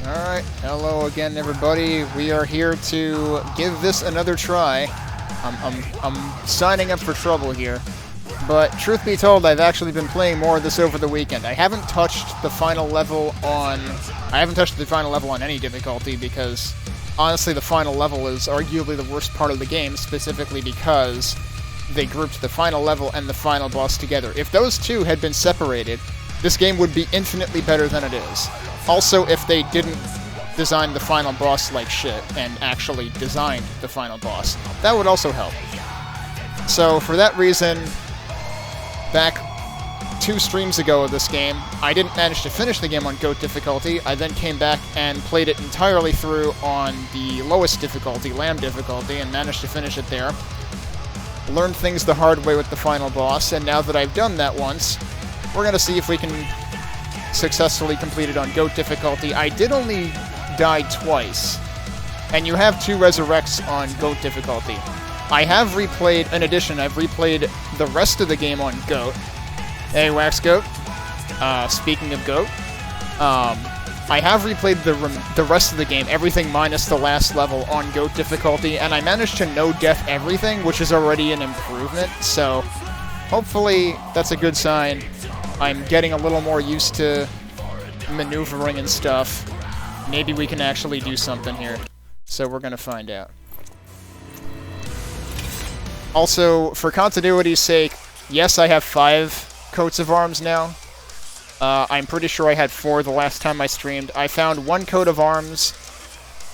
Alright, hello again everybody. We are here to give this another try. I'm signing up for trouble here. But truth be told, I've actually been playing more of this over the weekend. I haven't touched the final level on any difficulty because honestly the final level is arguably the worst part of the game, specifically because they grouped the final level and the final boss together. If those two had been separated, this game would be infinitely better than it is. Also, if they didn't design the final boss like shit and actually designed the final boss, that would also help. So for that reason, back 2 streams ago of this game, I didn't manage to finish the game on GOAT difficulty. I then came back and played it entirely through on the lowest difficulty, Lamb difficulty, and managed to finish it there. Learned things the hard way with the final boss, and now that I've done that once, we're gonna see if we can successfully complete it on GOAT difficulty. I did only die twice, and you have 2 resurrects on GOAT difficulty. I have replayed, in addition, I've replayed the rest of the game on GOAT. Hey, Wax Goat. Speaking of GOAT, I have replayed the rest of the game, everything minus the last level on GOAT difficulty, and I managed to no-death everything, which is already an improvement, so hopefully that's a good sign. I'm getting a little more used to maneuvering and stuff. Maybe we can actually do something here. So we're gonna find out. Also, for continuity's sake, yes, I have 5 coats of arms now. I'm pretty sure I had 4 the last time I streamed. I found 1 coat of arms.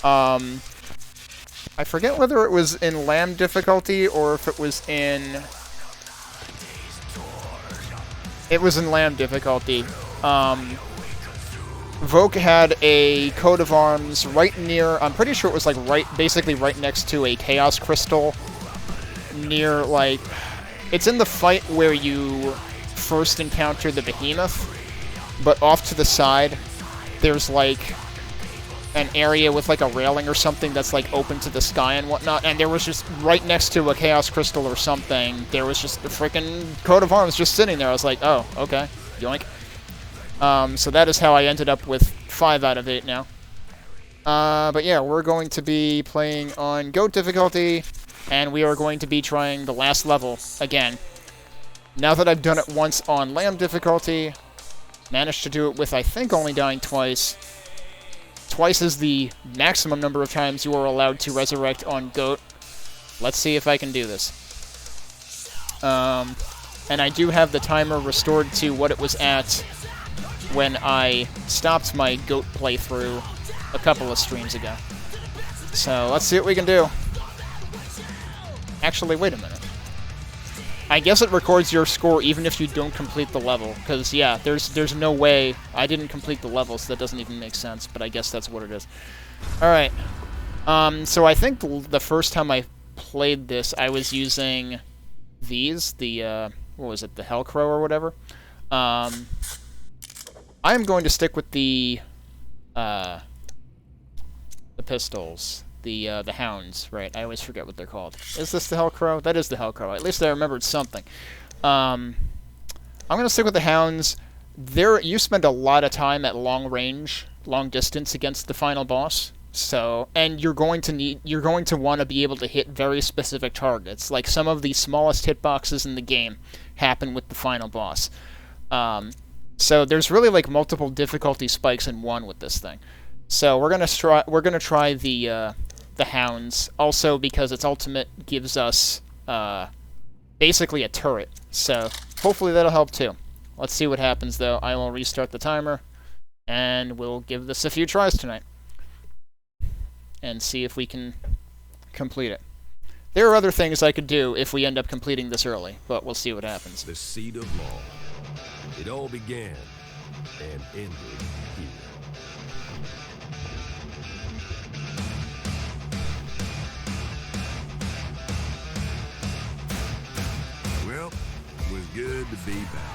I forget whether it was in Lamb difficulty or if it was in... It was in Lamb difficulty. Voke had a coat of arms right near... I'm pretty sure it was like basically right next to a Chaos Crystal. Near, like... It's in the fight where you first encounter the Behemoth, but off to the side, there's like an area with like a railing or something that's like open to the sky and whatnot, and there was just right next to a Chaos Crystal or something, there was just the freaking coat of arms just sitting there. I was like, oh, okay, yoink. So that is how I ended up with 5 out of 8 now. But yeah, we're going to be playing on GOAT difficulty, and we are going to be trying the last level again. Now that I've done it once on Lamb difficulty, managed to do it with, I think, only dying twice. Twice is the maximum number of times you are allowed to resurrect on GOAT. Let's see if I can do this. And I do have the timer restored to what it was at when I stopped my GOAT playthrough a couple of streams ago. So, let's see what we can do. Actually, wait a minute. I guess it records your score even if you don't complete the level, because, yeah, there's no way I didn't complete the level, so that doesn't even make sense, but I guess that's what it is. Alright. So I think the first time I played this, I was using these, the, what was it, the Hellcrow or whatever. I'm going to stick with the pistols. The hounds, right? I always forget what they're called. Is this the Hellcrow? That is the Hellcrow. At least I remembered something. I'm gonna stick with the hounds. You spend a lot of time at long range, long distance against the final boss. So, and you're going to want to be able to hit very specific targets. Like some of the smallest hitboxes in the game happen with the final boss. So there's really like multiple difficulty spikes in one with this thing. So we're gonna try the hounds, also because its ultimate gives us basically a turret. So hopefully that'll help too. Let's see what happens though. I will restart the timer, and we'll give this a few tries tonight, and see if we can complete it. There are other things I could do if we end up completing this early, but we'll see what happens. The seed of law. It all began and ended here. Well, it was good to be back.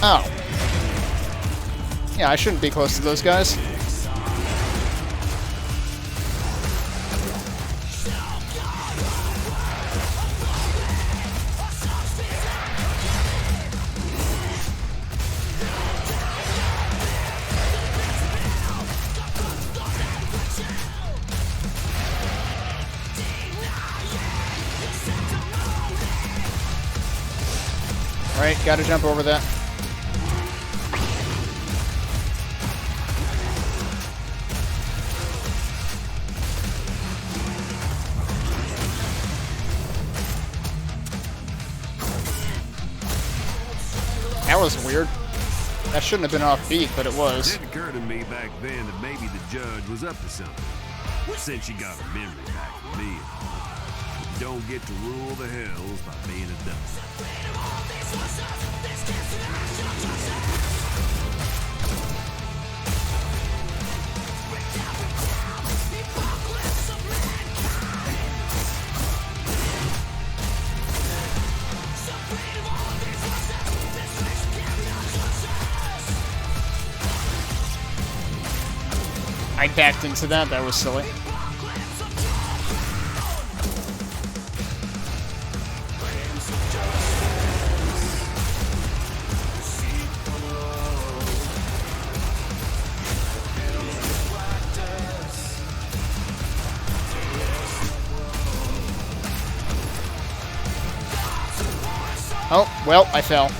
Oh. Yeah, I shouldn't be close to those guys. Right, gotta jump over that. That was weird. That shouldn't have been off beat, but it was. It didn't occur to me back then that maybe the judge was up to something, since she got her memory back from me. You don't get to rule the hells by being a dummy. I backed into that. That was silly. Oh, well, I fell.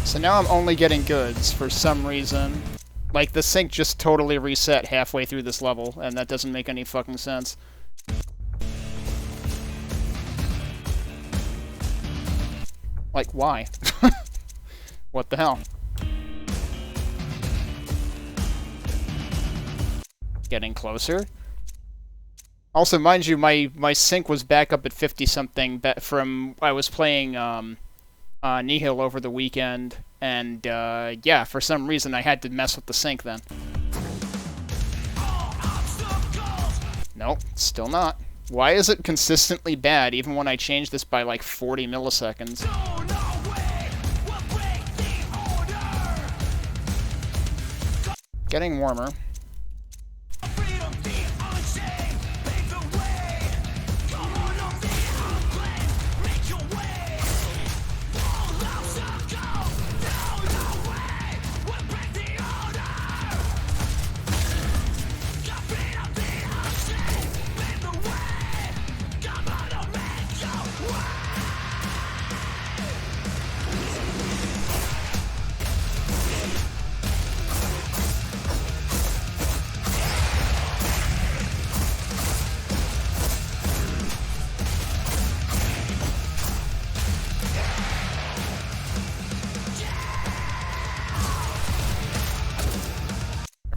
So now I'm only getting goods for some reason. Like, the sync just totally reset halfway through this level, and that doesn't make any fucking sense. Like, why? What the hell? Getting closer. Also, mind you, my sync was back up at 50-something from I was playing Nihil over the weekend, and yeah, for some reason I had to mess with the sync then. Nope, still not. Why is it consistently bad even when I change this by like 40 milliseconds? Getting warmer.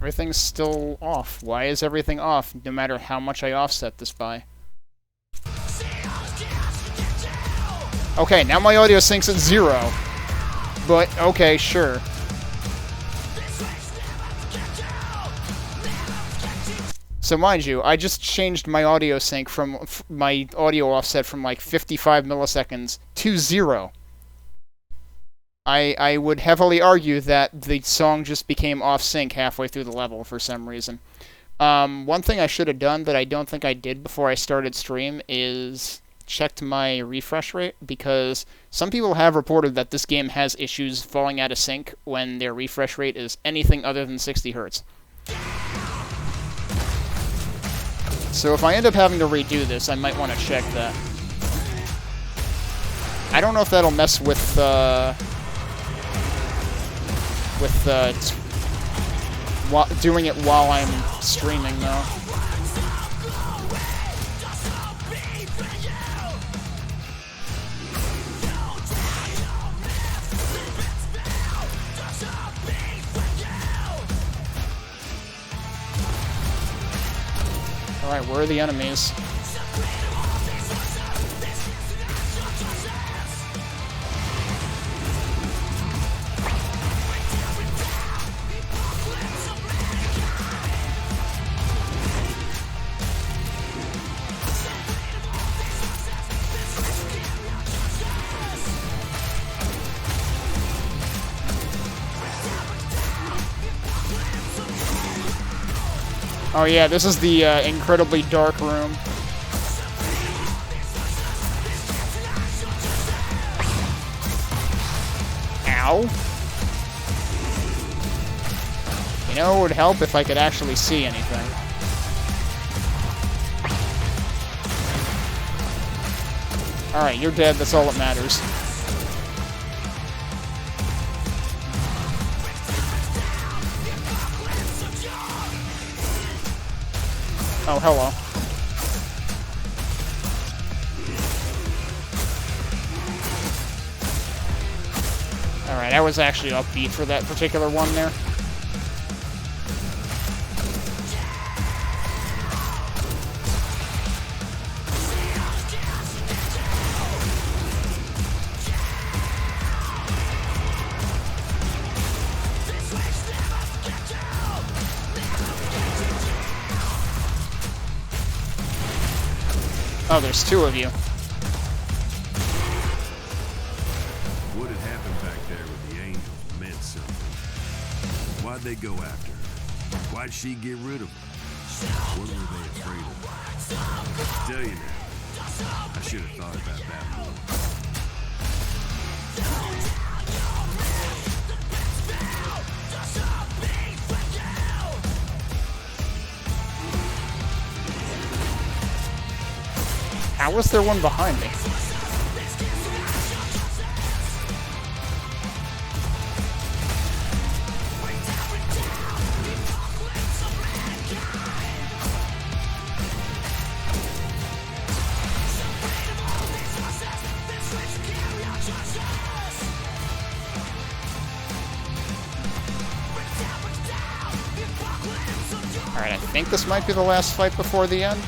Everything's still off. Why is everything off, no matter how much I offset this by? Okay, now my audio syncs at 0. But, okay, sure. So mind you, I just changed my audio sync from my audio offset from like 55 milliseconds to 0. I would heavily argue that the song just became off sync halfway through the level for some reason. One thing I should have done that I don't think I did before I started stream is checked my refresh rate, because some people have reported that this game has issues falling out of sync when their refresh rate is anything other than 60 Hertz. So if I end up having to redo this, I might want to check that. I don't know if that'll mess with doing it while I'm streaming, though. Alright, where are the enemies? Oh yeah, this is the incredibly dark room. Ow. You know, it would help if I could actually see anything. Alright, you're dead, that's all that matters. Oh, hello. Alright, I was actually upbeat for that particular one there. Oh, there's two of you. What had happened back there with the angels meant something. Why'd they go after her? Why'd she get rid of them? What were they afraid of? I tell you now, I should have thought about that more. How was there one behind me? Alright, I think this might be the last fight before the end.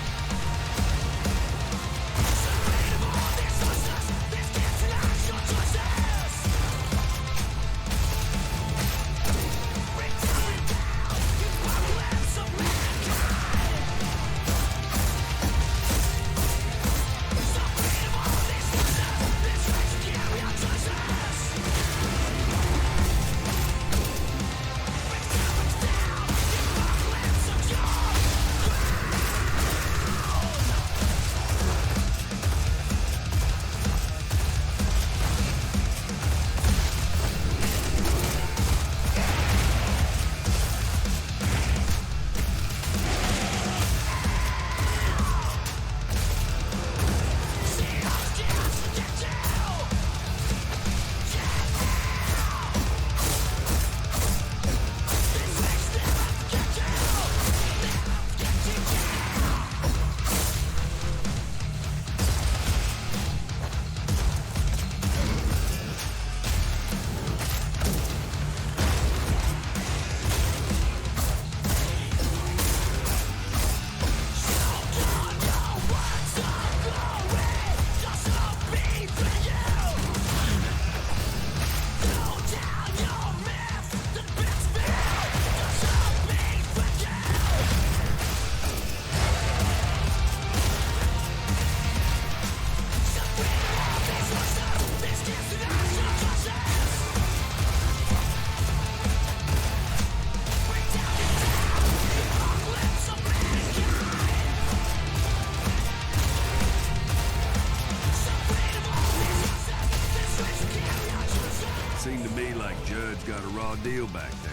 raw deal back there.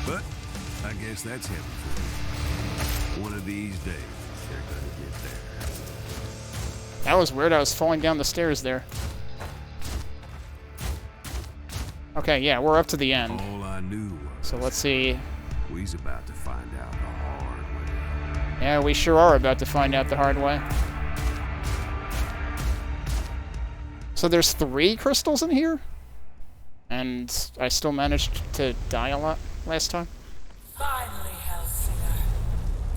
But I guess that's heaven for you. One of these days, they're gonna get there. That was weird. I was falling down the stairs there. Okay, yeah, we're up to the end. All I knew was So let's see. we's about to find out the hard way. Yeah, we sure are about to find out the hard way. So there's 3 crystals in here? And I still managed to die a lot last time? Finally, Hellsinger.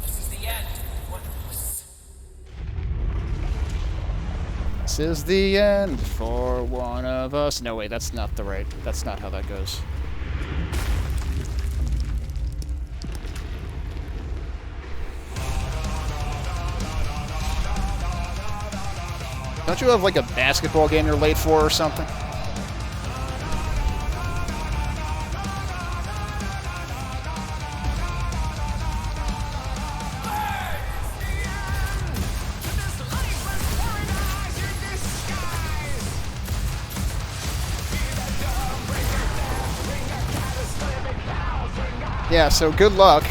This is the end of one of us. This is the end for one of us. No, wait, that's not the right... That's not how that goes. Don't you have, like, a basketball game you're late for or something? Yeah, so good luck.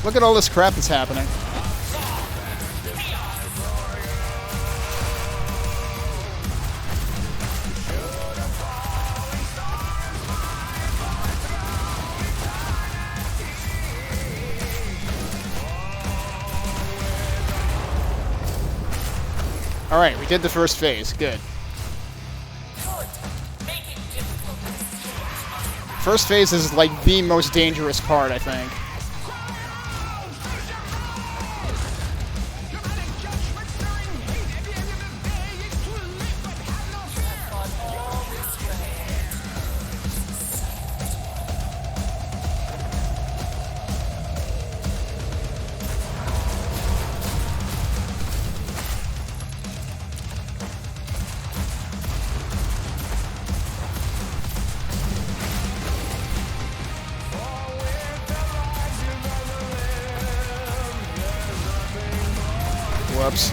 Look at all this crap that's happening. Alright, we did the first phase. Good. First phase is like the most dangerous part, I think. Whoops.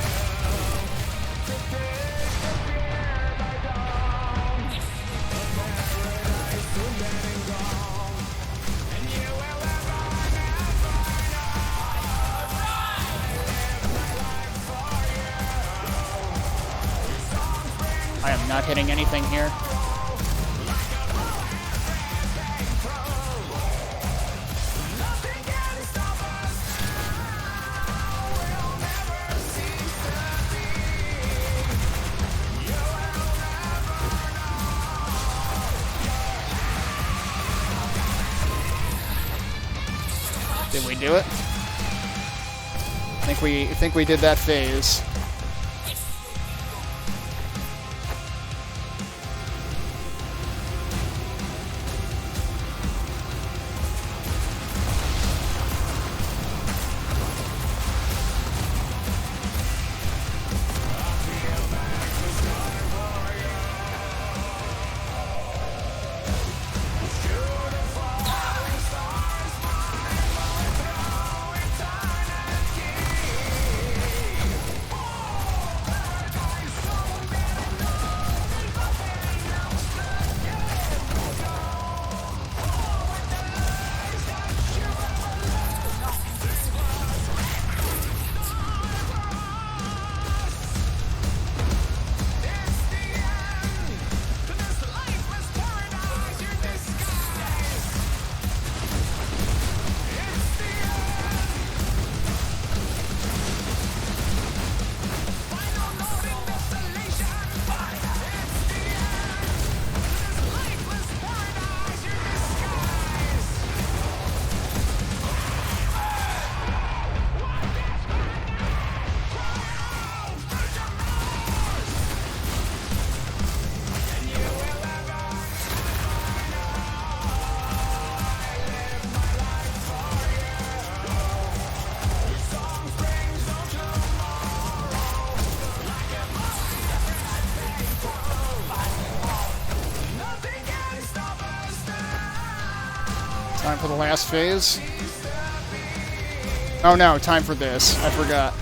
I am not hitting anything here. Did we do it? I think we did that phase. Time for the last phase. Oh no, time for this. I forgot.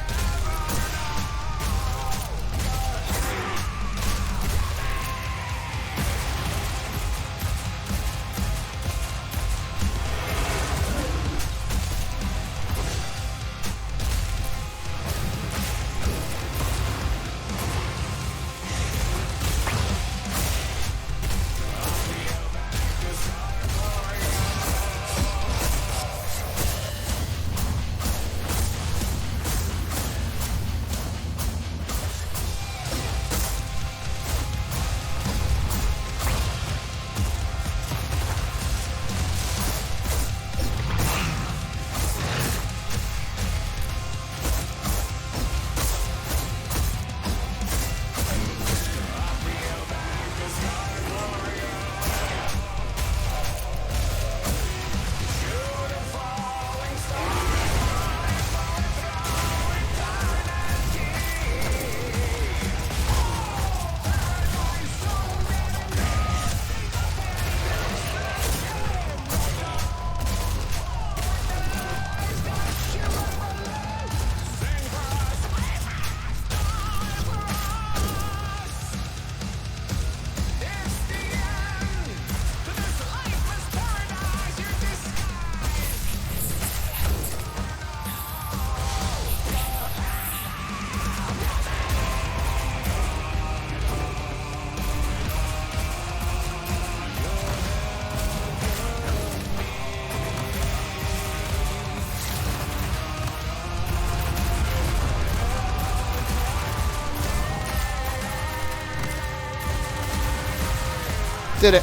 Did it.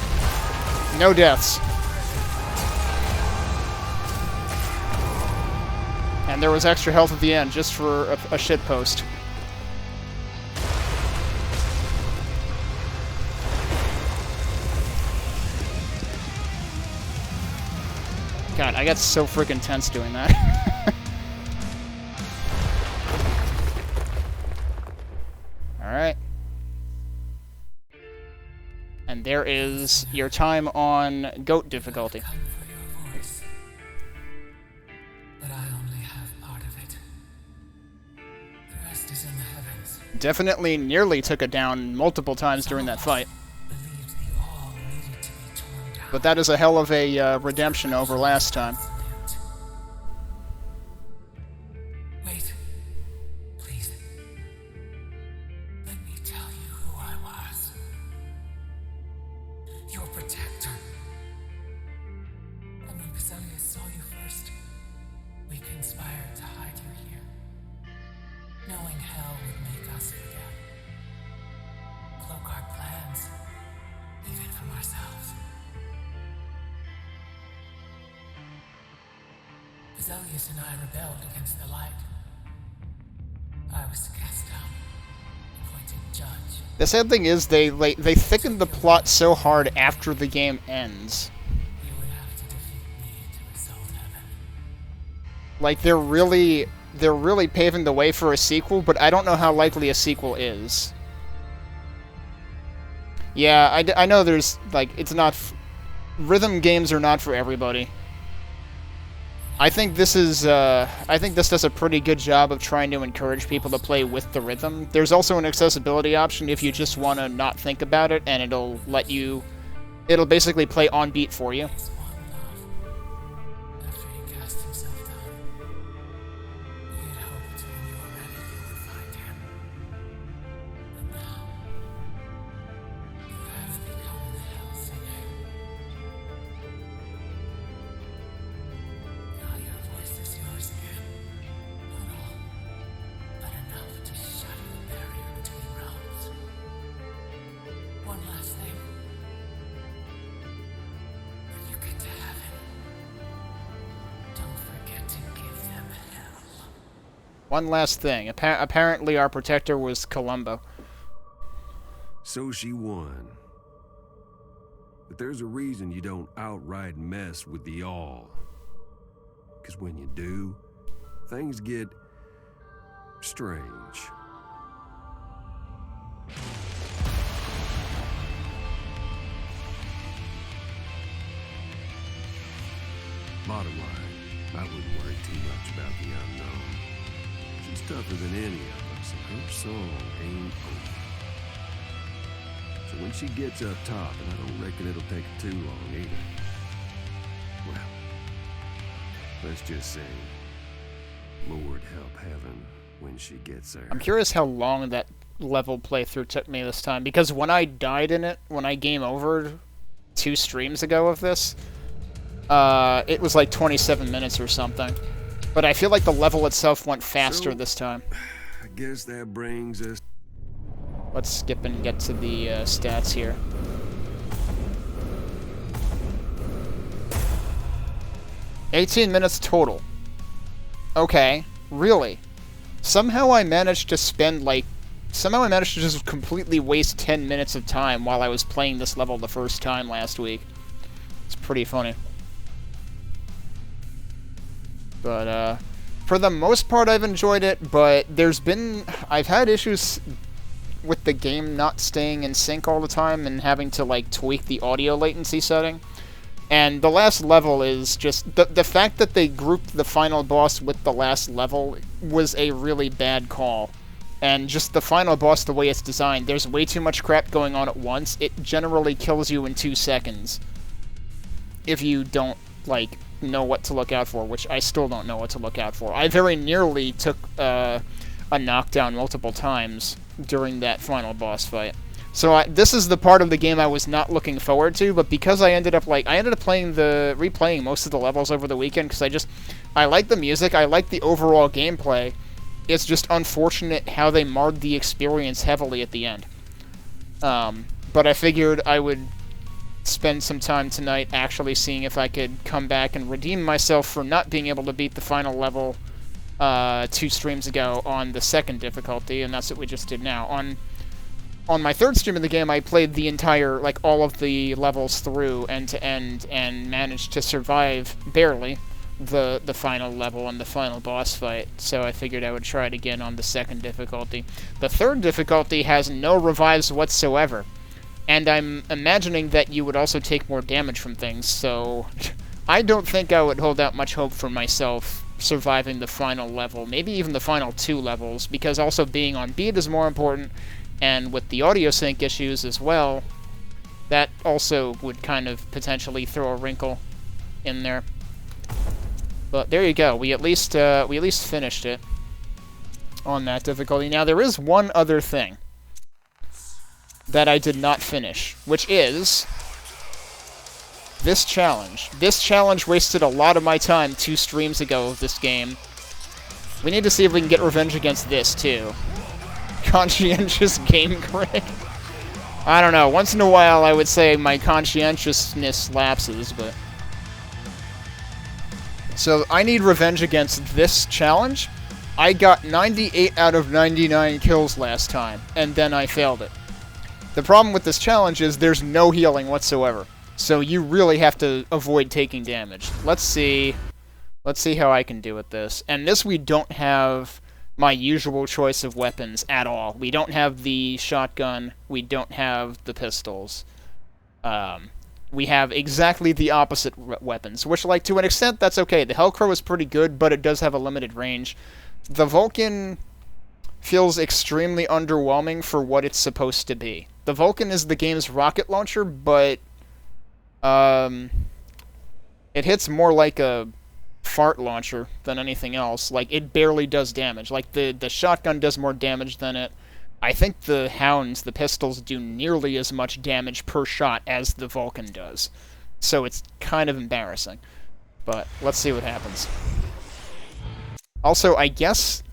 No deaths. And there was extra health at the end, just for a shitpost. God, I got so freaking tense doing that. Alright. And there is your time on GOAT difficulty. Come for your voice. But I only have part of it. The rest is in the heavens. Definitely nearly took it down multiple times during that fight. Believed the all needed to be torn down. But that is a hell of a redemption over last time. Wait. Please. Let me tell you who I was. Your protector. And when Basilius saw you first, we conspired to hide you here. Knowing hell would make us forget. Cloak our plans, even from ourselves. Basilius and I rebelled against the light. I was cast down, appointed judge. The sad thing is, they thickened the plot so hard after the game ends. You would have to defeat me to resolve heaven. Like, they're really paving the way for a sequel, but I don't know how likely a sequel is. Yeah, I know there's, like, it's not... Rhythm games are not for everybody. I think this is, I think this does a pretty good job of trying to encourage people to play with the rhythm. There's also an accessibility option if you just want to not think about it, and it'll let you... It'll basically play on beat for you. His one love. After he cast himself down, we had hoped when you were ready you would find him. And now, you have become the Hellsinger. Now your voice is yours again. Not all, but enough to shatter the barrier between realms. One last thing. When you get to heaven, don't forget to give them hell. One last thing. Apparently our protector was Columbo. So she won. But there's a reason you don't outright mess with the all. Because when you do, things get strange. Bottom line, I wouldn't worry too much about the unknown. She's tougher than any of us, and her song ain't over. So when she gets up top, and I don't reckon it'll take her too long either, well, let's just say, Lord help heaven when she gets there. I'm curious how long that level playthrough took me this time, because when I died in it, when I game overed 2 streams ago of this, it was like 27 minutes or something. But I feel like the level itself went faster this time. I guess that brings us... Let's skip and get to the stats here. $18 minutes total. Okay, really? Somehow I managed to just completely waste 10 minutes of time while I was playing this level the first time last week. It's pretty funny. But, for the most part, I've enjoyed it, but I've had issues with the game not staying in sync all the time and having to, like, tweak the audio latency setting. And the last level is just... The fact that they grouped the final boss with the last level was a really bad call. And just the final boss, the way it's designed, there's way too much crap going on at once. It generally kills you in 2 seconds. If you don't, like, know what to look out for, which I still don't know what to look out for. I very nearly took a knockdown multiple times during that final boss fight. So this is the part of the game I was not looking forward to, but because I ended up replaying most of the levels over the weekend, because I like the music, I like the overall gameplay. It's just unfortunate how they marred the experience heavily at the end. But I figured I would spend some time tonight actually seeing if I could come back and redeem myself for not being able to beat the final level 2 streams ago on the second difficulty, and that's what we just did now. On my third stream of the game, I played the entire, like, all of the levels through end to end and managed to survive, barely, the final level and the final boss fight, so I figured I would try it again on the second difficulty. The third difficulty has no revives whatsoever, and I'm imagining that you would also take more damage from things, so I don't think I would hold out much hope for myself surviving the final level, maybe even the final 2 levels, because also being on beat is more important, and with the audio sync issues as well, that also would kind of potentially throw a wrinkle in there. But there you go. We at least finished it on that difficulty. Now there is one other thing that I did not finish, which is this challenge. This challenge wasted a lot of my time 2 streams ago of this game. We need to see if we can get revenge against this too. Conscientious game critic. I don't know. Once in a while, I would say my conscientiousness lapses, but... So, I need revenge against this challenge. I got 98 out of 99 kills last time, and then I failed it. The problem with this challenge is there's no healing whatsoever. So, you really have to avoid taking damage. Let's see. Let's see how I can do with this. And this we don't have my usual choice of weapons at all. We don't have the shotgun. We don't have the pistols. We have exactly the opposite weapons, which, like, to an extent, that's okay. The Hellcrow is pretty good, but it does have a limited range. The Vulcan feels extremely underwhelming for what it's supposed to be. The Vulcan is the game's rocket launcher, but it hits more like a fart launcher than anything else. Like, it barely does damage. Like, the shotgun does more damage than it. I think the Hounds, the pistols, do nearly as much damage per shot as the Vulcan does. So it's kind of embarrassing. But let's see what happens. Also, I guess,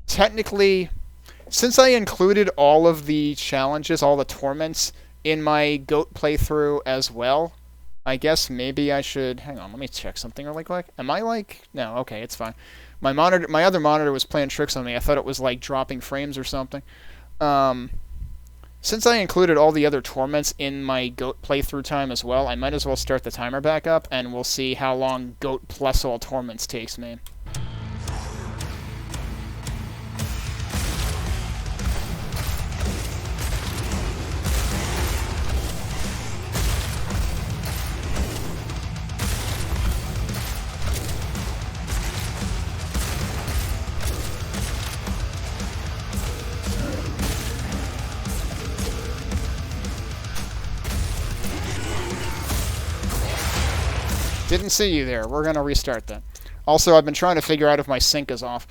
technically, since I included all of the challenges, all the torments, in my GOAT playthrough as well, I guess maybe I should... Hang on, let me check something really quick. Am I like... No, okay, it's fine. My other monitor was playing tricks on me. I thought it was like dropping frames or something. Since I included all the other torments in my GOAT playthrough time as well, I might as well start the timer back up, and we'll see how long GOAT plus all torments takes me. Didn't see you there. We're going to restart that. Also, I've been trying to figure out if my sync is off.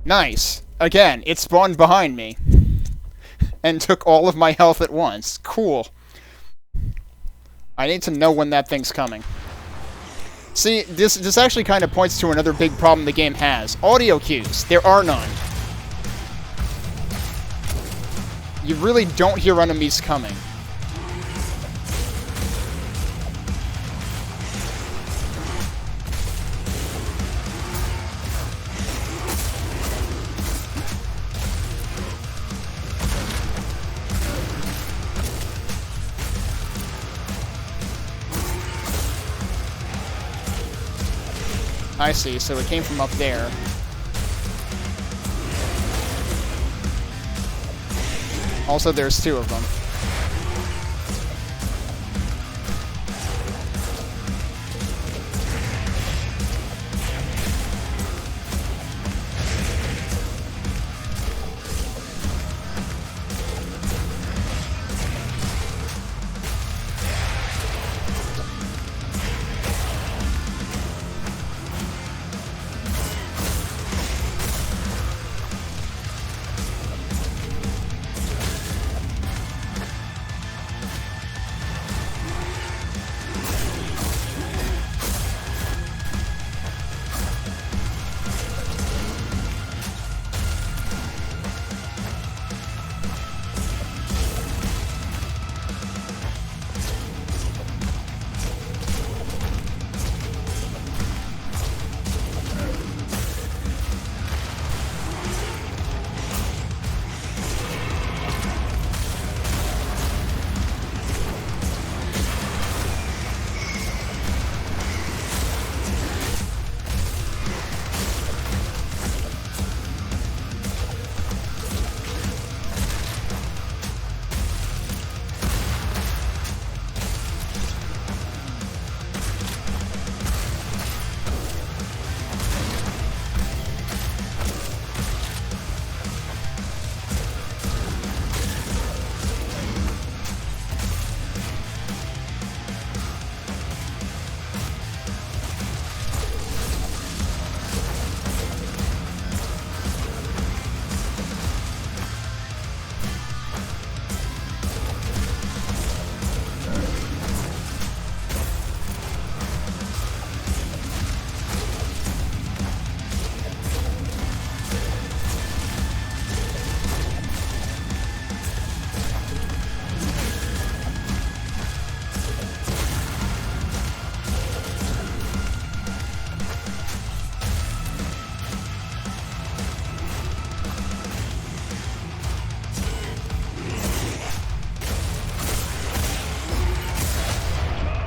Nice. Again, it spawned behind me. And took all of my health at once. Cool. I need to know when that thing's coming. See, this actually kind of points to another big problem the game has. Audio cues. There are none. You really don't hear enemies coming. I see, so it came from up there. Also, there's 2 of them.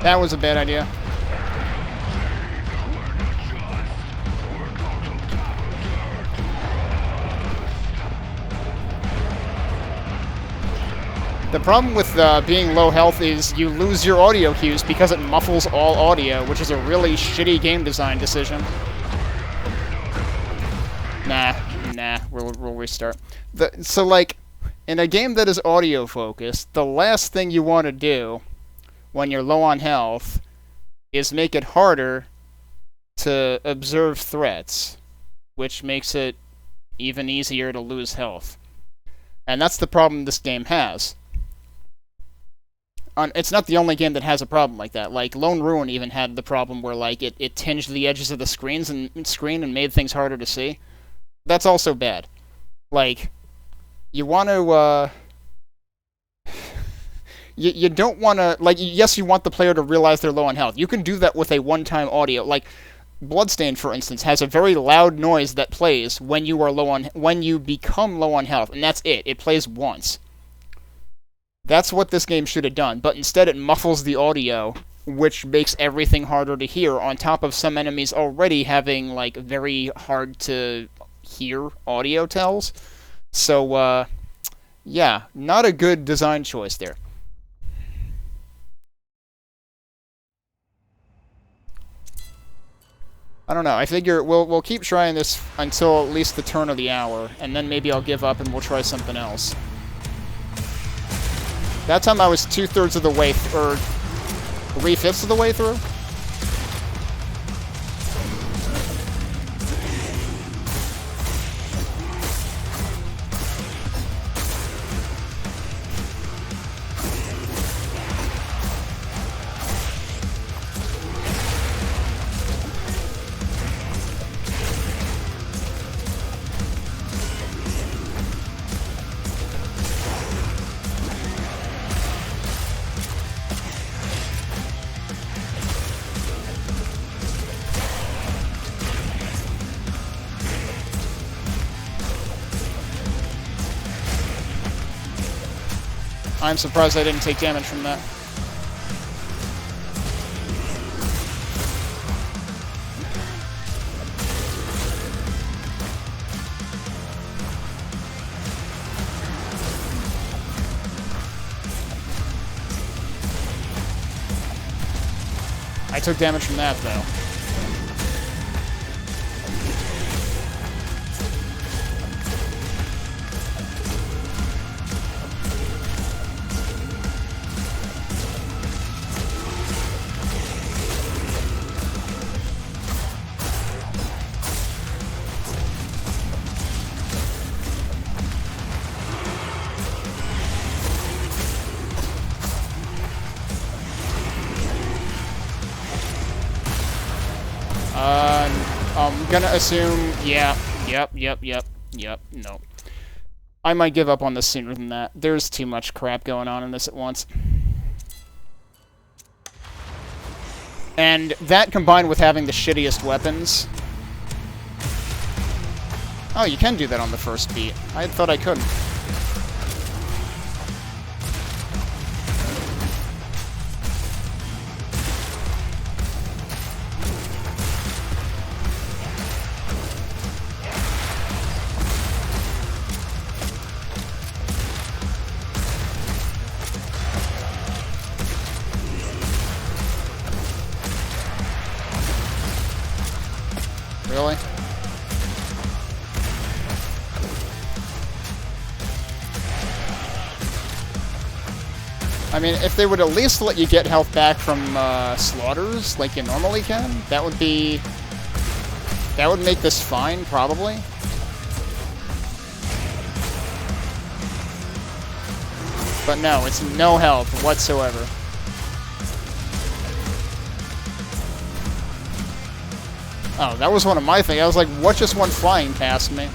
That was a bad idea. The problem with being low health is you lose your audio cues because it muffles all audio, which is a really shitty game design decision. Nah, we'll restart. So, like, in a game that is audio focused, the last thing you want to do when you're low on health is make it harder to observe threats, which makes it even easier to lose health. And that's the problem this game has. It's not the only game that has a problem like that. Like, Lone Ruin even had the problem where, like, it tinged the edges of the screen and made things harder to see. That's also bad. Like, you want to, you don't want to, like, yes, you want the player to realize they're low on health. You can do that with a one-time audio. Like, Bloodstained, for instance, has a very loud noise that plays when you are when you become low on health, and that's it. It plays once. That's what this game should have done, but instead it muffles the audio, which makes everything harder to hear, on top of some enemies already having, like, very hard to hear audio tells. So, yeah, not a good design choice there. I don't know. I figure we'll keep trying this until at least the turn of the hour, and then maybe I'll give up and we'll try something else. That time I was 2/3 of the way, or 3/5 of the way through. I'm surprised I didn't take damage from that. I took damage from that, though. I'm gonna assume, yeah, yep, no. I might give up on this sooner than that. There's too much crap going on in this at once. And that combined with having the shittiest weapons... Oh, you can do that on the first beat. I thought I couldn't. Really? I mean, if they would at least let you get health back from slaughters, like you normally can, that would be... that would make this fine, probably. But no, it's no health whatsoever. Oh, that was one of my things. I was like, what just went flying past me?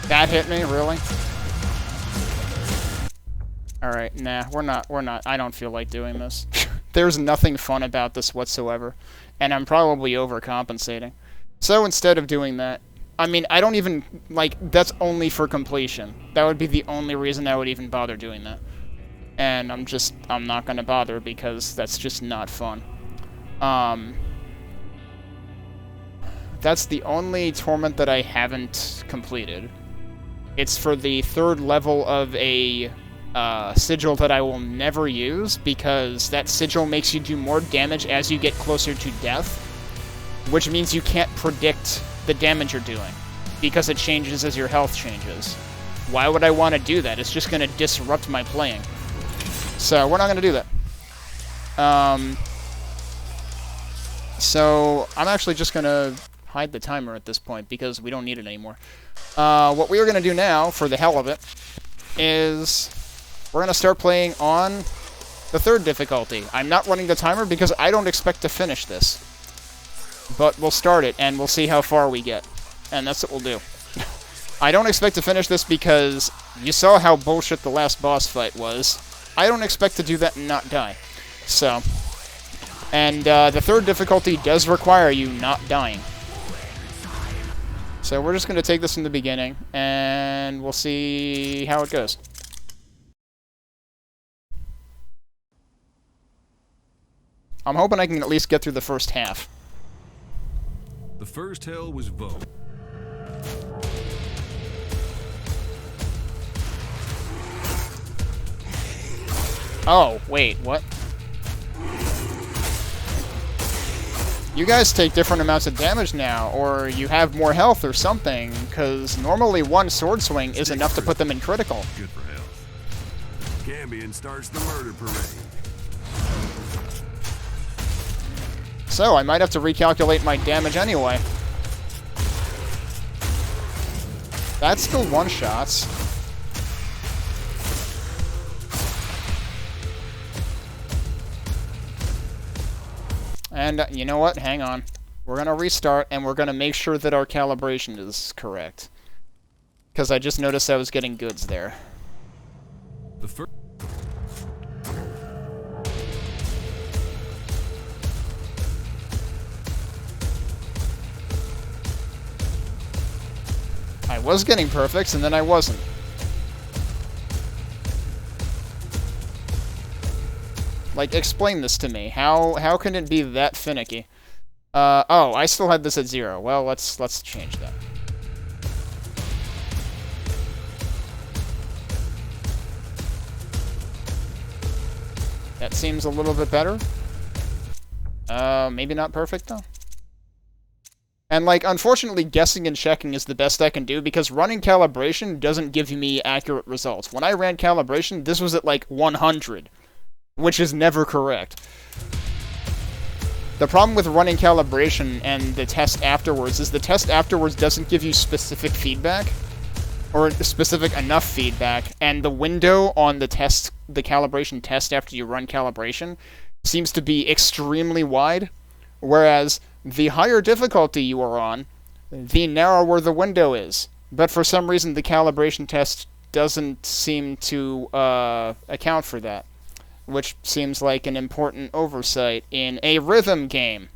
That hit me, really? Alright, nah, we're not. I don't feel like doing this. There's nothing fun about this whatsoever. And I'm probably overcompensating. So instead of doing that, I mean, I don't even, like, that's only for completion. That would be the only reason I would even bother doing that. And I'm not gonna bother because that's just not fun. That's the only torment that I haven't completed. It's for the 3rd level of a sigil that I will never use, because that sigil makes you do more damage as you get closer to death, which means you can't predict the damage you're doing, because it changes as your health changes. Why would I want to do that? It's just going to disrupt my playing. So we're not going to do that. So I'm actually just going to hide the timer at this point, because we don't need it anymore. What we are going to do now, for the hell of it, is we're going to start playing on the 3rd difficulty. I'm not running the timer because I don't expect to finish this. But we'll start it, and we'll see how far we get. And that's what we'll do. I don't expect to finish this because you saw how bullshit the last boss fight was. I don't expect to do that and not die. So, and the 3rd difficulty does require you not dying. So we're just going to take this in the beginning, and we'll see how it goes. I'm hoping I can at least get through the first half. The first hell was Vogue. Oh, wait, what? You guys take different amounts of damage now, or you have more health or something, because normally one sword swing is enough to put them in critical. Good for health. Cambion starts the murder parade. So, I might have to recalculate my damage anyway. That's still one-shots. And you know what? Hang on. We're going to restart, and we're going to make sure that our calibration is correct. Because I just noticed I was getting goods there. The first. I was getting perfects, and then I wasn't. Like, explain this to me. How can it be that finicky? Oh, I still had this at 0. Well, let's change that. That seems a little bit better. Maybe not perfect, though. And, like, unfortunately, guessing and checking is the best I can do, because running calibration doesn't give me accurate results. When I ran calibration, this was at, like, 100, which is never correct. The problem with running calibration and the test afterwards is the test afterwards doesn't give you specific feedback, or specific enough feedback, and the window on the test, the calibration test after you run calibration, seems to be extremely wide, whereas the higher difficulty you are on, the narrower the window is. But for some reason, the calibration test doesn't seem to account for that, which seems like an important oversight in a rhythm game.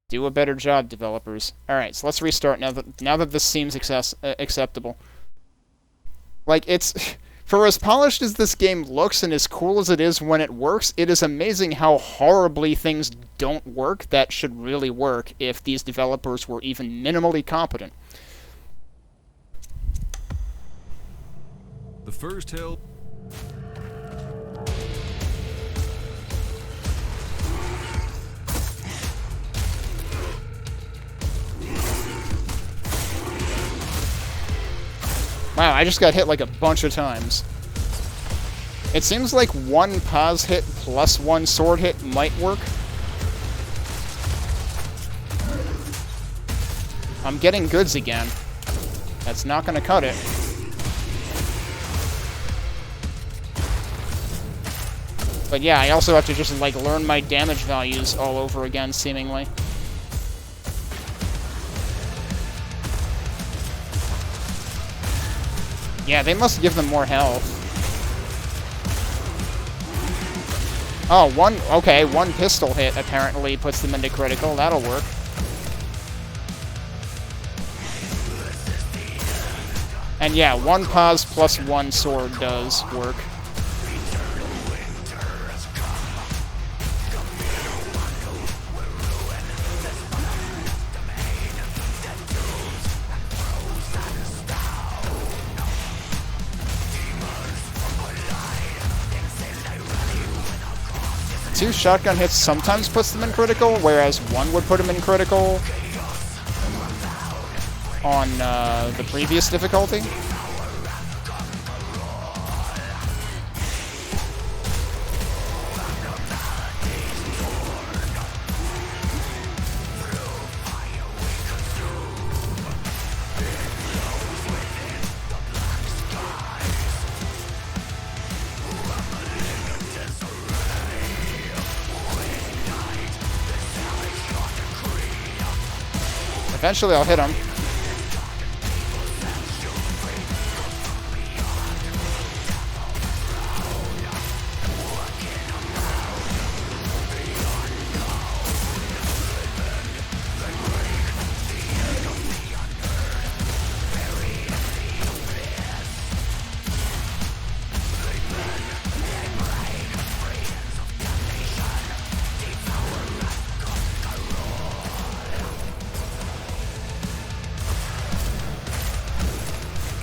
Do a better job, developers. Alright, so let's restart now that this seems acceptable. Like, it's... For as polished as this game looks and as cool as it is when it works, it is amazing how horribly things don't work that should really work if these developers were even minimally competent. The first hell. Wow, I just got hit like a bunch of times. It seems like one pause hit plus one sword hit might work. I'm getting goods again. That's not gonna cut it. But yeah, I also have to just, like, learn my damage values all over again, seemingly. Yeah, they must give them more health. Oh, one pistol hit apparently puts them into critical. That'll work. And yeah, 1 pause plus 1 sword does work. Two shotgun hits sometimes puts them in critical, whereas 1 would put them in critical on the previous difficulty. Eventually I'll hit him.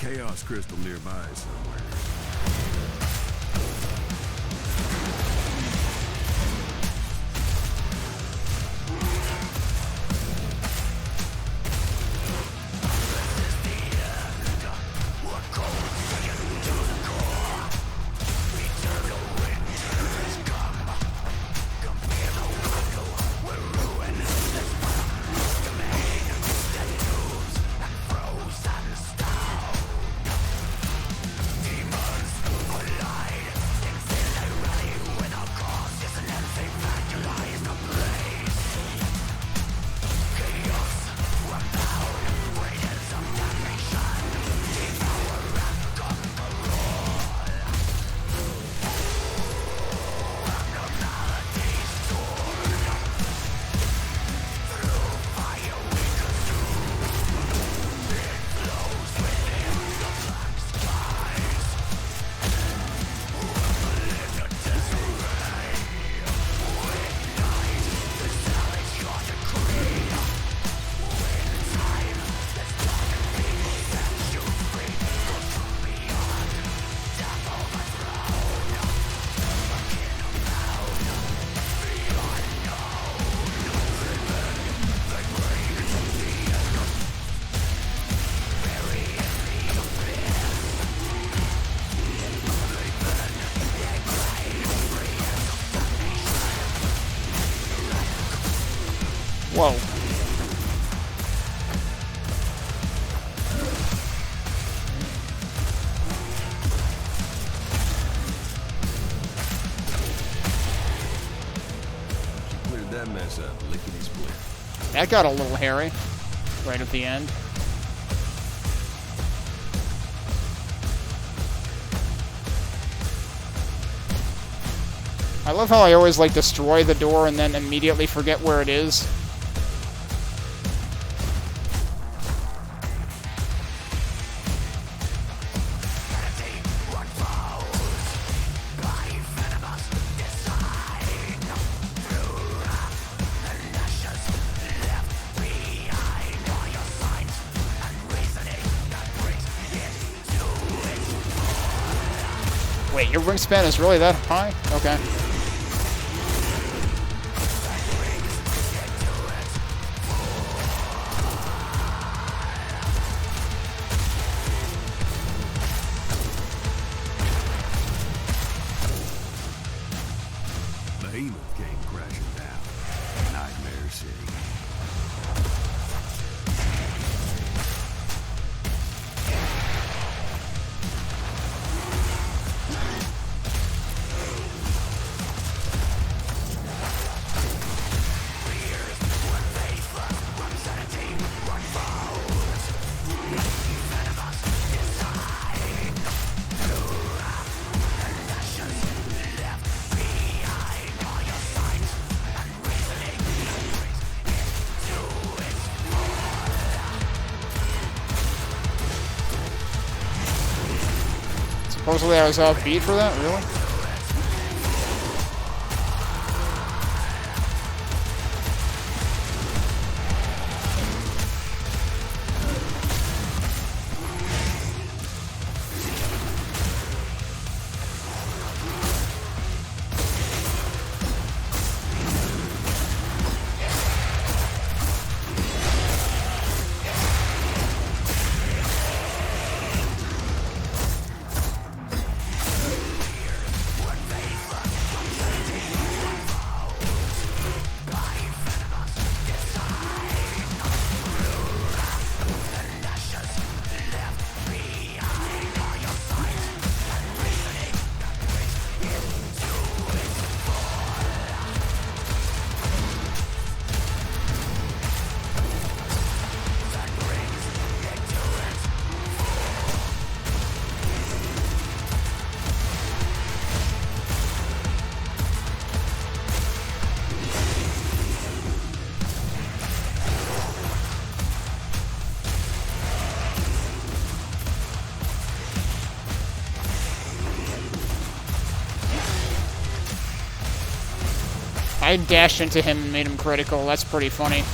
Chaos crystal nearby somewhere. Whoa. Cleared that mess up, lickety split. That got a little hairy right at the end. I love how I always like destroy the door and then immediately forget where it is. Wait, your wingspan is really that high? Okay. Behemoth came crashing down. Nightmare City. Supposedly I was off beat for that? Really? I dashed into him and made him critical. That's pretty funny.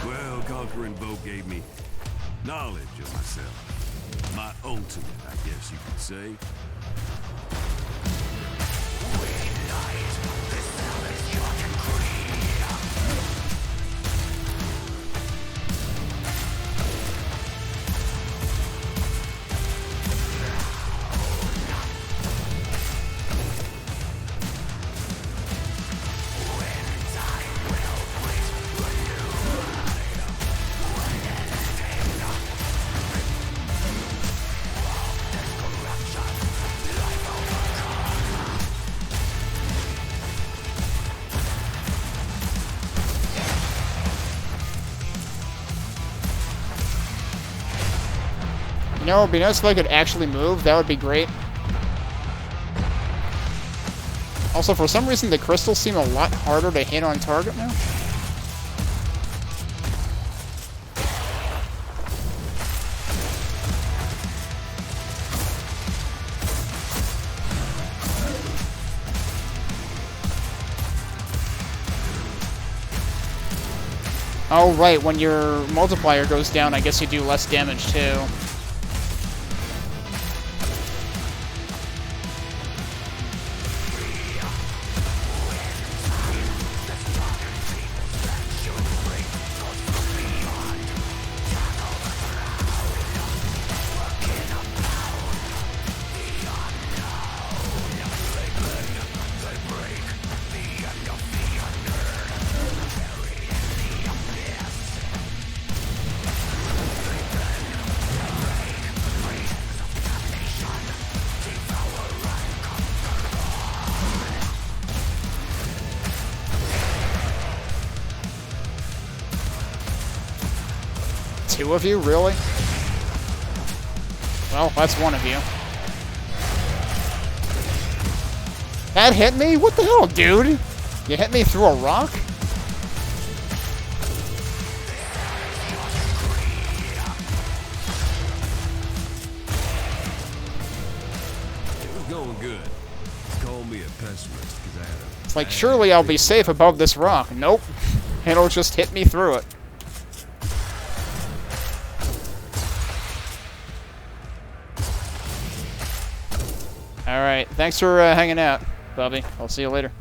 Well, conquering Bo gave me knowledge of myself. My ultimate, I guess you could say. You know, it'd be nice if I could actually move. That would be great. Also, for some reason, the crystals seem a lot harder to hit on target now. Oh, right, when your multiplier goes down, I guess you do less damage, too. Two of you? Really? Well, that's one of you. That hit me? What the hell, dude? You hit me through a rock? It was going good. Call me a pessimist because I had a... It's like, surely I'll be safe above this rock. Nope. It'll just hit me through it. Alright, thanks for hanging out, Bubby. I'll see you later.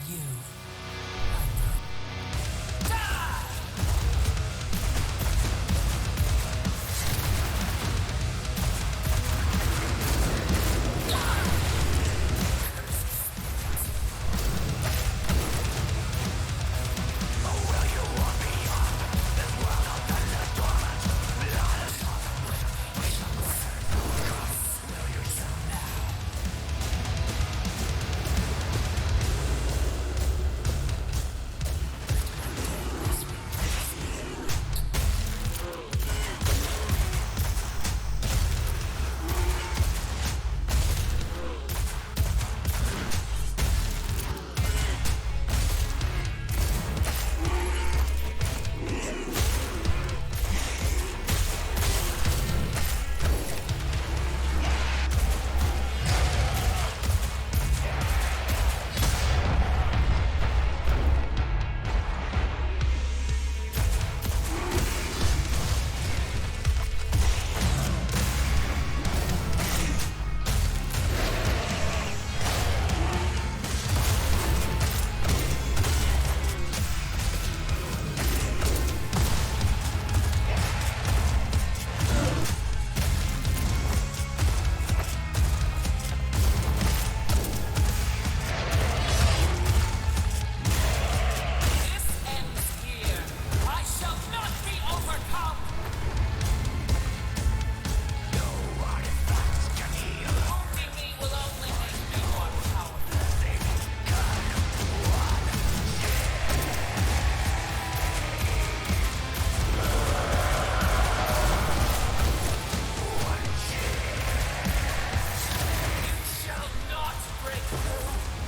You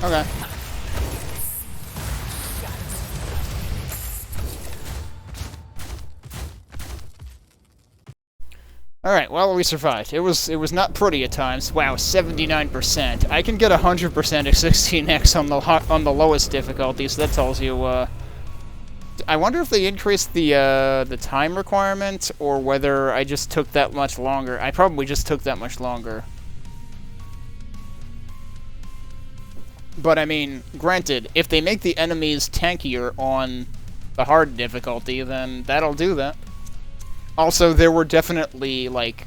Okay. Alright, well, we survived. It was not pretty at times. Wow, 79%. I can get 100% at 16x on the lowest difficulty, so that tells you, I wonder if they increased the time requirement, or whether I just took that much longer. I probably just took that much longer. But, I mean, granted, if they make the enemies tankier on the hard difficulty, then that'll do that. Also, there were definitely, like,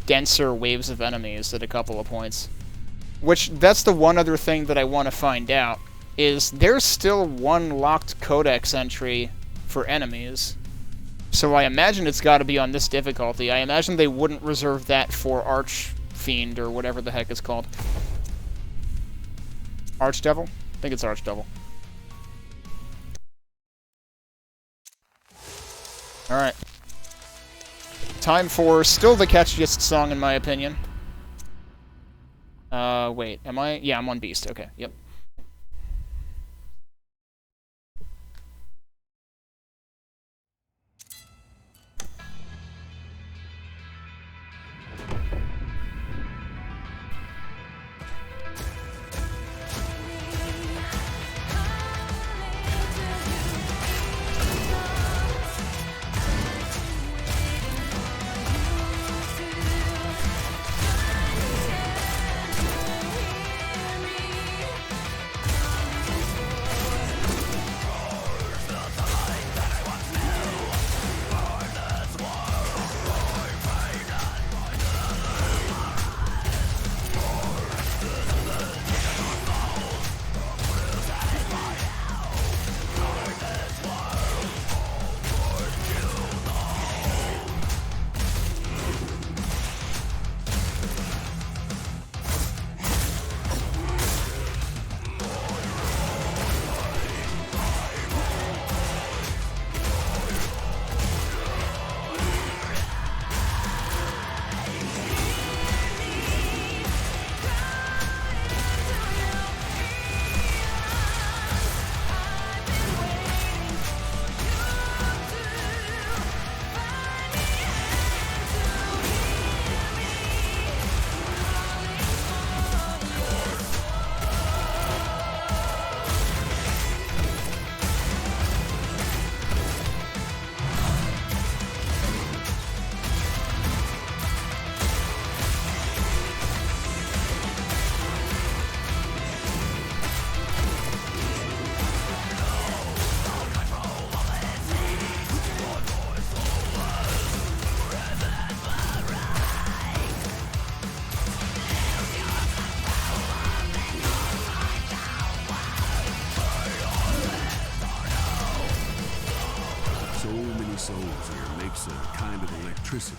denser waves of enemies at a couple of points. Which, that's the one other thing that I want to find out, is there's still one locked codex entry for enemies. So I imagine it's got to be on this difficulty. I imagine they wouldn't reserve that for Archfiend, or whatever the heck it's called. Archdevil? I think it's Archdevil. Alright. Time for still the catchiest song, in my opinion. Wait, am I? Yeah, I'm on Beast. Okay, yep. Souls here makes a kind of electricity.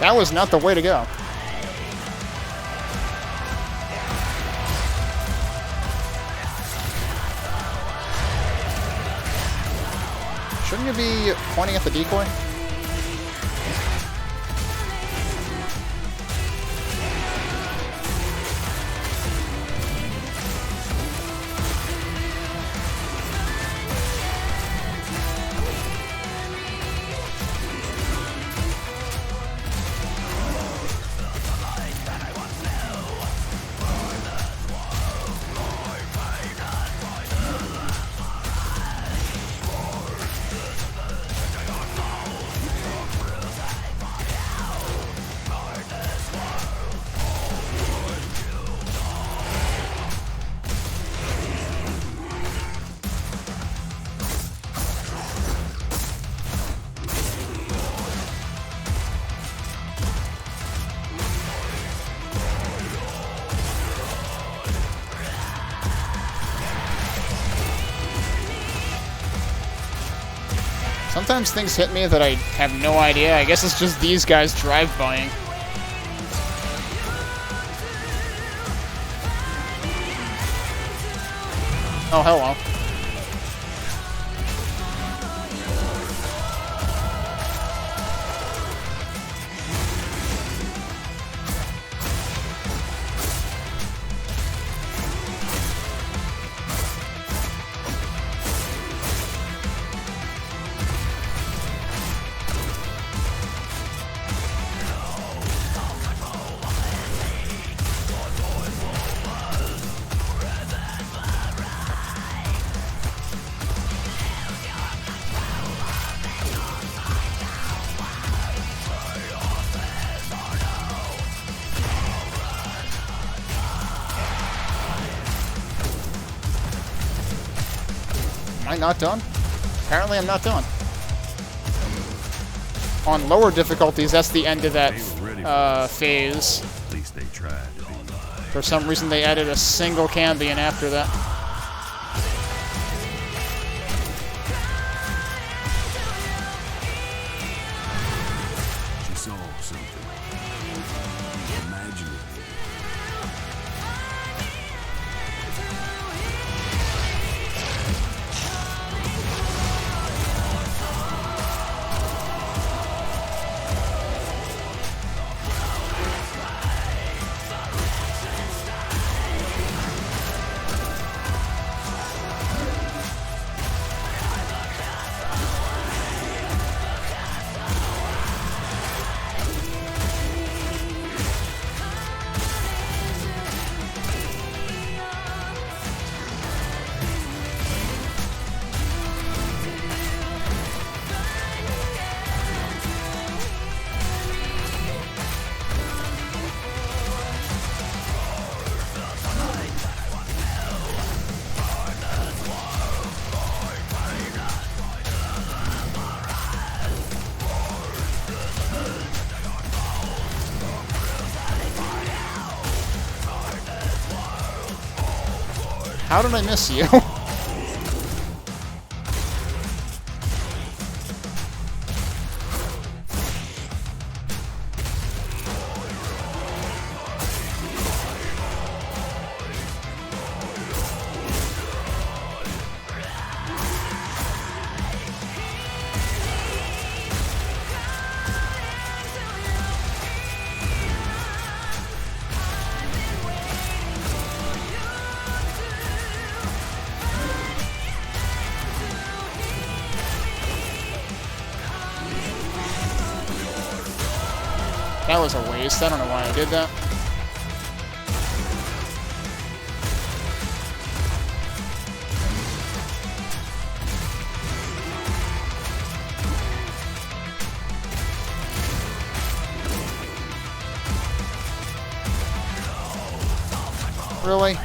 That was not the way to go. Shouldn't you be pointing at the decoy? Sometimes things hit me that I have no idea. I guess it's just these guys drive-bying. Oh, hello. Am I not done? Apparently I'm not done. On lower difficulties, that's the end of that phase. At least they tried to be. For some reason, they added a single Cambion after that. She saw something. Imagine it. How did I miss you? That was a waste. I don't know why I did that. Really?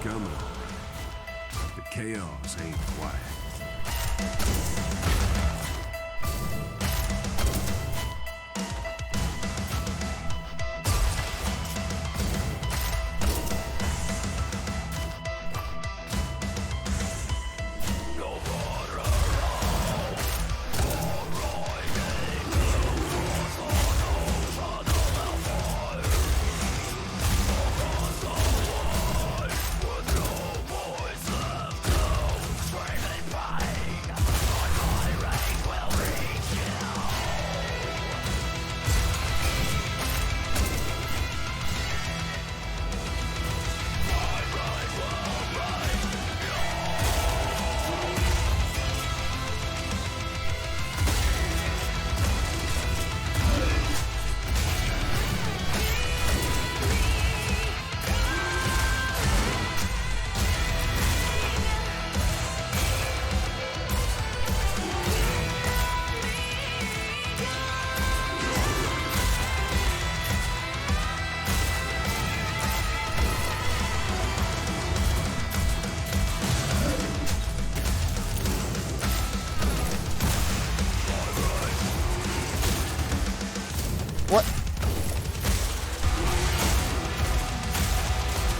Coming. The chaos ain't quiet.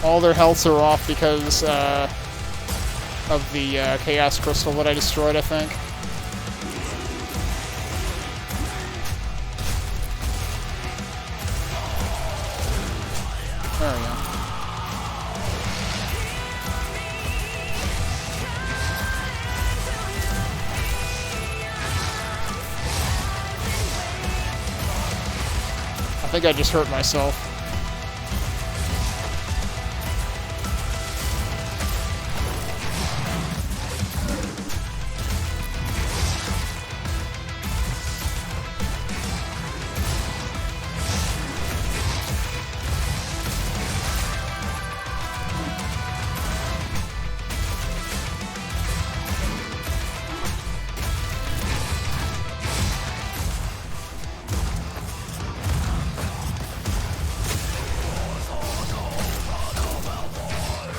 All their healths are off because of the Chaos Crystal that I destroyed, I think. There we go. I think I just hurt myself.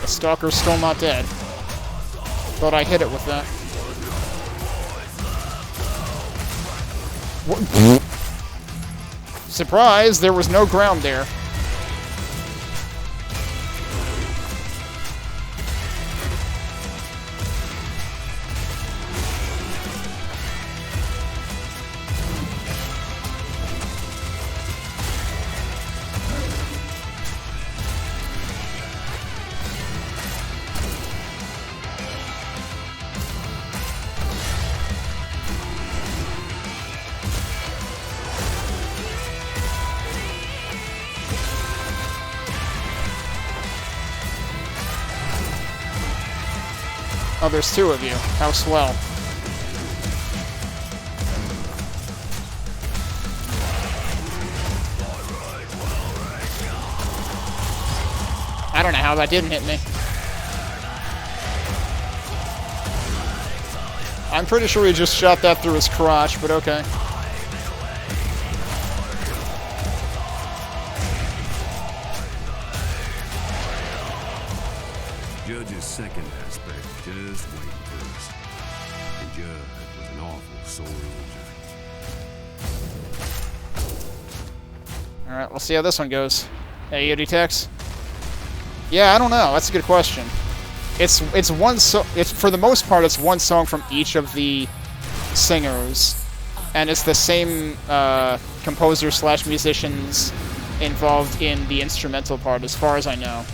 Stalker's still not dead. Thought I hit it with that. What? Surprise! There was no ground there. Oh, there's two of you. How swell. I don't know how that didn't hit me. I'm pretty sure he just shot that through his crotch, but okay. Judge's second aspect, just waiting first. The judge was an awful sore loser. Alright, we'll see how this one goes. Hey, Yodi Tex? Yeah, I don't know. That's a good question. It's one it's for the most part it's one song from each of the singers, and it's the same composer / musicians involved in the instrumental part, as far as I know.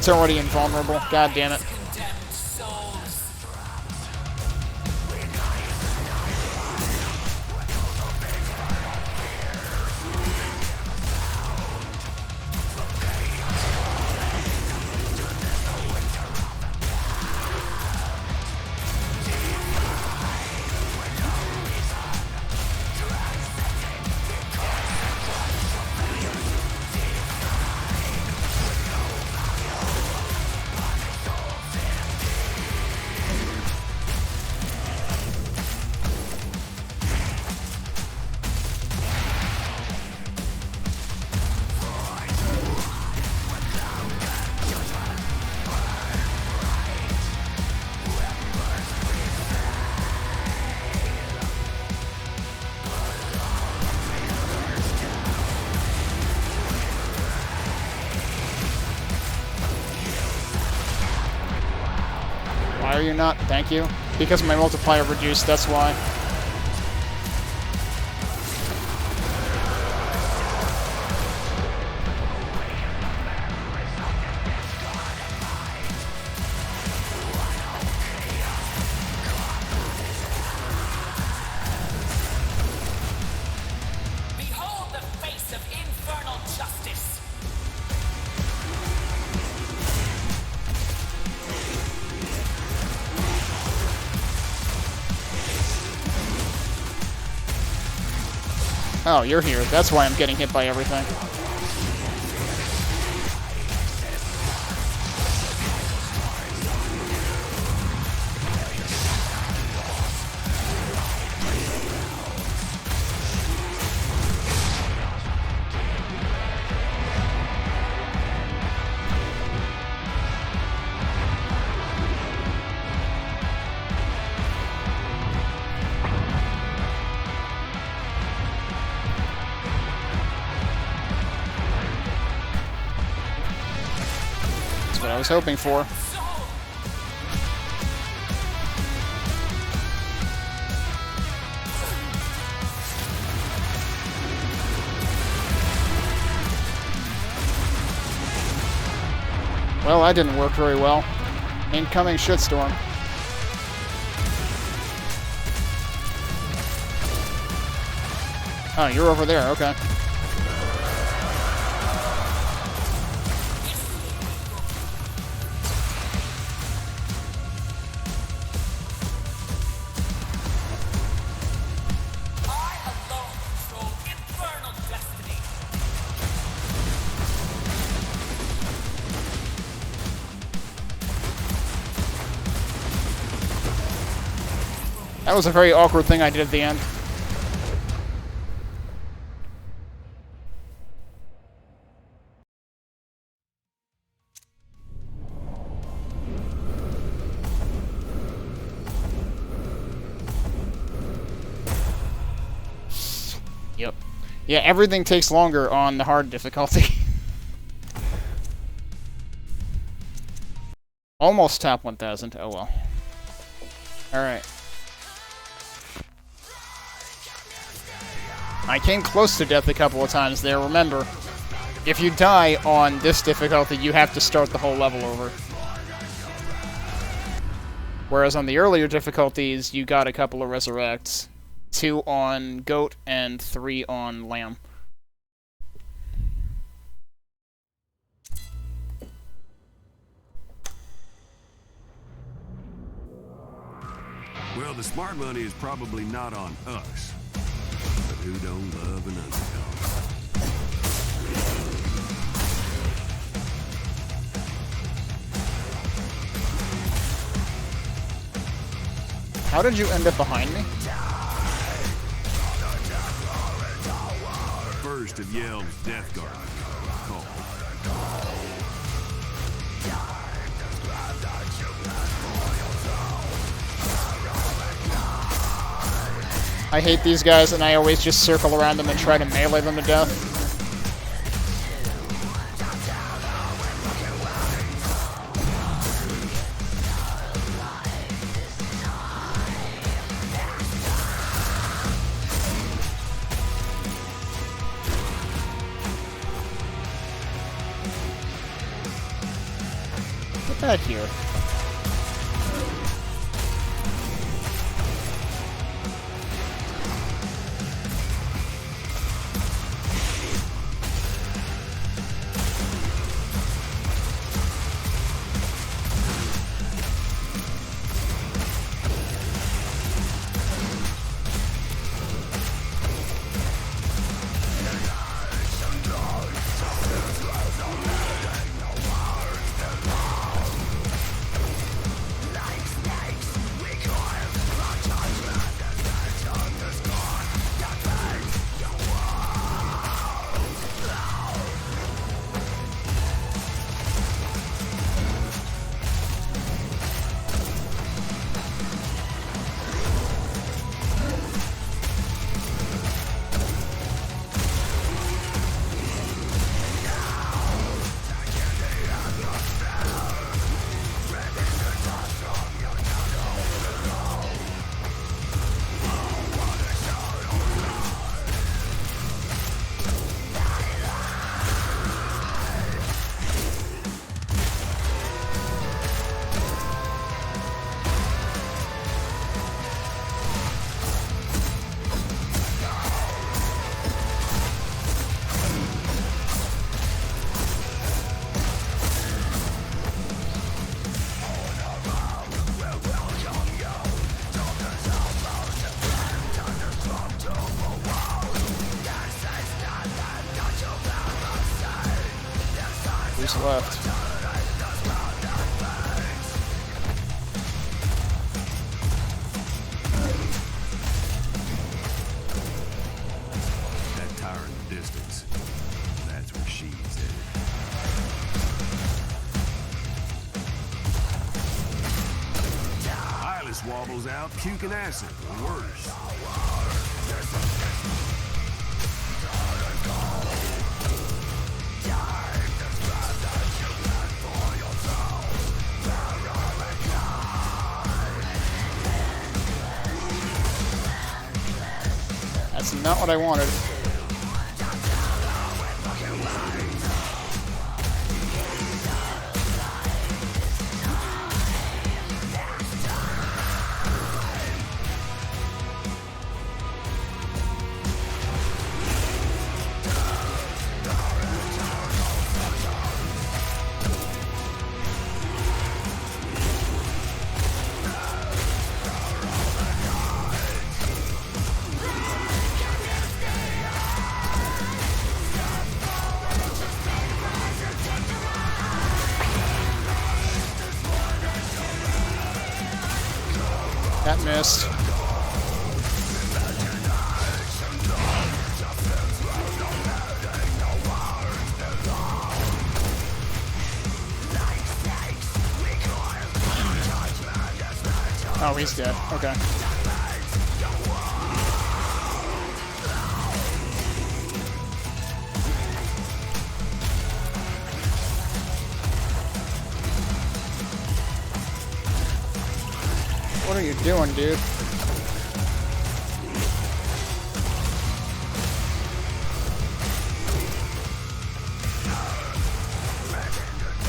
It's already invulnerable. God damn it. Why are you not? Thank you. Because my multiplier reduced, that's why. Behold the face of infernal justice. Oh, you're here. That's why I'm getting hit by everything. was hoping for. Well, that didn't work very well. Incoming shitstorm. Oh, you're over there, okay. I alone control infernal destiny. That was a very awkward thing I did at the end. Yep. Yeah, everything takes longer on the hard difficulty. Almost top 1,000. Oh well. Alright. I came close to death a couple of times there, remember. If you die on this difficulty, you have to start the whole level over. Whereas on the earlier difficulties, you got a couple of resurrects. 2 on goat and 3 on lamb. Well, the smart money is probably not on us. But who don't love an underdog? How did you end up behind me? First of Yelm's Death Guard. Call. I hate these guys, and I always just circle around them and try to melee them to death. Get that here. Who's left? That tower in the distance. That's where she's headed. Eyeless wobbles out, puking acid, or worse. That's not what I wanted. That missed. Oh, he's dead. Okay. What are you doing, dude?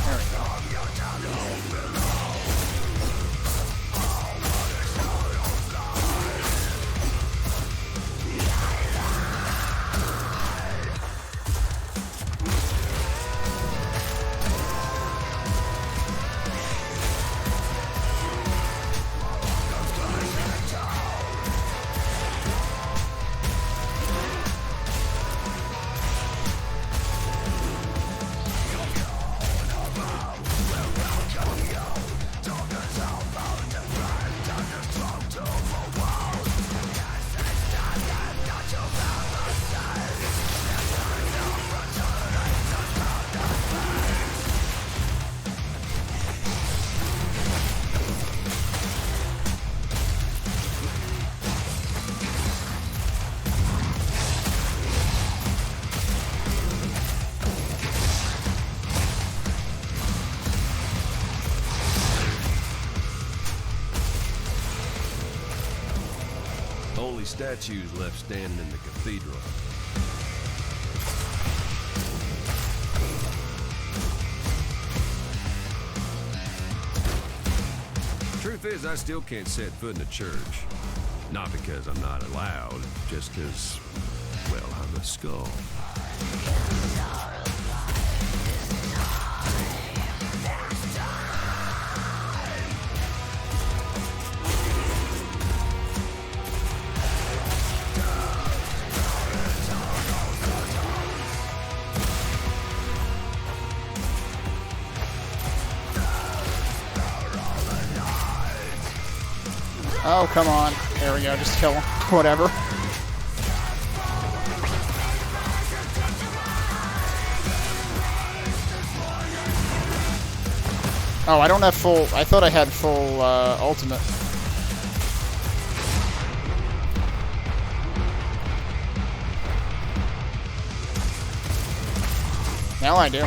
There we go. Only statues left standing in the cathedral. Truth is, I still can't set foot in the church. Not because I'm not allowed, just because, well, I'm a skull. Oh, come on. There we go. Just kill him. Whatever. Oh, I don't have full... I thought I had full ultimate. Now I do.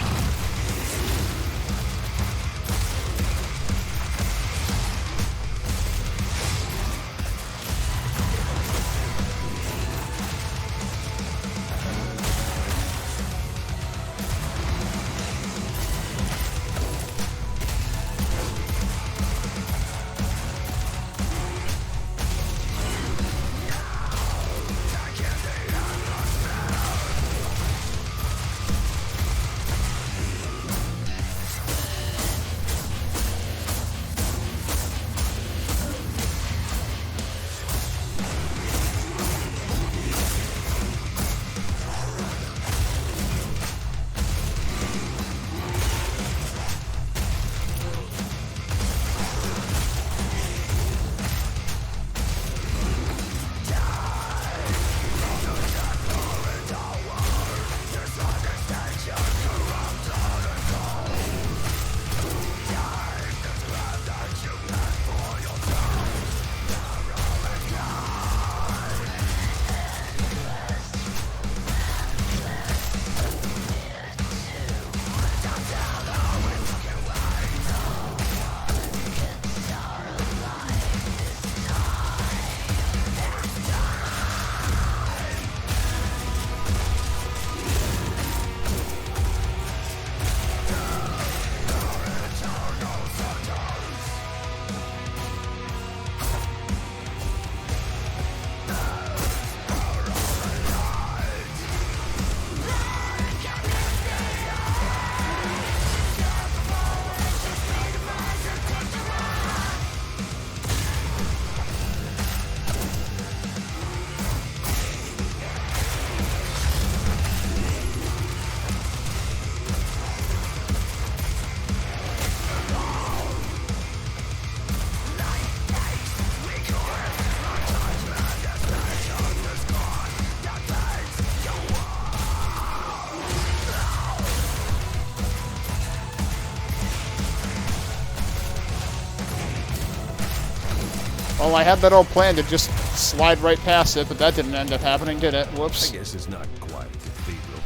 Well, I had that all planned to just slide right past it, but that didn't end up happening, did it? I Whoops. guess it's not quite a cathedral.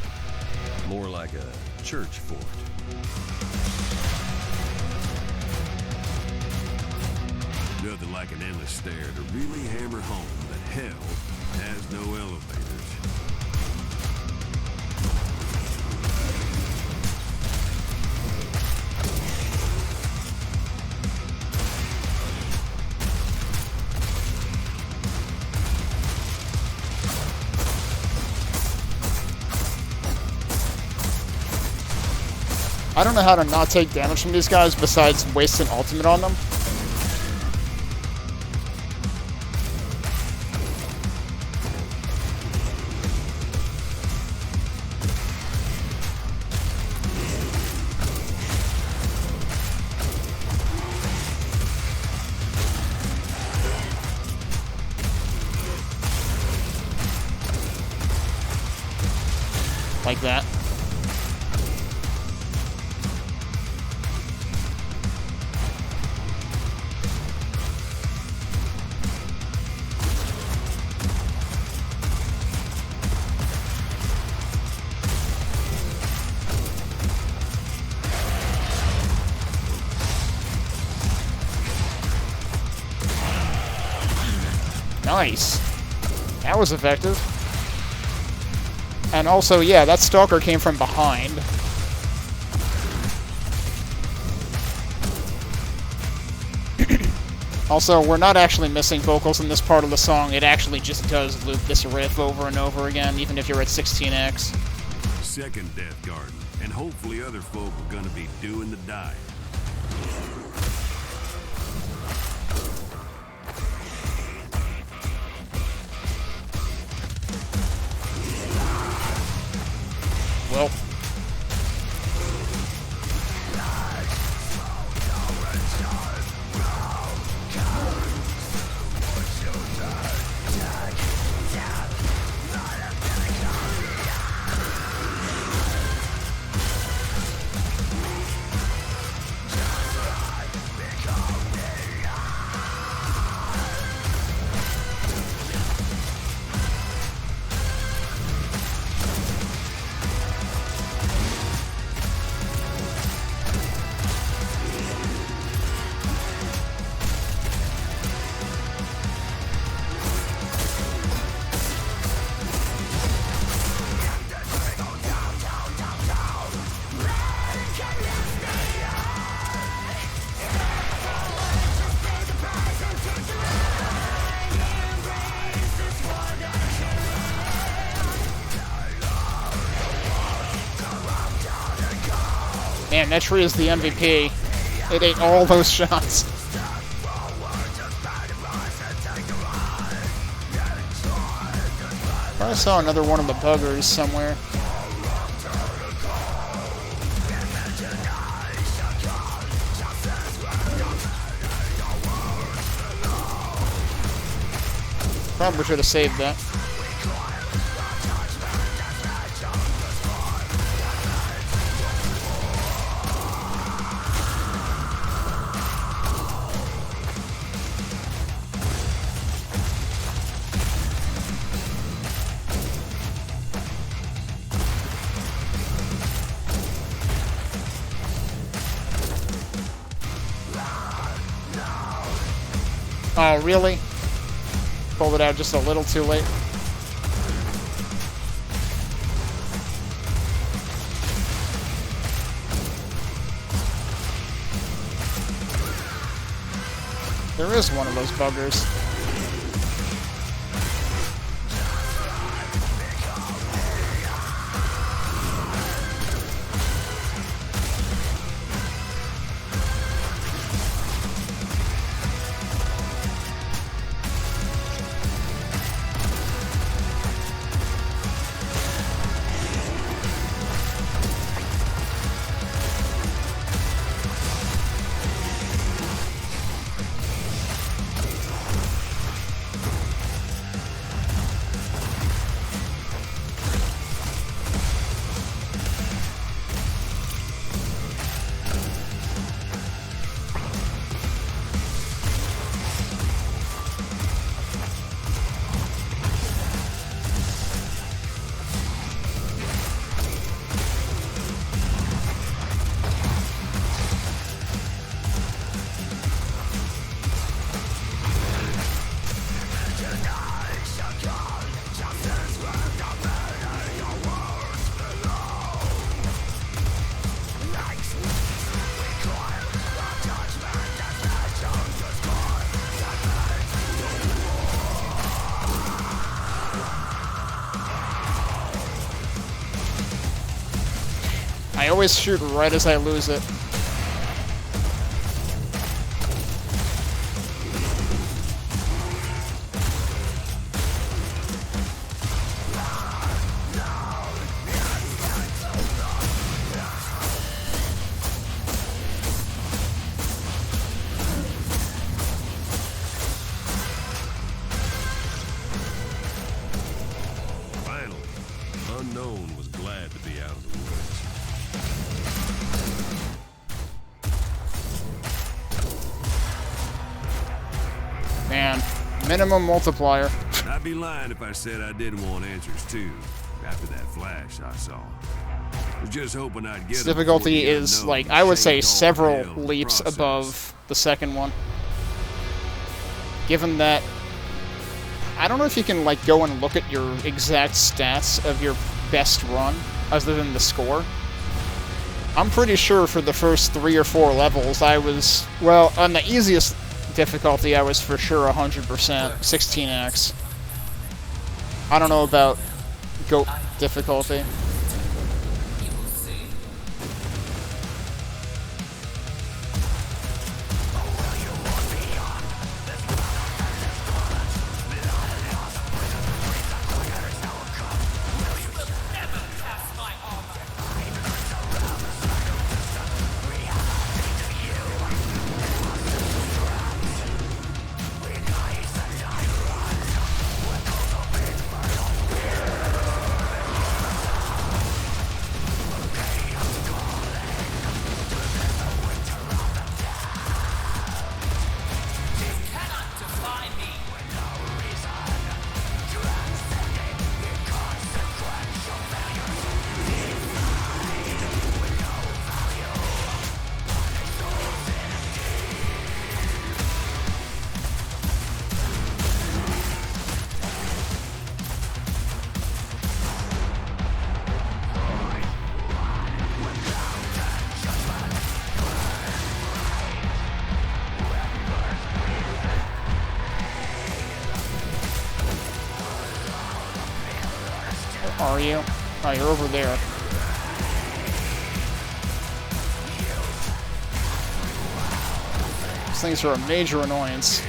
More like a church fort. Nothing like an endless stare to really hammer home that hell has no elevators. I don't know how to not take damage from these guys besides waste an ultimate on them. Like that. Nice. That was effective. And also, yeah, that stalker came from behind. Also, we're not actually missing vocals in this part of the song. It actually just does loop this riff over and over again, even if you're at 16x. Second Death Garden, and hopefully other folk are gonna be doing the dying. Well. Man, that tree is the MVP. It ate all those shots. I saw another one of the buggers somewhere. Probably should have saved that. Oh, really? Pulled it out just a little too late. There is one of those buggers. always shoot right as I lose it. Finally, Unknown was glad to be out of the woods. Man, minimum multiplier. I'd be lying if I said I didn't want answers too. After that flash I saw, was just hoping I'd get. This 'em before difficulty the is, unknown like, I would say changed all several hell in the leaps process. above the second one. Given that, I don't know if you can, like, go and look at your exact stats of your best run, other than the score. I'm pretty sure for the first 3 or 4 levels, I was, well, on the easiest difficulty, I was for sure 100%, 16x. I don't know about GOAT difficulty. Are you? Oh, you're over there. These things are a major annoyance.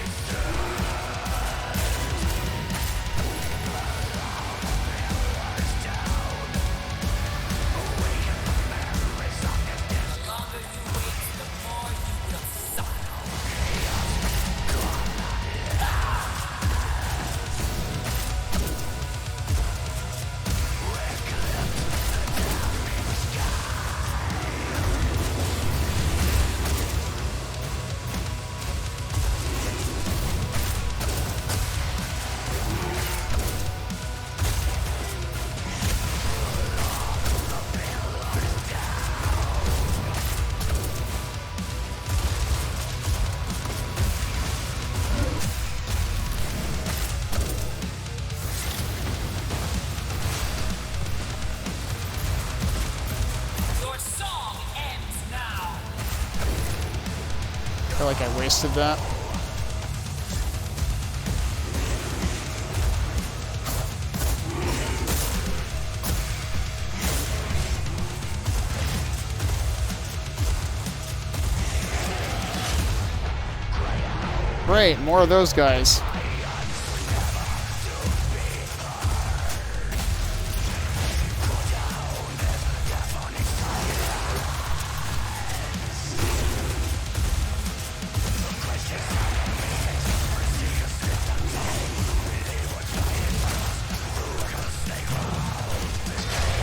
I feel like I wasted that. Great, more of those guys.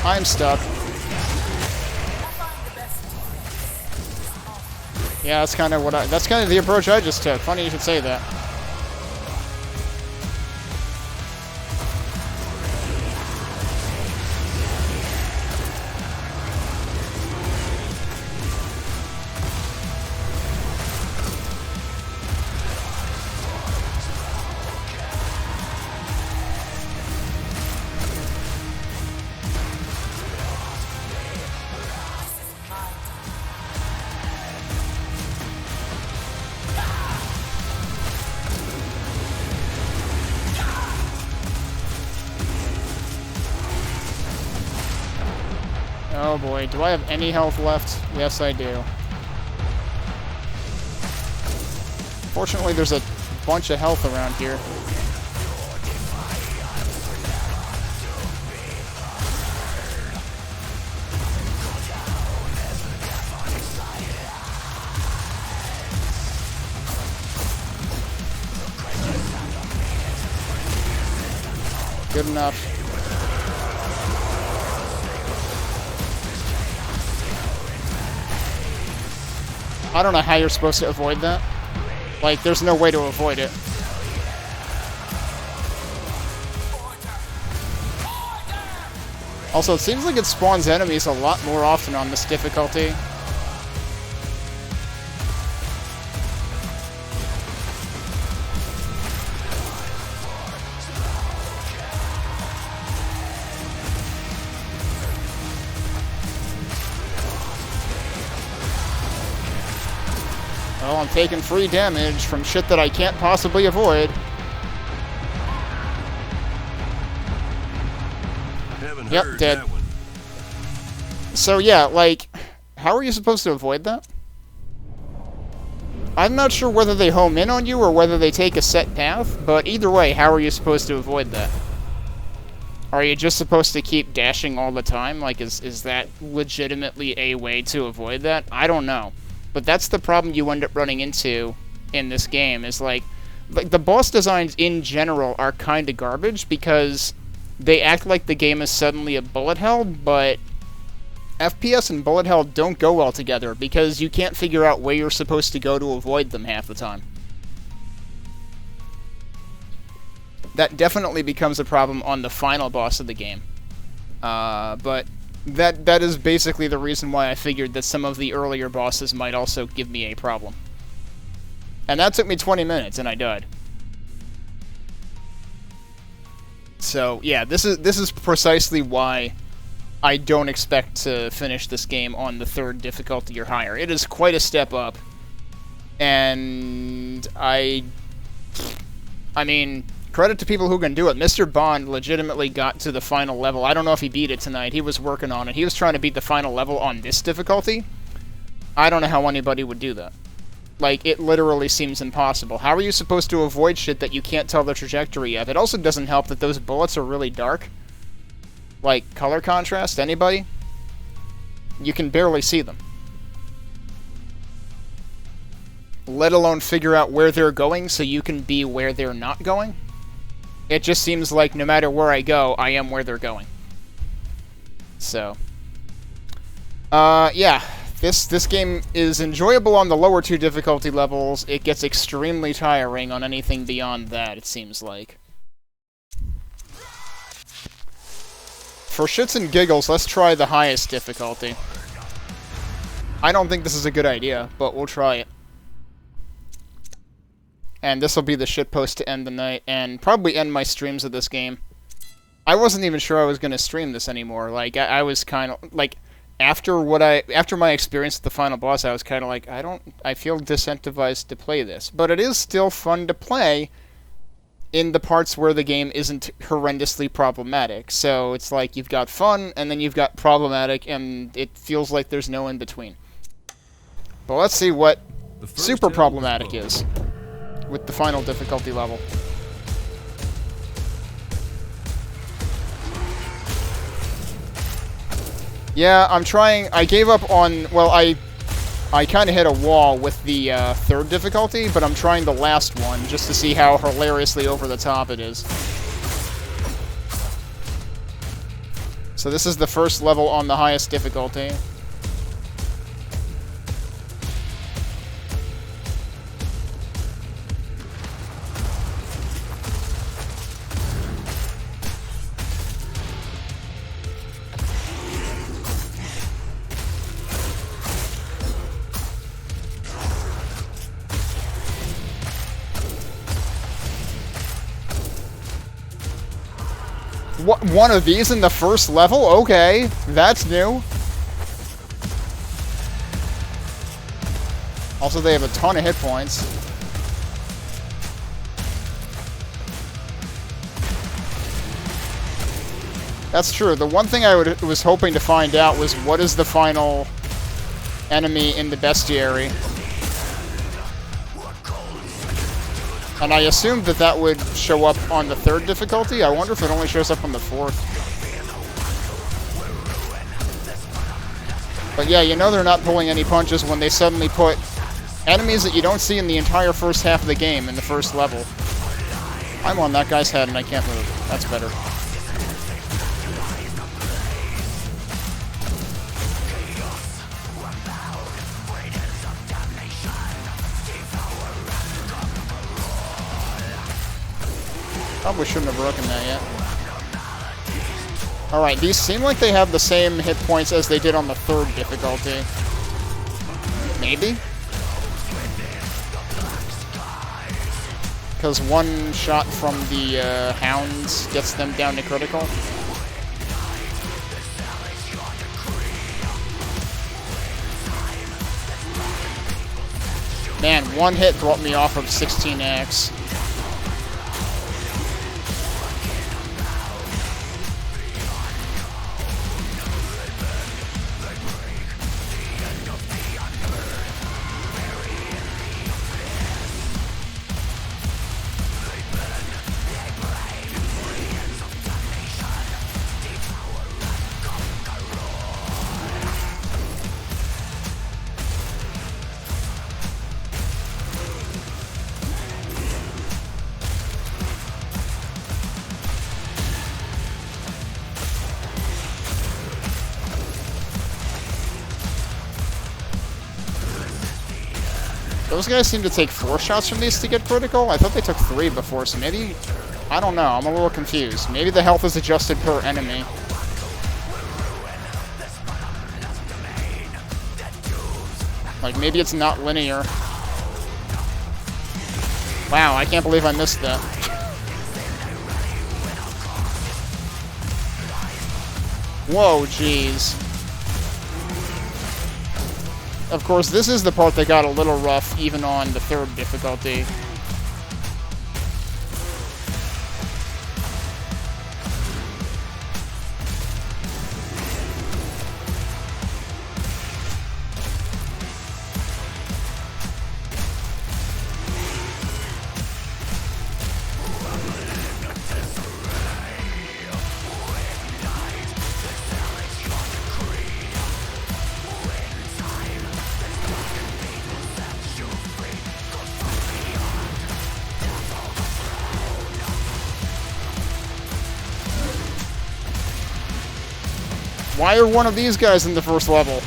I'm stuck. Yeah, that's kind of what that's kind of the approach I just took. Funny you should say that. Oh boy, do I have any health left? Yes, I do. Fortunately, there's a bunch of health around here. Good enough. I don't know how you're supposed to avoid that. Like, there's no way to avoid it. Also, it seems like it spawns enemies a lot more often on this difficulty. Well, I'm taking free damage from shit that I can't possibly avoid. Yep, dead. So yeah, like, how are you supposed to avoid that? I'm not sure whether they home in on you or whether they take a set path, but either way, how are you supposed to avoid that? Are you just supposed to keep dashing all the time? Like, is that legitimately a way to avoid that? I don't know. But that's the problem you end up running into in this game, is like the boss designs in general are kind of garbage because they act like the game is suddenly a bullet hell, but FPS and bullet hell don't go well together because you can't figure out where you're supposed to go to avoid them half the time. That definitely becomes a problem on the final boss of the game. But that is basically the reason why I figured that some of the earlier bosses might also give me a problem. And that took me 20 minutes, and I died. So, yeah, this is precisely why I don't expect to finish this game on the 3rd difficulty or higher. It is quite a step up. And I mean, credit to people who can do it. Mr. Bond legitimately got to the final level. I don't know if he beat it tonight. He was working on it. He was trying to beat the final level on this difficulty. I don't know how anybody would do that. Like, it literally seems impossible. How are you supposed to avoid shit that you can't tell the trajectory of? It also doesn't help that those bullets are really dark. Like, color contrast, anybody? You can barely see them. Let alone figure out where they're going so you can be where they're not going. It just seems like no matter where I go, I am where they're going. So, yeah. This game is enjoyable on the lower 2 difficulty levels. It gets extremely tiring on anything beyond that, it seems like. For shits and giggles, let's try the highest difficulty. I don't think this is a good idea, but we'll try it. And this will be the shitpost to end the night, and probably end my streams of this game. I wasn't even sure I was going to stream this anymore. Like, I was kind of, like, after my experience with the final boss, I was kind of like, I feel disincentivized to play this. But it is still fun to play in the parts where the game isn't horrendously problematic. So it's like, you've got fun, and then you've got problematic, and it feels like there's no in-between. But let's see what super problematic is with the final difficulty level. Yeah, I'm trying. I gave up on, well, I kind of hit a wall with the 3rd difficulty, but I'm trying the last one just to see how hilariously over the top it is. So this is the first level on the highest difficulty. What, one of these in the first level? Okay, that's new. Also, they have a ton of hit points. That's true. The one thing I was hoping to find out was what is the final enemy in the bestiary. And I assumed that that would show up on the 3rd difficulty. I wonder if it only shows up on the 4th. But yeah, you know they're not pulling any punches when they suddenly put enemies that you don't see in the entire first half of the game in the first level. I'm on that guy's head and I can't move. That's better. Probably shouldn't have broken that yet. Alright, these seem like they have the same hit points as they did on the 3rd difficulty. Maybe? Because one shot from the hounds gets them down to critical. Man, one hit brought me off of 16x. Those guys seem to take 4 shots from these to get critical. I thought they took 3 before, so maybe... I don't know, I'm a little confused. Maybe the health is adjusted per enemy. Like, maybe it's not linear. Wow, I can't believe I missed that. Whoa, jeez. Of course, this is the part that got a little rough, even on the 3rd difficulty. Why are one of these guys in the first level?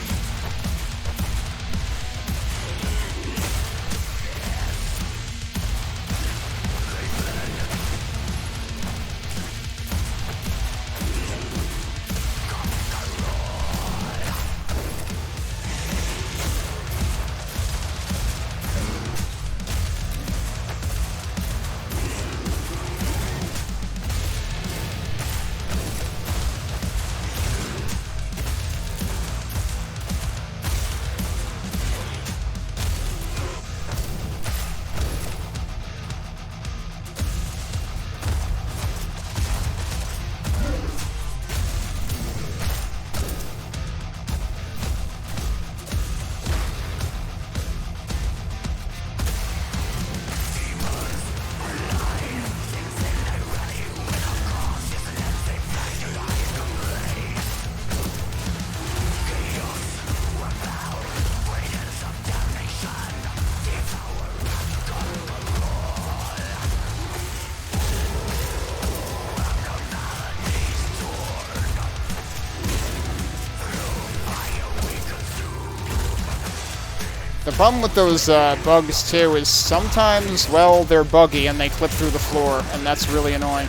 The problem with those bugs, too, is sometimes, well, they're buggy and they clip through the floor, and that's really annoying.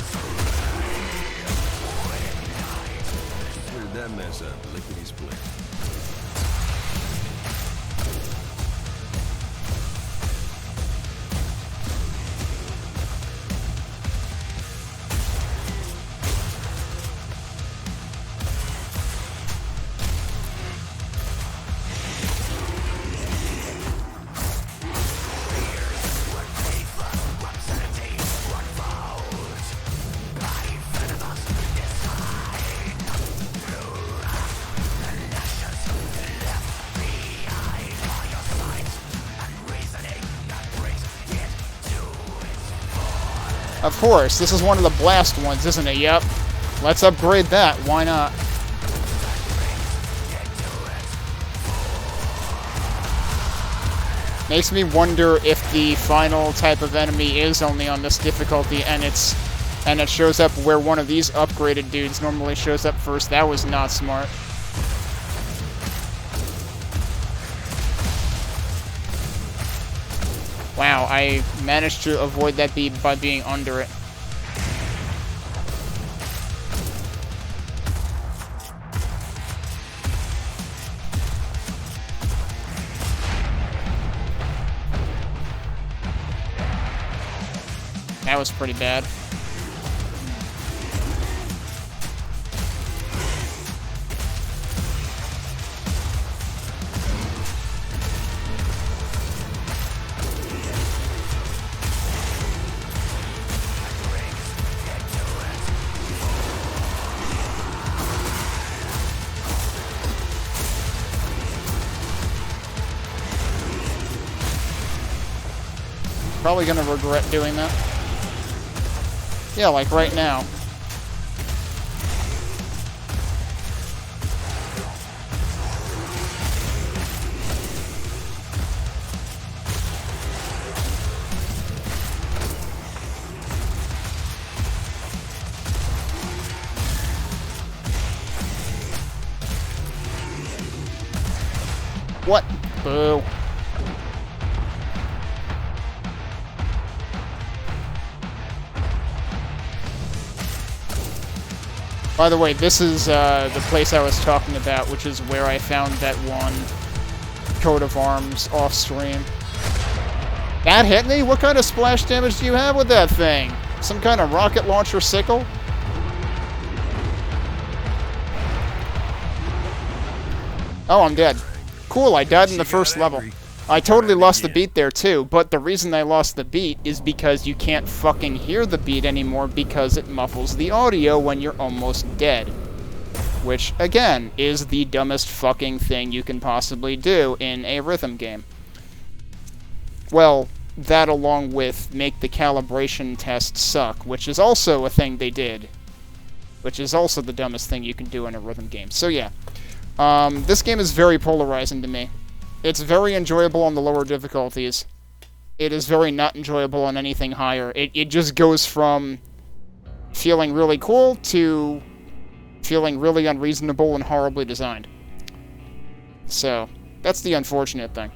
Cleared that mess up, lickety-split. Of course, this is one of the blast ones, isn't it? Yep. Let's upgrade that. Why not? Makes me wonder if the final type of enemy is only on this difficulty, and it shows up where one of these upgraded dudes normally shows up first. That was not smart. Wow, I managed to avoid that beat by being under it. That was pretty bad. Probably gonna regret doing that. Yeah, like right now. What? Boo. By the way, this is the place I was talking about, which is where I found that one coat of arms off-stream. That hit me? What kind of splash damage do you have with that thing? Some kind of rocket launcher sickle? Oh, I'm dead. Cool, I died in the first level. I totally lost the beat there too, but the reason I lost the beat is because you can't fucking hear the beat anymore because it muffles the audio when you're almost dead. Which, again, is the dumbest fucking thing you can possibly do in a rhythm game. Well, that along with make the calibration test suck, which is also a thing they did. Which is also the dumbest thing you can do in a rhythm game. So yeah, this game is very polarizing to me. It's very enjoyable on the lower difficulties. It is very not enjoyable on anything higher. It just goes from feeling really cool to feeling really unreasonable and horribly designed. So, that's the unfortunate thing.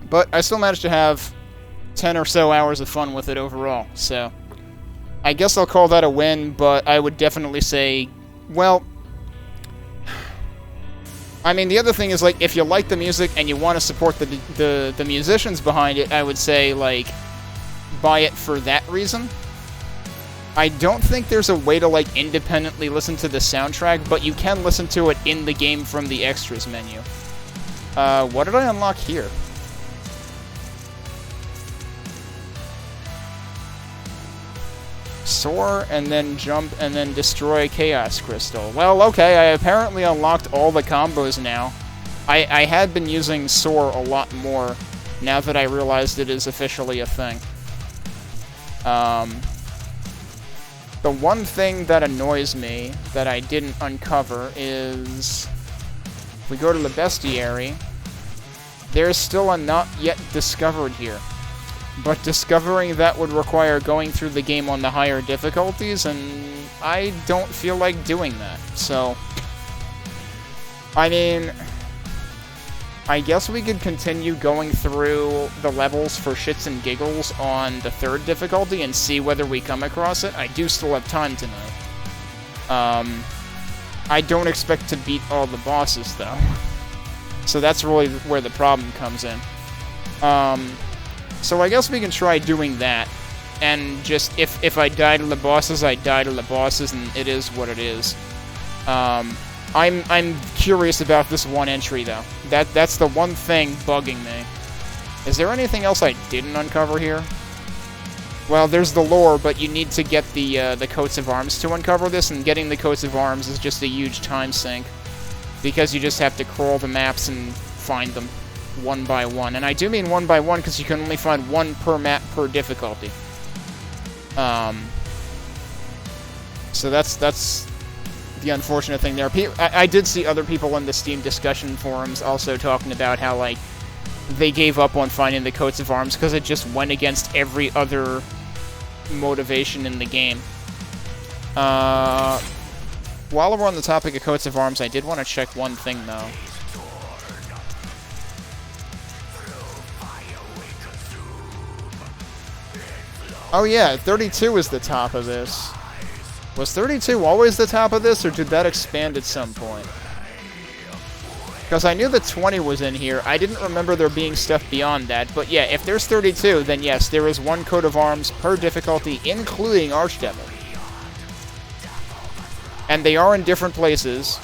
But I still managed to have 10 or so hours of fun with it overall, so I guess I'll call that a win, but I would definitely say, well, I mean, the other thing is, like, if you like the music and you want to support the musicians behind it, I would say, like, buy it for that reason. I don't think there's a way to, like, independently listen to the soundtrack, but you can listen to it in the game from the extras menu. What did I unlock here? Soar, and then jump, and then destroy Chaos Crystal. Well, okay, I apparently unlocked all the combos now. I had been using Soar a lot more, now that I realized it is officially a thing. The one thing that annoys me that I didn't uncover is, if we go to the Bestiary, there's still a not yet discovered here. But discovering that would require going through the game on the higher difficulties, and I don't feel like doing that. So, I mean, I guess we could continue going through the levels for shits and giggles on the 3rd difficulty and see whether we come across it. I do still have time tonight. I don't expect to beat all the bosses, though. So that's really where the problem comes in. So I guess we can try doing that, and just, if I die to the bosses, I die to the bosses, and it is what it is. I'm curious about this one entry, though. That's the one thing bugging me. Is there anything else I didn't uncover here? Well, there's the lore, but you need to get the coats of arms to uncover this, and getting the coats of arms is just a huge time sink, because you just have to crawl the maps and find them. one by one. And I do mean one by one because you can only find one per map per difficulty. So that's the unfortunate thing there. I did see other people in the Steam discussion forums also talking about how, like, they gave up on finding the coats of arms because it just went against every other motivation in the game. While we're on the topic of coats of arms, I did want to check one thing, though. Oh yeah, 32 is the top of this. Was 32 always the top of this, or did that expand at some point? Because I knew that 20 was in here. I didn't remember there being stuff beyond that. But yeah, if there's 32, then yes, there is one coat of arms per difficulty, including Archdevil. And they are in different places.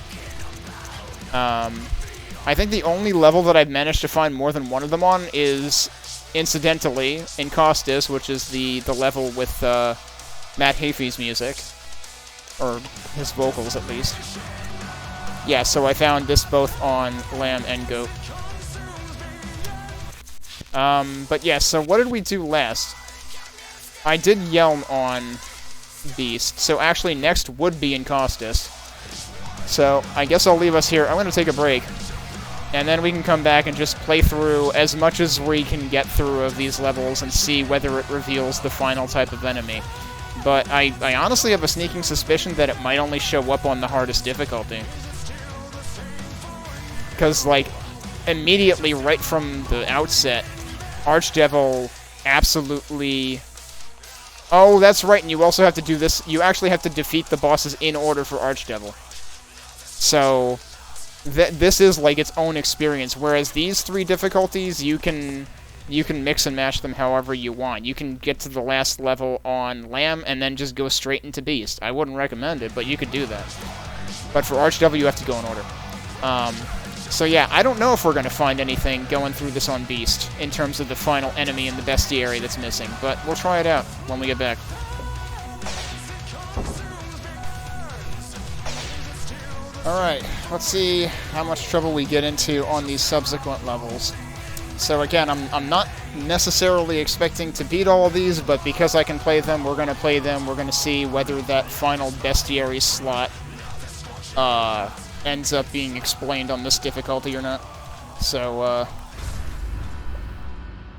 I think the only level that I've managed to find more than one of them on is, incidentally, in Costas, which is the level with Matt Heafy's music. Or his vocals, at least. Yeah, so I found this both on Lamb and Goat. But yeah, so what did we do last? I did Yelm on Beast, so actually next would be in Costas. So I guess I'll leave us here. I'm going to take a break. And then we can come back and just play through as much as we can get through of these levels and see whether it reveals the final type of enemy. But I honestly have a sneaking suspicion that it might only show up on the hardest difficulty. Because, like, immediately, right from the outset, Archdevil absolutely... Oh, that's right, and you also have to do this. You actually have to defeat the bosses in order for Archdevil. So, this is, like, its own experience. Whereas these three difficulties, you can mix and match them however you want. You can get to the last level on Lamb and then just go straight into Beast. I wouldn't recommend it, but you could do that. But for Archdevil, you have to go in order. So yeah, I don't know if we're going to find anything going through this on Beast in terms of the final enemy in the bestiary that's missing, but we'll try it out when we get back. Alright, let's see how much trouble we get into on these subsequent levels. So again, I'm not necessarily expecting to beat all of these, but because I can play them, we're going to play them. We're going to see whether that final bestiary slot ends up being explained on this difficulty or not. So,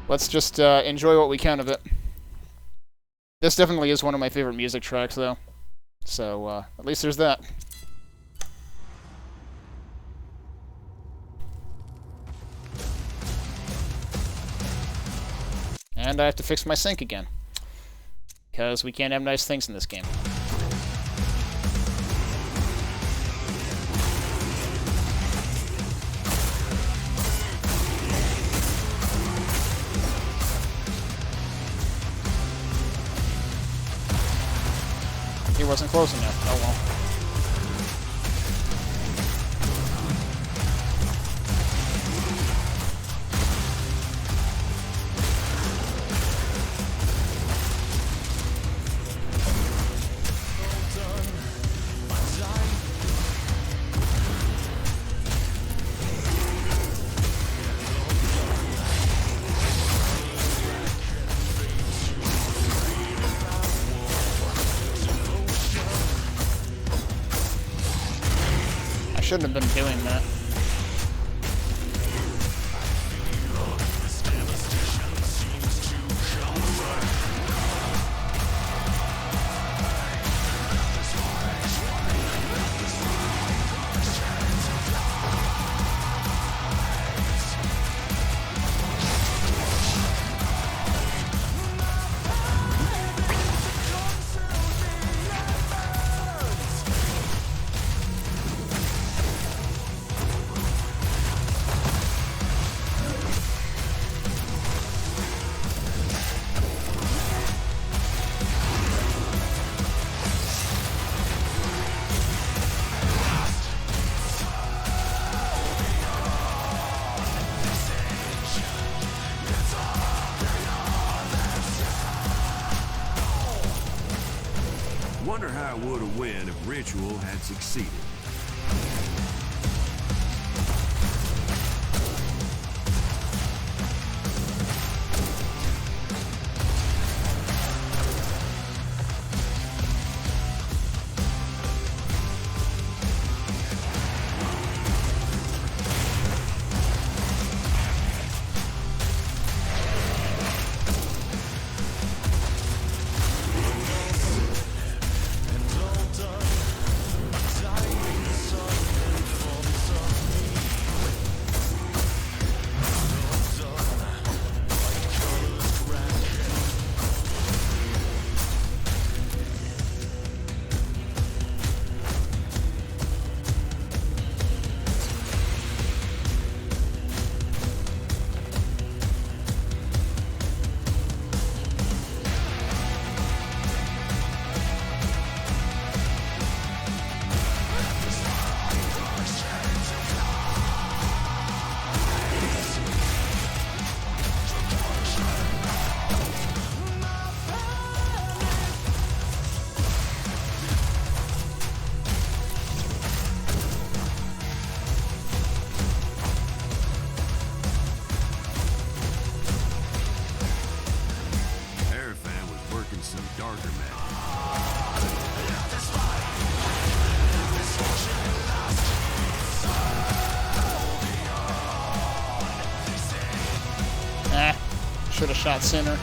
let's just enjoy what we can of it. This definitely is one of my favorite music tracks, though. So, at least there's that. And I have to fix my sink again. Because we can't have nice things in this game. He wasn't close enough. Oh well. Shouldn't have been doing that. Wonder how it would have went if Ritual had succeeded. should have shot sooner.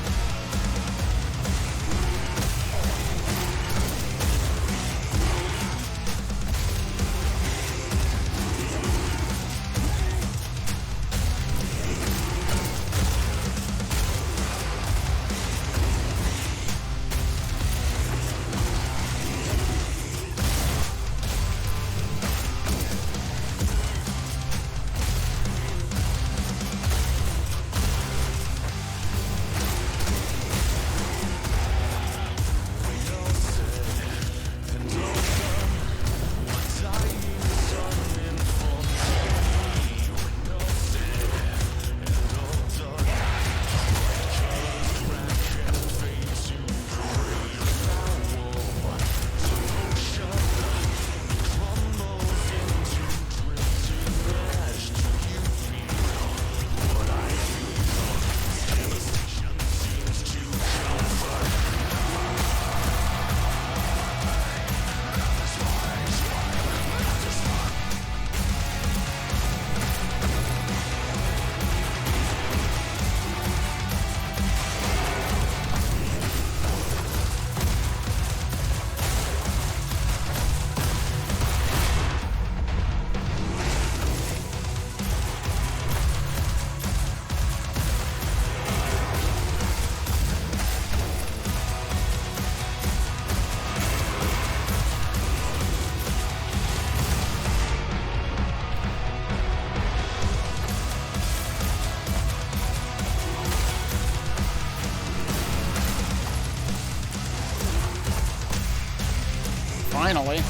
Finally.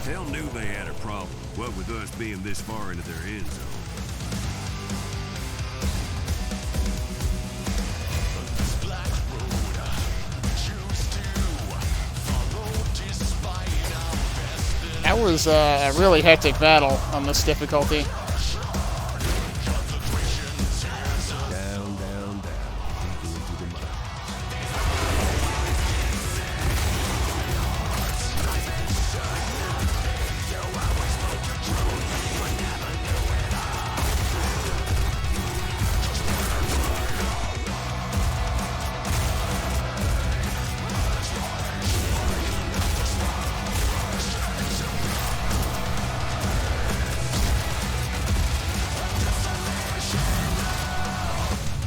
Hell knew they had a problem, what with us being this far into their end zone. That was a really hectic battle on this difficulty. Down, down, down, deeper into the mud.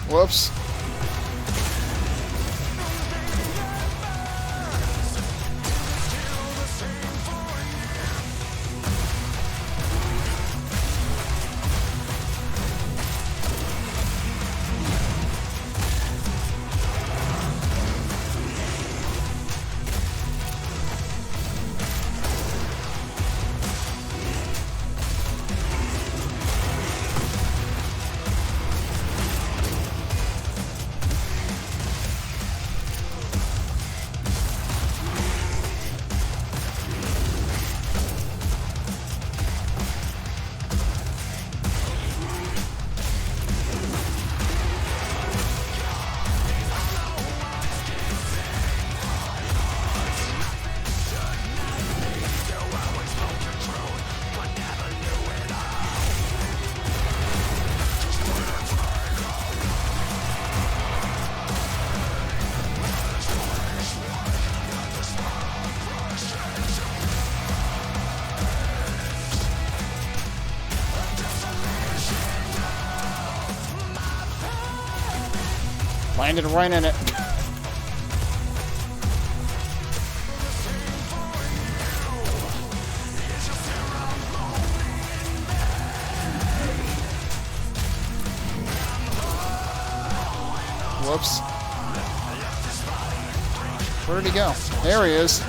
Whoops. Landed right in it. Whoops. Where did he go? There he is.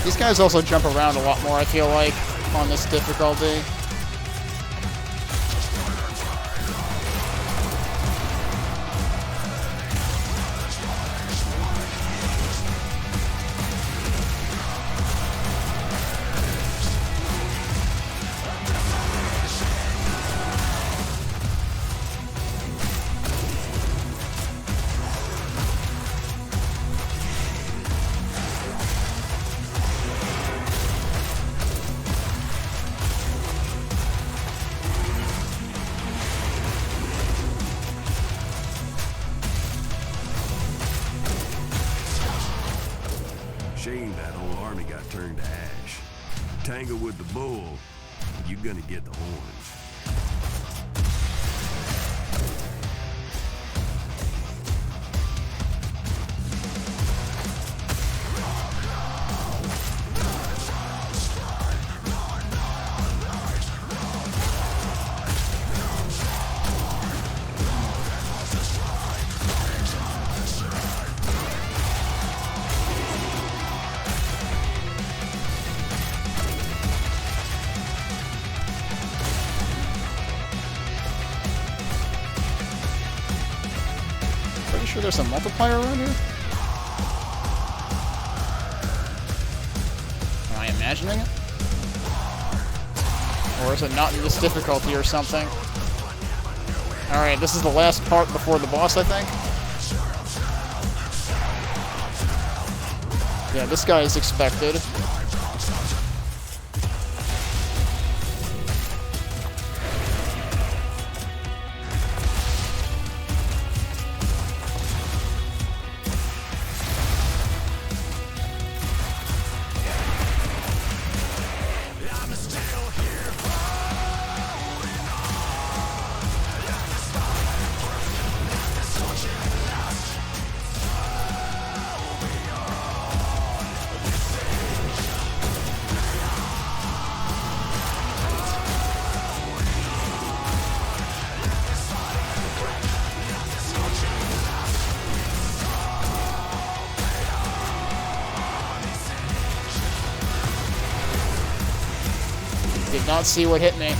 These guys also jump around a lot more, I feel like, on this difficulty. Shame that whole army got turned to ash. Tangle with the bull, you're gonna get the horns. Pretty sure there's a multiplier around here. Am I imagining it? Or is it not in this difficulty or something? Alright, this is the last part before the boss, I think. Yeah, this guy is expected. Did not see what hit me.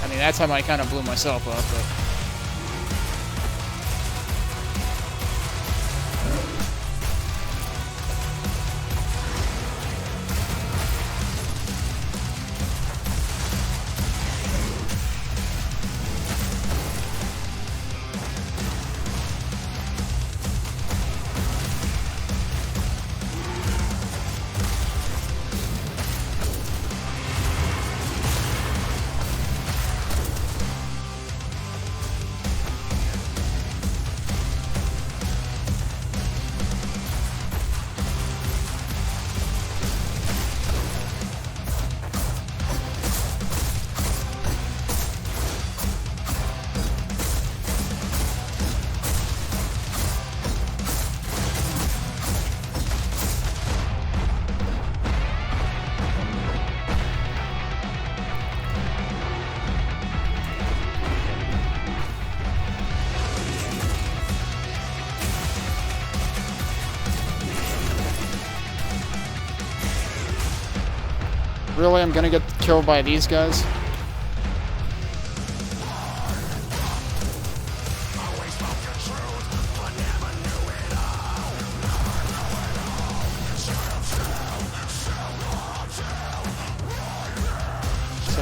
I mean, that time I kind of blew myself up, but... Really, I'm gonna get killed by these guys? So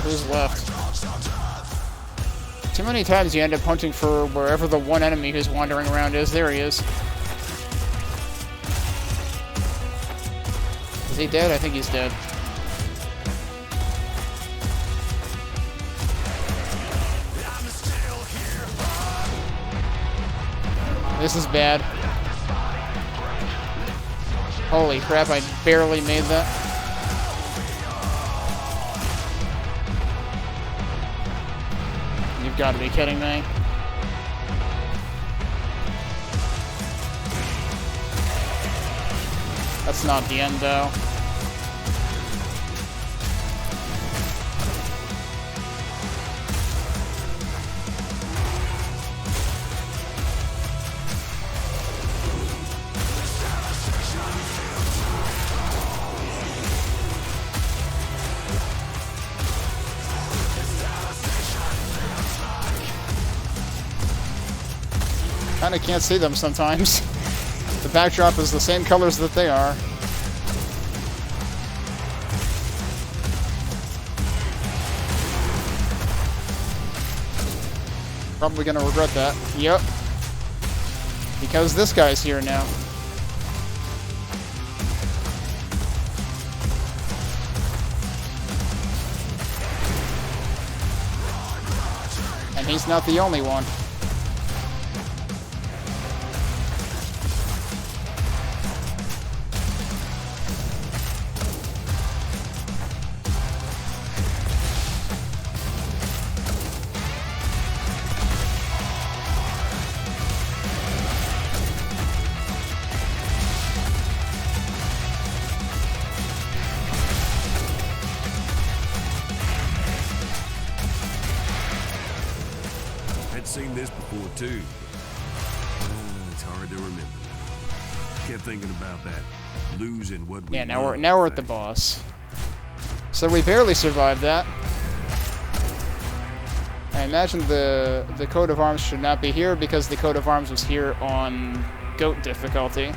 who's left? Too many times you end up hunting for wherever the one enemy who's wandering around is. There he is. Is he dead? I think he's dead. this is bad. Holy crap, I barely made that. You've got to be kidding me. That's not the end, though. Kinda can't see them sometimes. The backdrop is the same colors that they are. Probably gonna regret that. Yep. Because this guy's here now. And he's not the only one. Seen this before too. It's hard to remember. Kept thinking about that. Losing what we Yeah, now we're at the boss. So we barely survived that. I imagine the coat of arms should not be here because the coat of arms was here on GOAT difficulty.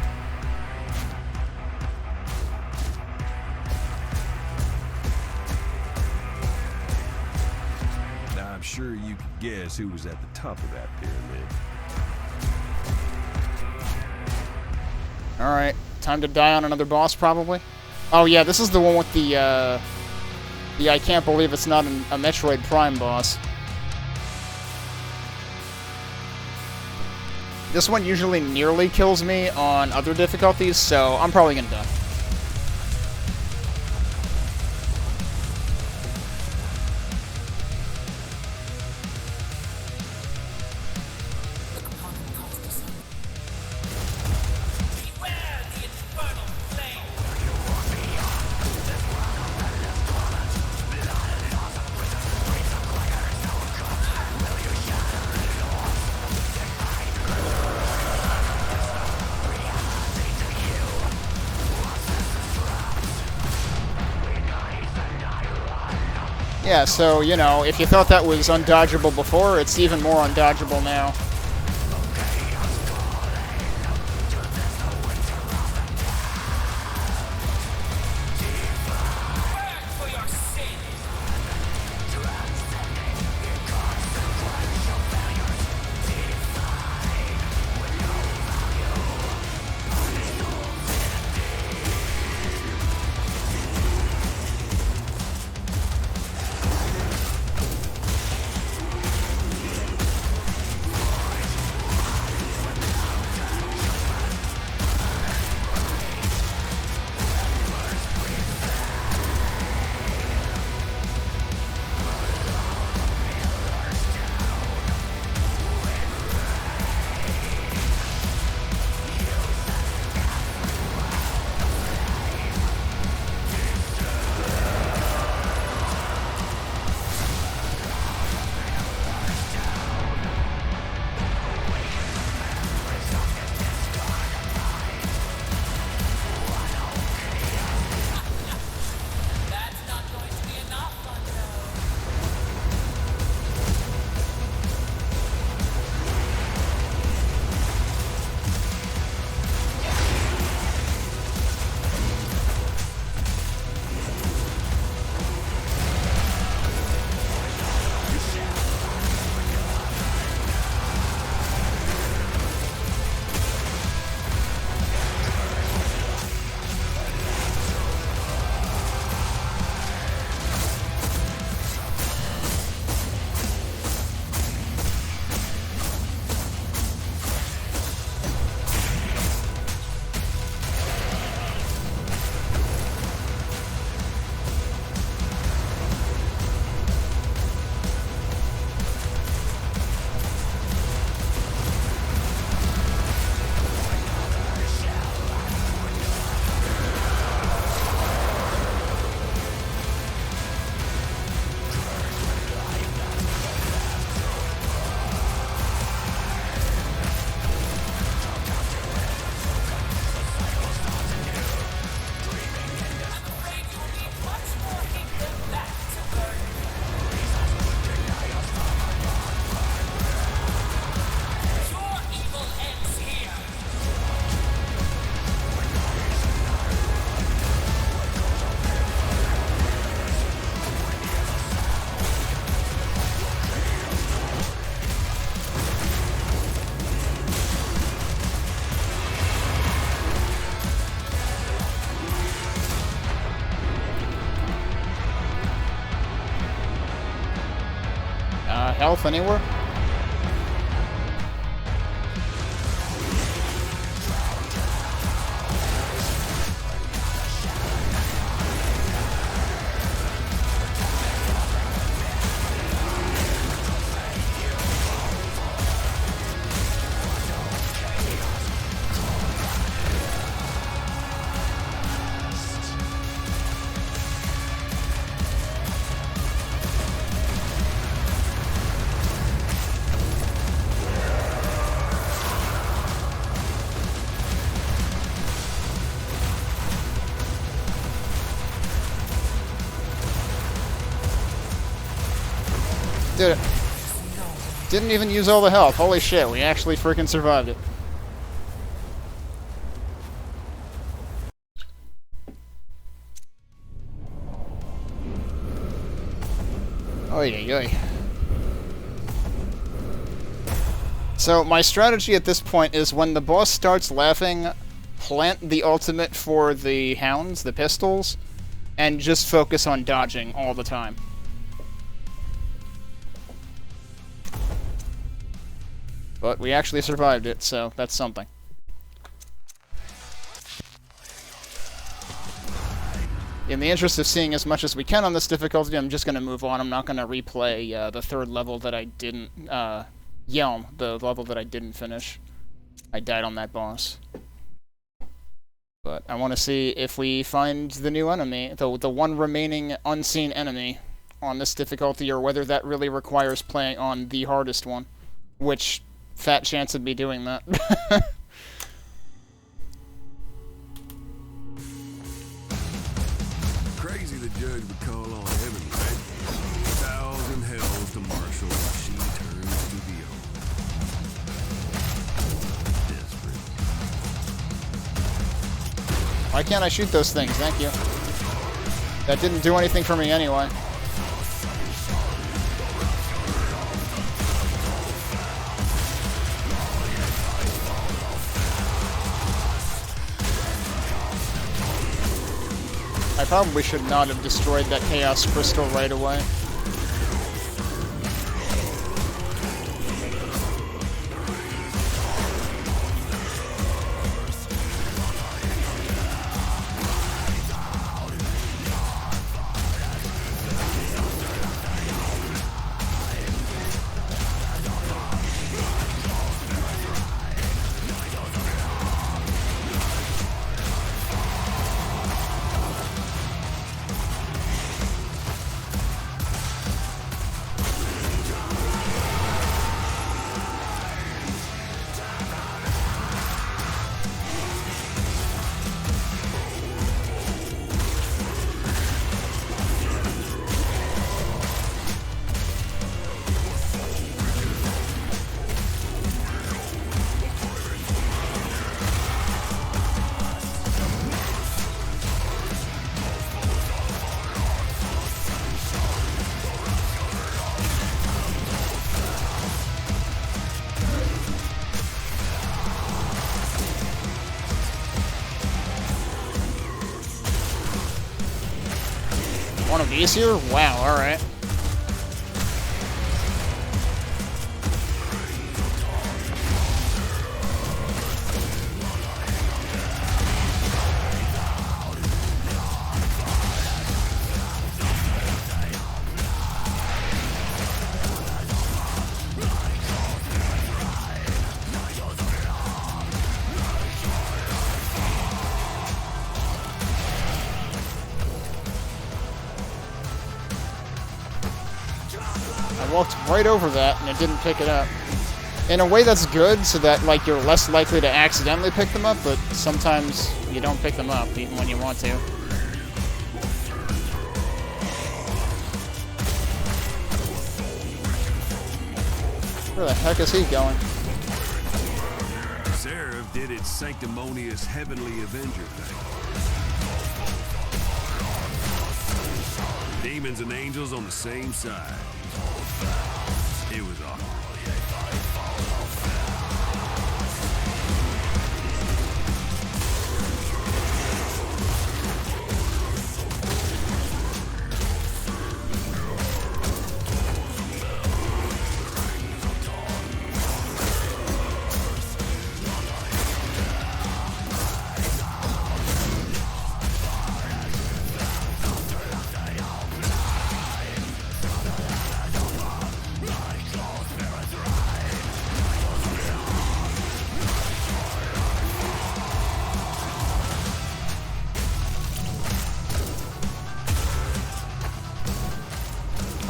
I'm sure you could guess who was at the top of that pyramid. Alright, time to die on another boss, probably. Oh yeah, this is the one with the I can't believe it's not a Metroid Prime boss. This one usually nearly kills me on other difficulties, so I'm probably gonna die. Yeah, so, you know, if you thought that was undodgeable before, it's even more undodgeable now. health anywhere? Did it. Didn't even use all the health. Holy shit, we actually freaking survived it. Oy, oy. So my strategy at this point is when the boss starts laughing, plant the ultimate for the hounds, the pistols, and just focus on dodging all the time. But we actually survived it, so that's something. In the interest of seeing as much as we can on this difficulty, I'm just going to move on. I'm not going to replay the third level that I didn't... Yelm, the level that I didn't finish. I died on that boss. But I want to see if we find the new enemy, the one remaining unseen enemy on this difficulty, or whether that really requires playing on the hardest one. Which... fat chance of me doing that. Crazy the judge would call on heaven, right? 1,000 hells to Marshall if she turns to the oath. Desperate. Why can't I shoot those things? Thank you. That didn't do anything for me anyway. I probably should not have destroyed that Chaos Crystal right away. One of these here? Wow, alright. I walked right over that and it didn't pick it up. In a way that's good, so that like you're less likely to accidentally pick them up, but sometimes you don't pick them up even when you want to. Where the heck is he going? Seraph did its sanctimonious heavenly avenger thing. Demons and angels on the same side. It was awesome.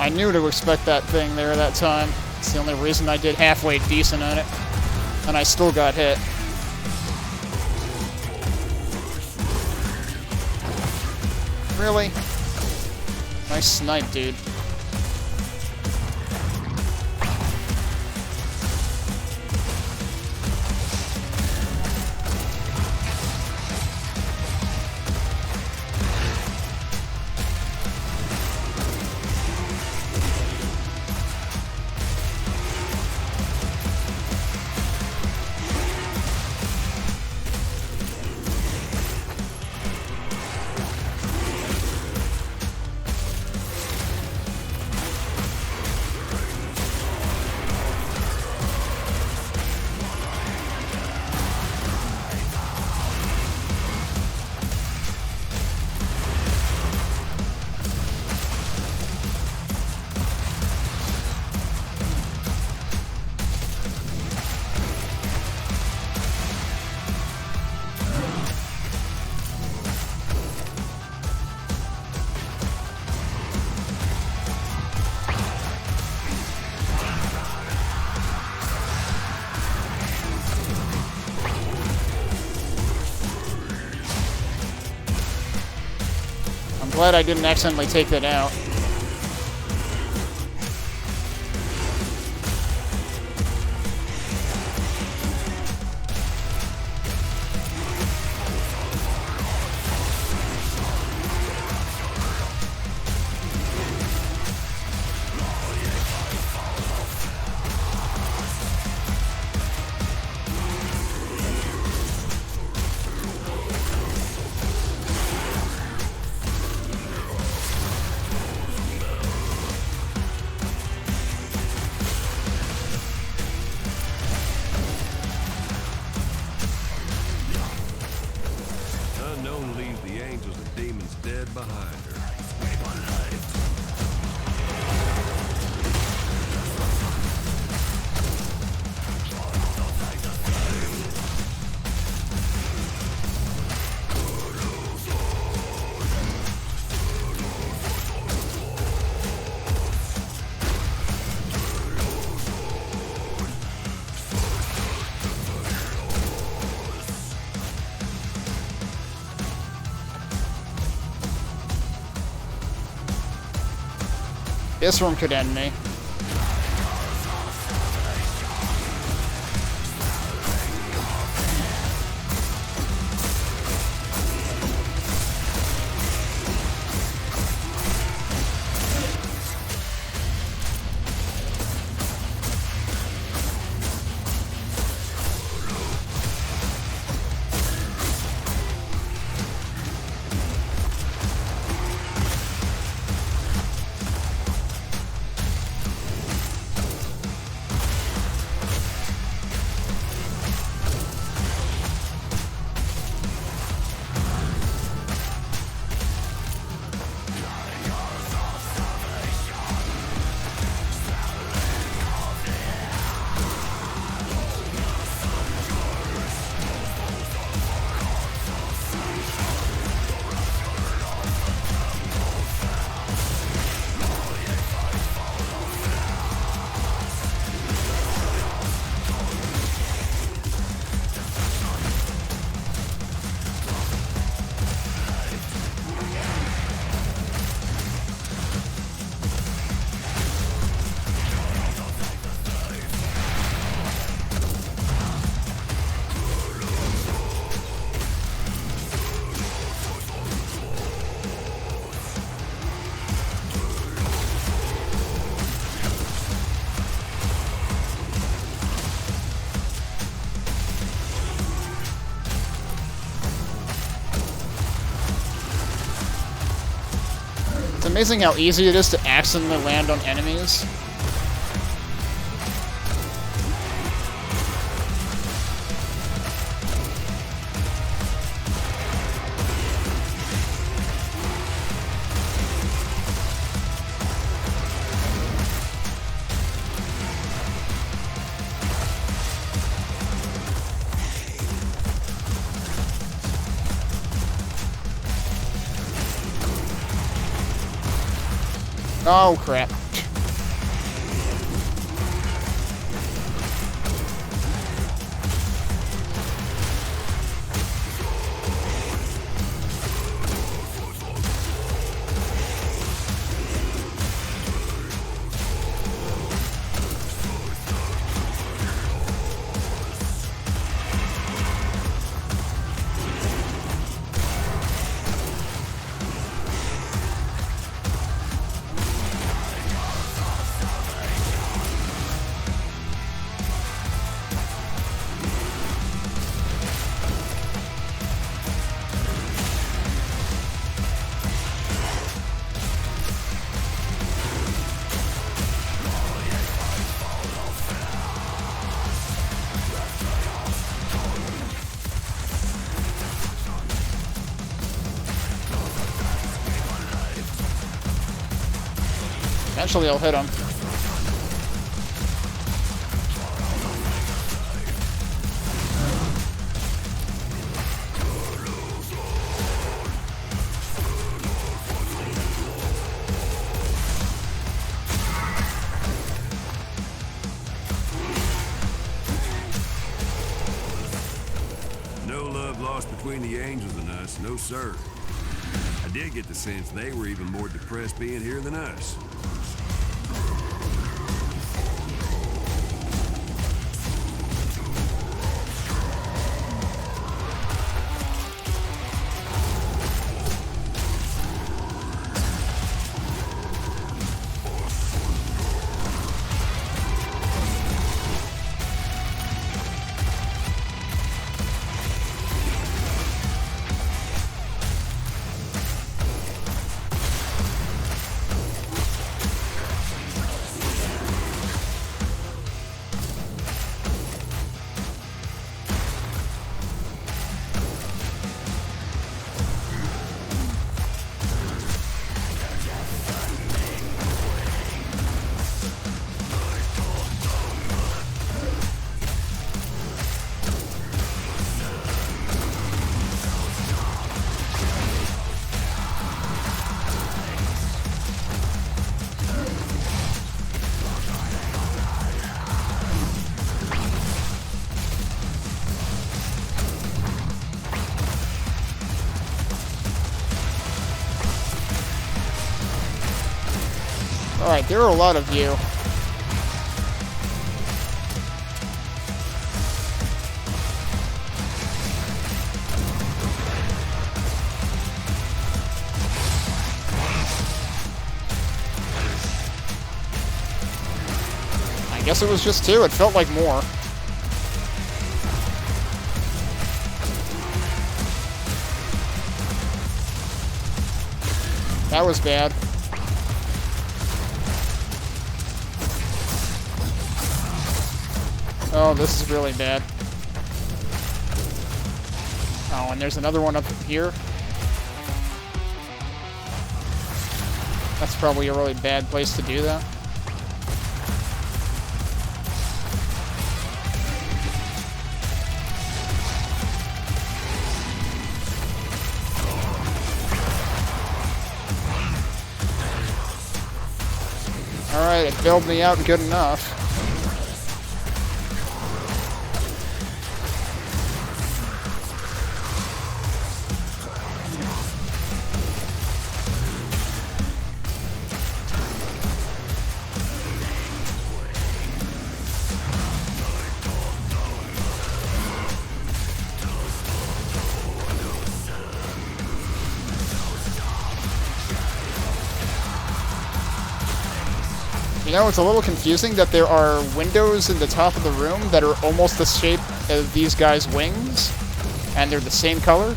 I knew to expect that thing there that time. It's the only reason I did halfway decent at it. And I still got hit. Really? Nice snipe, dude. I'm glad I didn't accidentally take that out. Unknown leaves the angels and demons dead behind her. This one could end me. It's amazing how easy it is to accidentally land on enemies. Oh, crap. Eventually I'll hit him. No love lost between the angels and us, no sir. I did get the sense they were even more depressed being here than us. Alright, there are a lot of you. I guess it was just two. It felt like more. That was bad. Oh, this is really bad. Oh, and there's another one up here. That's probably a really bad place to do that. Alright, it bailed me out good enough. You know, it's a little confusing that there are windows in the top of the room that are almost the shape of these guys' wings, and they're the same color,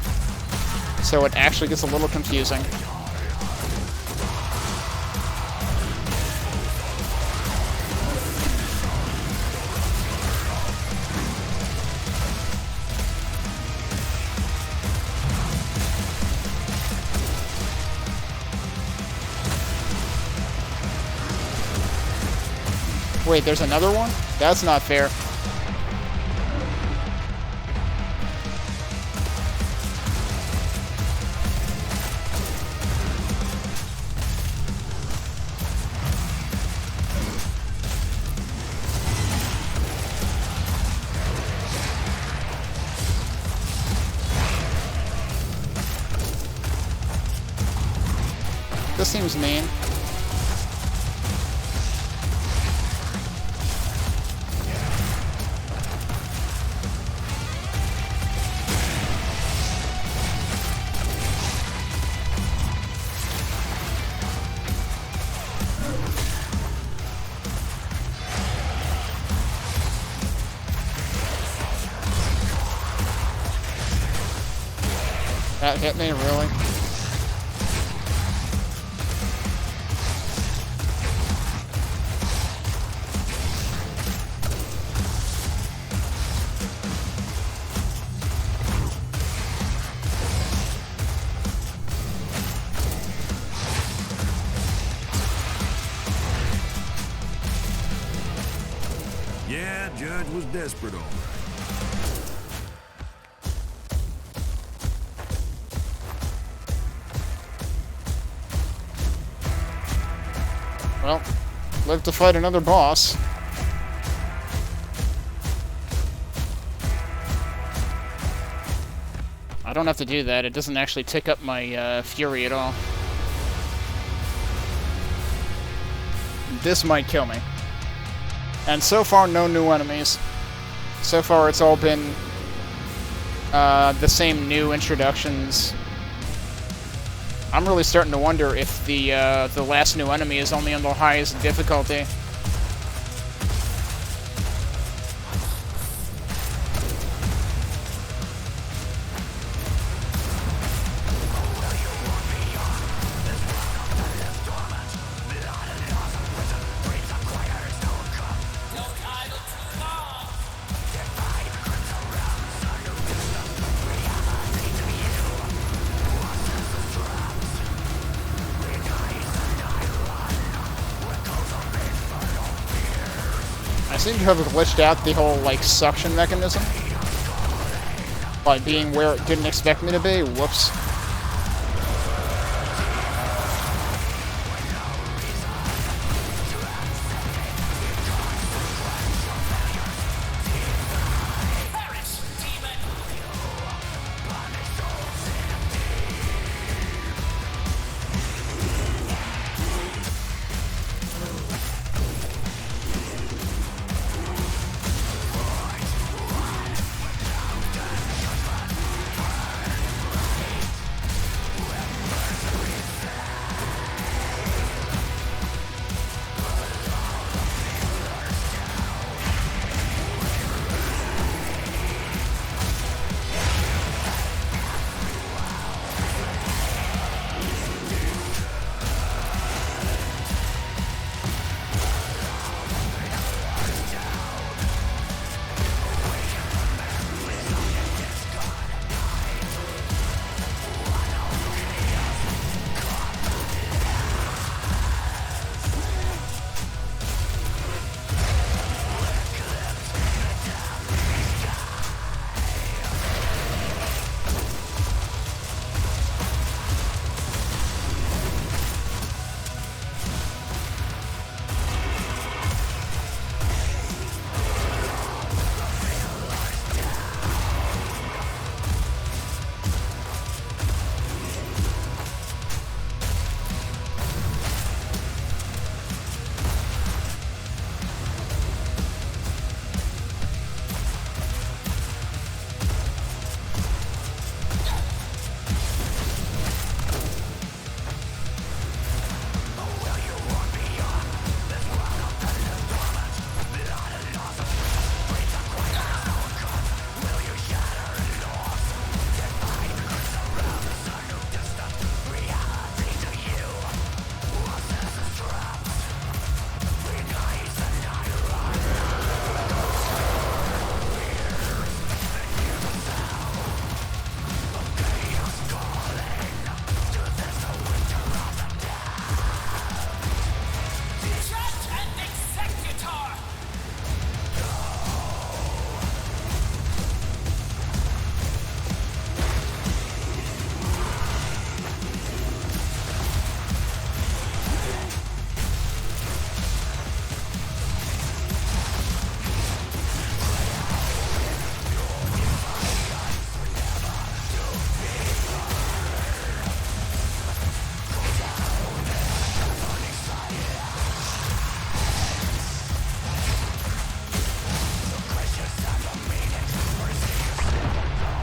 so it actually gets a little confusing. Wait, there's another one? That's not fair. This seems mean. That hit me, really? was desperate, all right. Well, live to fight another boss. I don't have to do that. It doesn't actually tick up my fury at all. This might kill me. And so far, no new enemies. So far, it's all been the same new introductions. I'm really starting to wonder if the last new enemy is only on the highest difficulty. I seem to have glitched out the whole, like, suction mechanism by being where it didn't expect me to be. Whoops.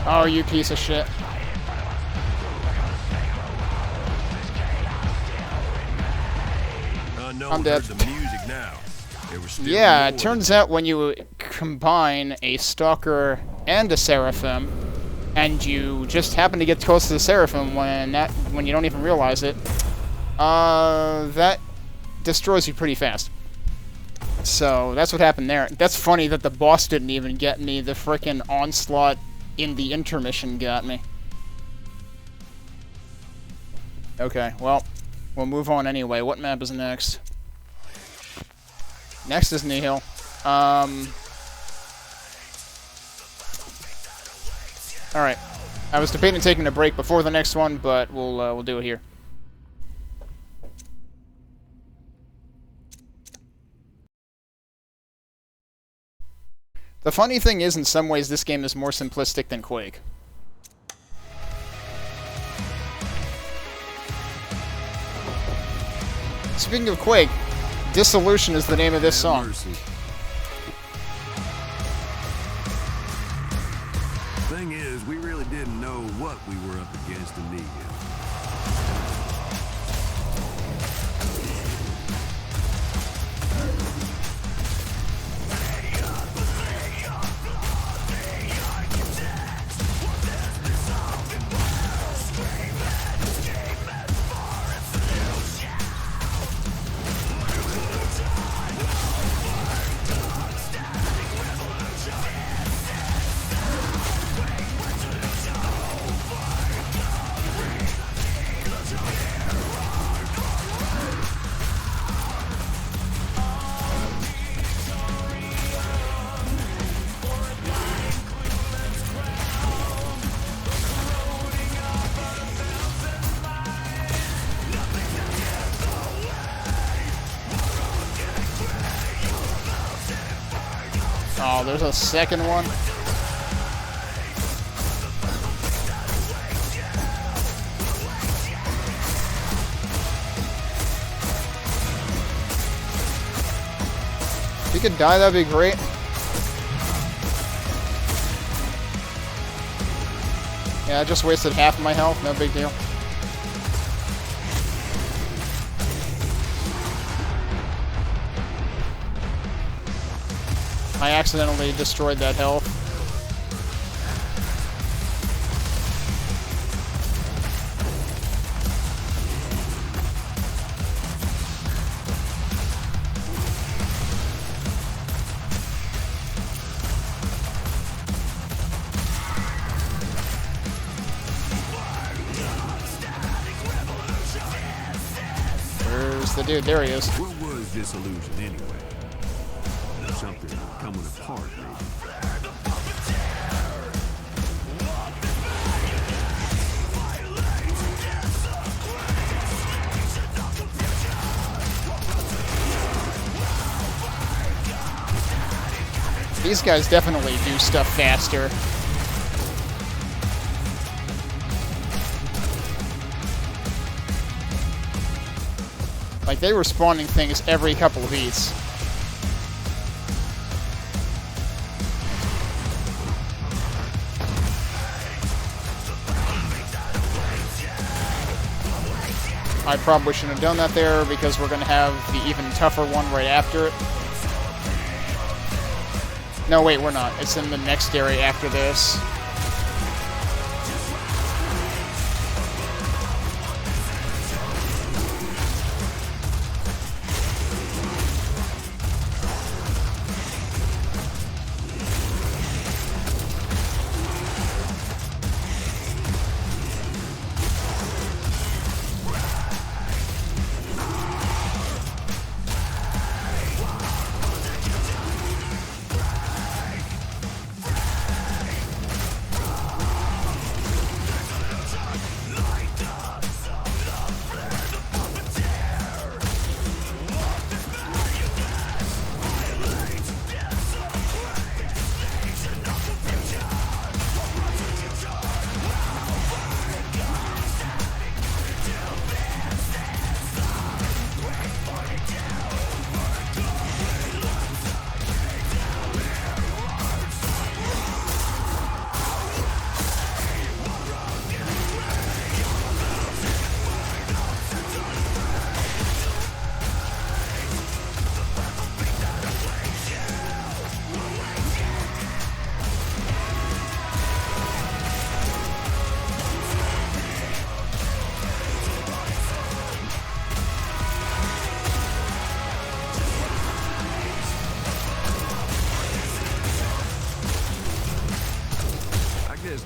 Oh, you piece of shit. I'm dead. The music now. Yeah, it turns out when you combine a Stalker and a Seraphim, and you just happen to get close to the Seraphim when you don't even realize it, that destroys you pretty fast. So that's what happened there. That's funny that the boss didn't even get me. The frickin' onslaught in the intermission got me. Okay, well, we'll move on anyway. What map is next? Next is Nihil. All right. I was debating taking a break before the next one, but we'll do it here. The funny thing is, in some ways, this game is more simplistic than Quake. Speaking of Quake, Dissolution is the name of this song. Mercy. Thing is, we really didn't know what we were up against in Negan. Oh, there's a second one. If he could die, that'd be great. Yeah, I just wasted half of my health, no big deal. I accidentally destroyed that health. Where's the dude? There he is. What was Disillusion anyway? Something coming apart, maybe. These guys definitely do stuff faster. Like, they were spawning things every couple of beats. I probably shouldn't have done that there because we're going to have the even tougher one right after it. No, wait, we're not. It's in the next area after this.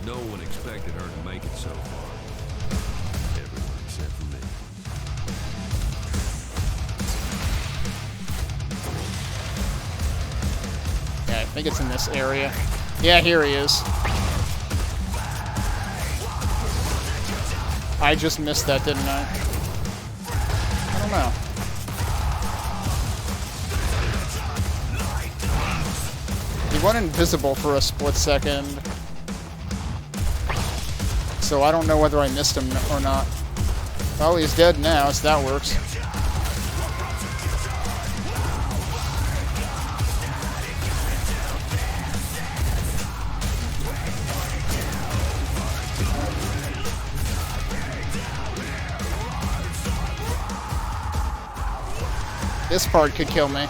No one expected her to make it so far. Everyone except for me. Yeah, I think it's in this area. Yeah, here he is. I just missed that, didn't I? I don't know. He went invisible for a split second. So I don't know whether I missed him or not. Oh, he's dead now, so that works. This part could kill me.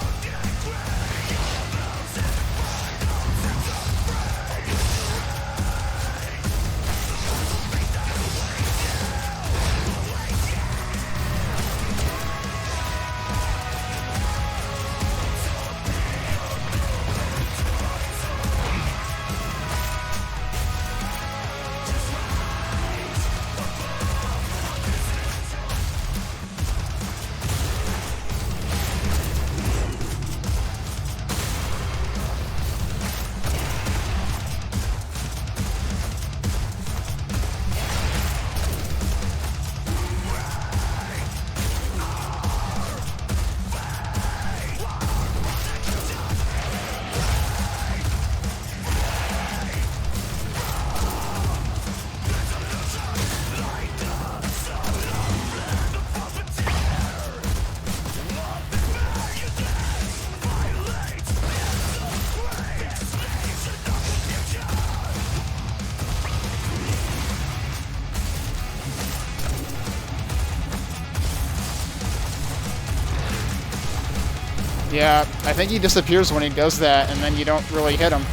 Yeah, I think he disappears when he does that, and then you don't really hit him.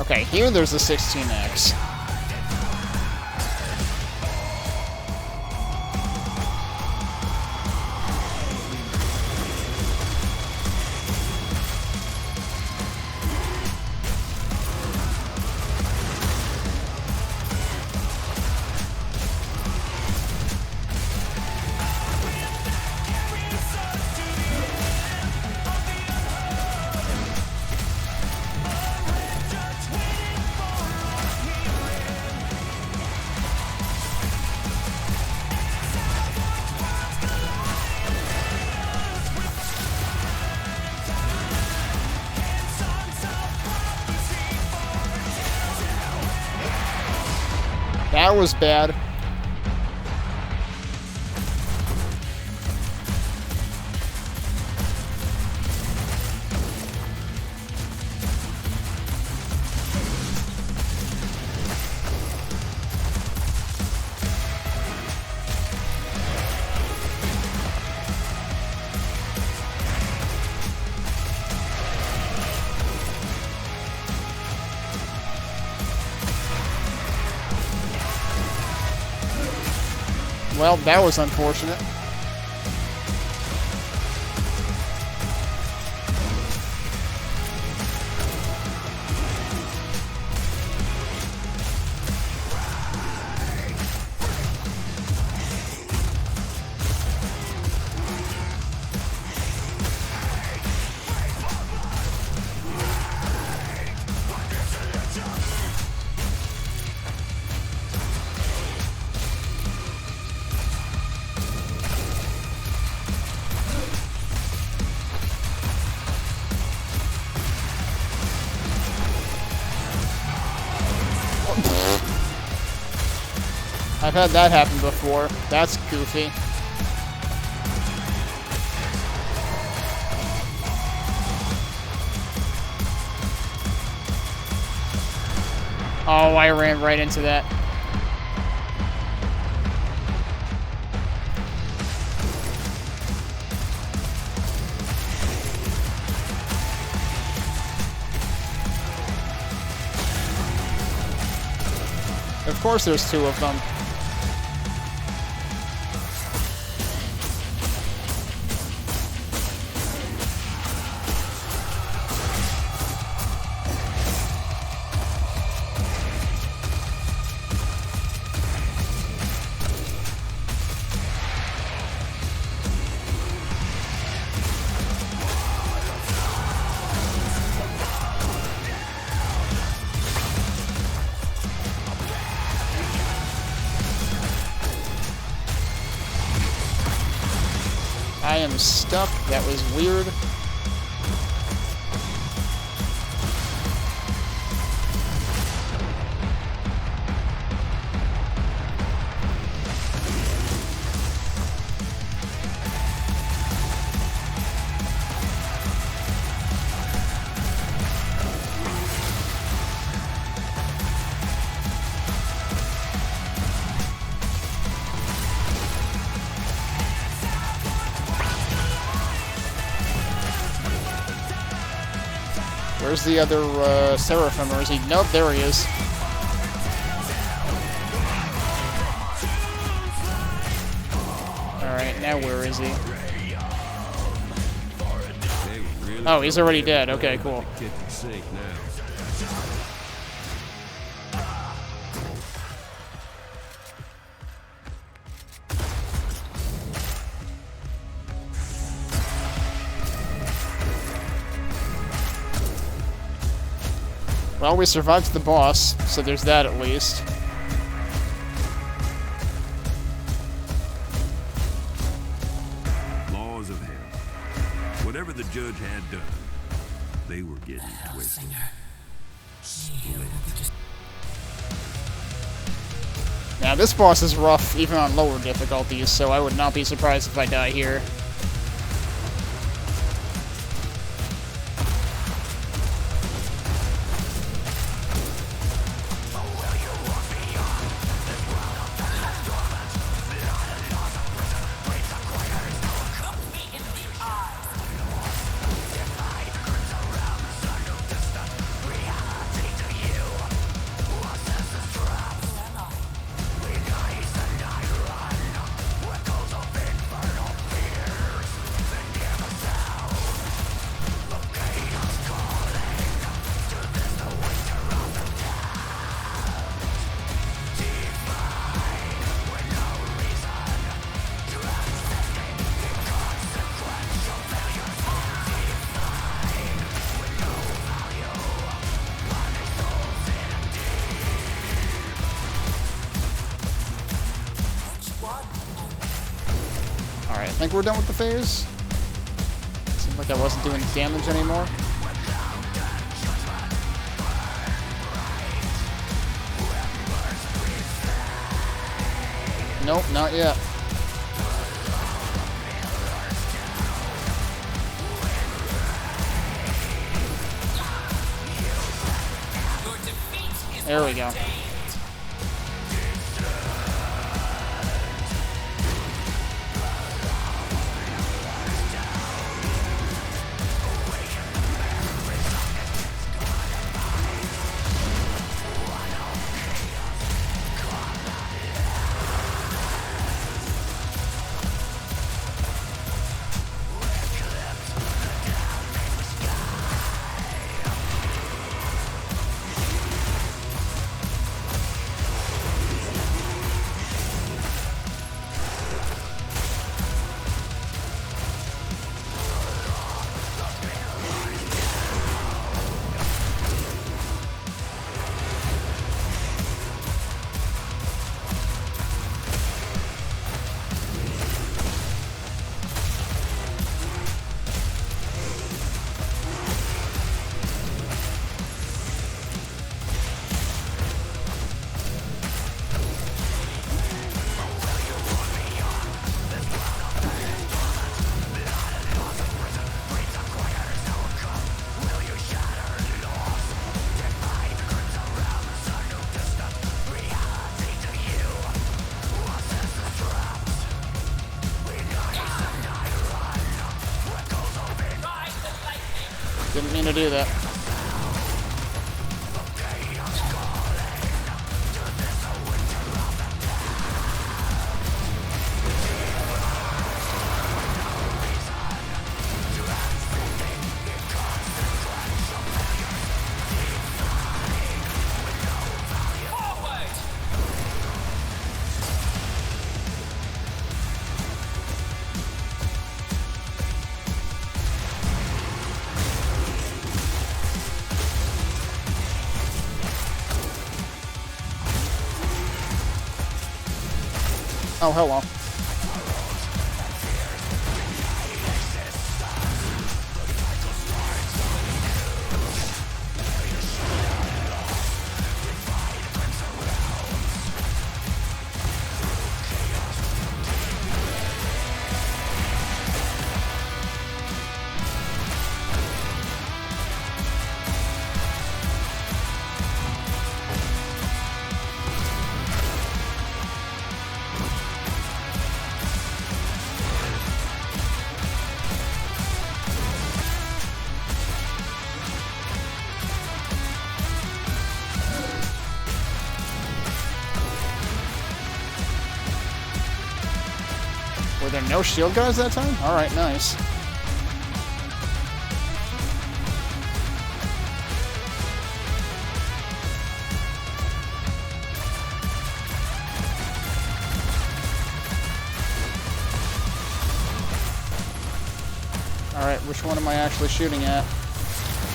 Okay, here there's a 16X. That was bad. Well, that was unfortunate. I've had that happen before. That's goofy. Oh, I ran right into that. Of course there's two of them. I am stuck. That was weird. Where's the other Seraphim, or is he? Nope, there he is. Alright, now where is he? Oh, he's already dead. Okay, cool. Well, we survived the boss, so there's that at least. Laws of hell. Whatever the judge had done, they were getting twisted. Now, this boss is rough, even on lower difficulties, so I would not be surprised if I die here. Alright, I think we're done with the phase. Seemed like I wasn't doing damage anymore. Nope, not yet. There we go. Didn't mean to do that. Oh, hello. Were there no shield guys that time? Alright, nice. Alright, which one am I actually shooting at?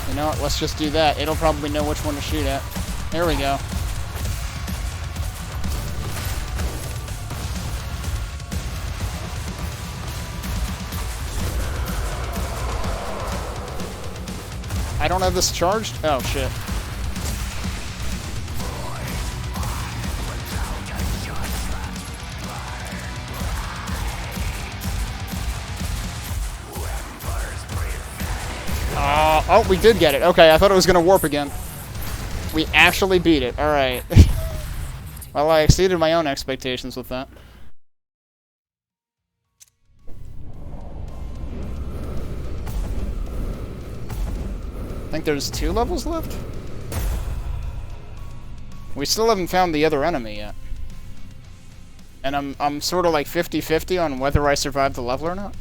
You know what, let's just do that. It'll probably know which one to shoot at. There we go. I don't have this charged? Oh, shit. Oh, we did get it. Okay, I thought it was going to warp again. We actually beat it. Alright. Well, I exceeded my own expectations with that. I think there's 2 levels left? We still haven't found the other enemy yet. And I'm sort of like 50-50 on whether I survived the level or not.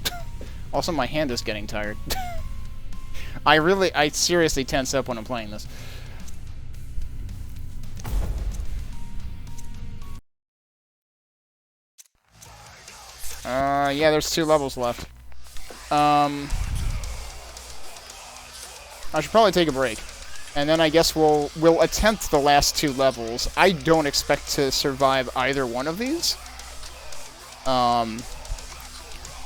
Also, my hand is getting tired. I seriously tense up when I'm playing this. Yeah, there's 2 levels left. I should probably take a break. And then I guess we'll attempt the last 2 levels. I don't expect to survive either one of these.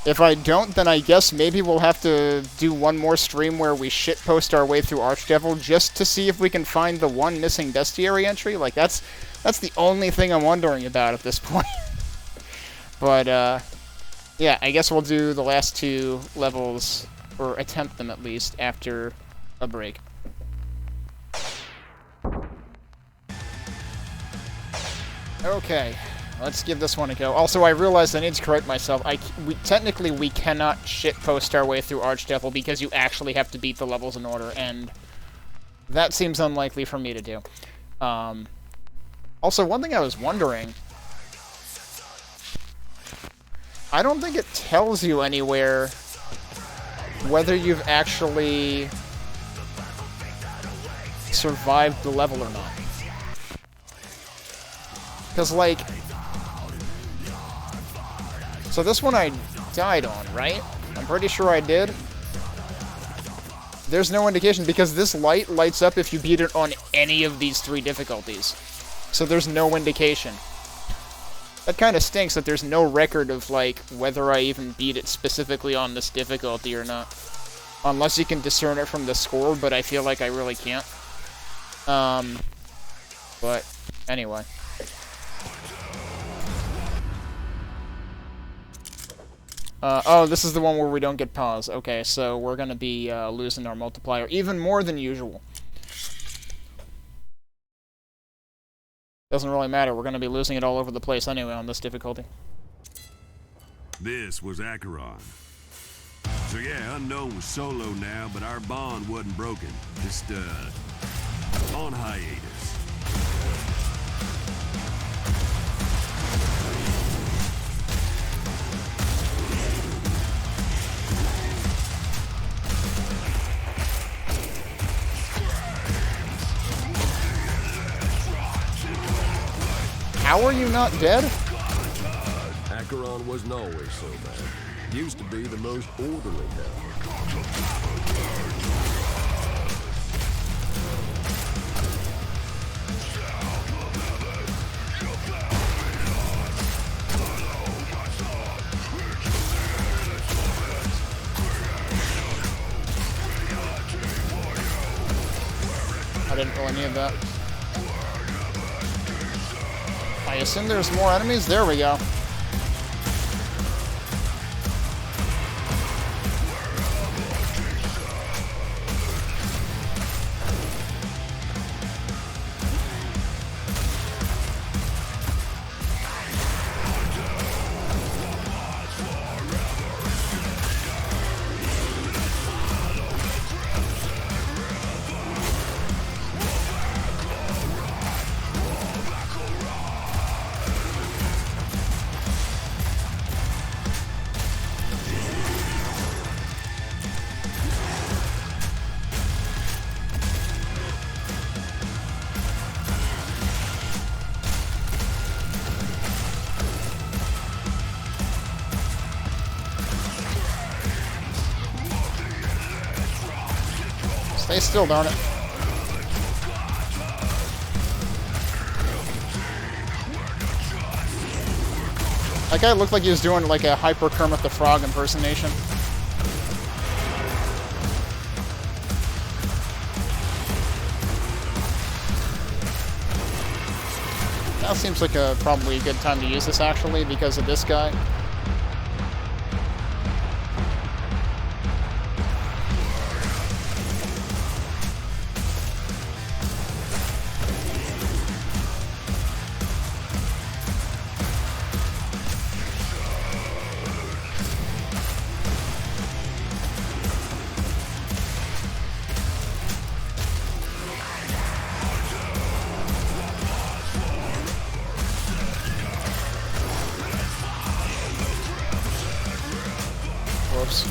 If I don't, then I guess maybe we'll have to do one more stream where we shitpost our way through Archdevil just to see if we can find the one missing bestiary entry. Like, that's the only thing I'm wondering about at this point. But, yeah, I guess we'll do the last 2 levels, or attempt them at least, after a break. Okay, let's give this one a go. Also, I realized I need to correct myself. Technically, we cannot shitpost our way through Archdevil because you actually have to beat the levels in order, and that seems unlikely for me to do. Also, one thing I was wondering... I don't think it tells you anywhere whether you've actually survived the level or not. Because, like... So this one I died on, right? I'm pretty sure I did. There's no indication, because this light lights up if you beat it on any of these 3 difficulties. So there's no indication. That kind of stinks that there's no record of, like, whether I even beat it specifically on this difficulty or not. Unless you can discern it from the score, but I feel like I really can't. But, anyway. Oh, this is the one where we don't get pause. Okay, so we're gonna be, losing our multiplier even more than usual. Doesn't really matter, we're gonna be losing it all over the place anyway on this difficulty. This was Acheron. So yeah, Unknown was solo now, but our bond wasn't broken. Just, on hiatus. How are you not dead? Acheron wasn't always so bad. Used to be the most orderly hell. I didn't really need that. I assume there's more enemies? There we go. Stay still, darn it. That guy looked like he was doing like a Hyper Kermit the Frog impersonation. Now seems like probably a good time to use this actually because of this guy. Whoops.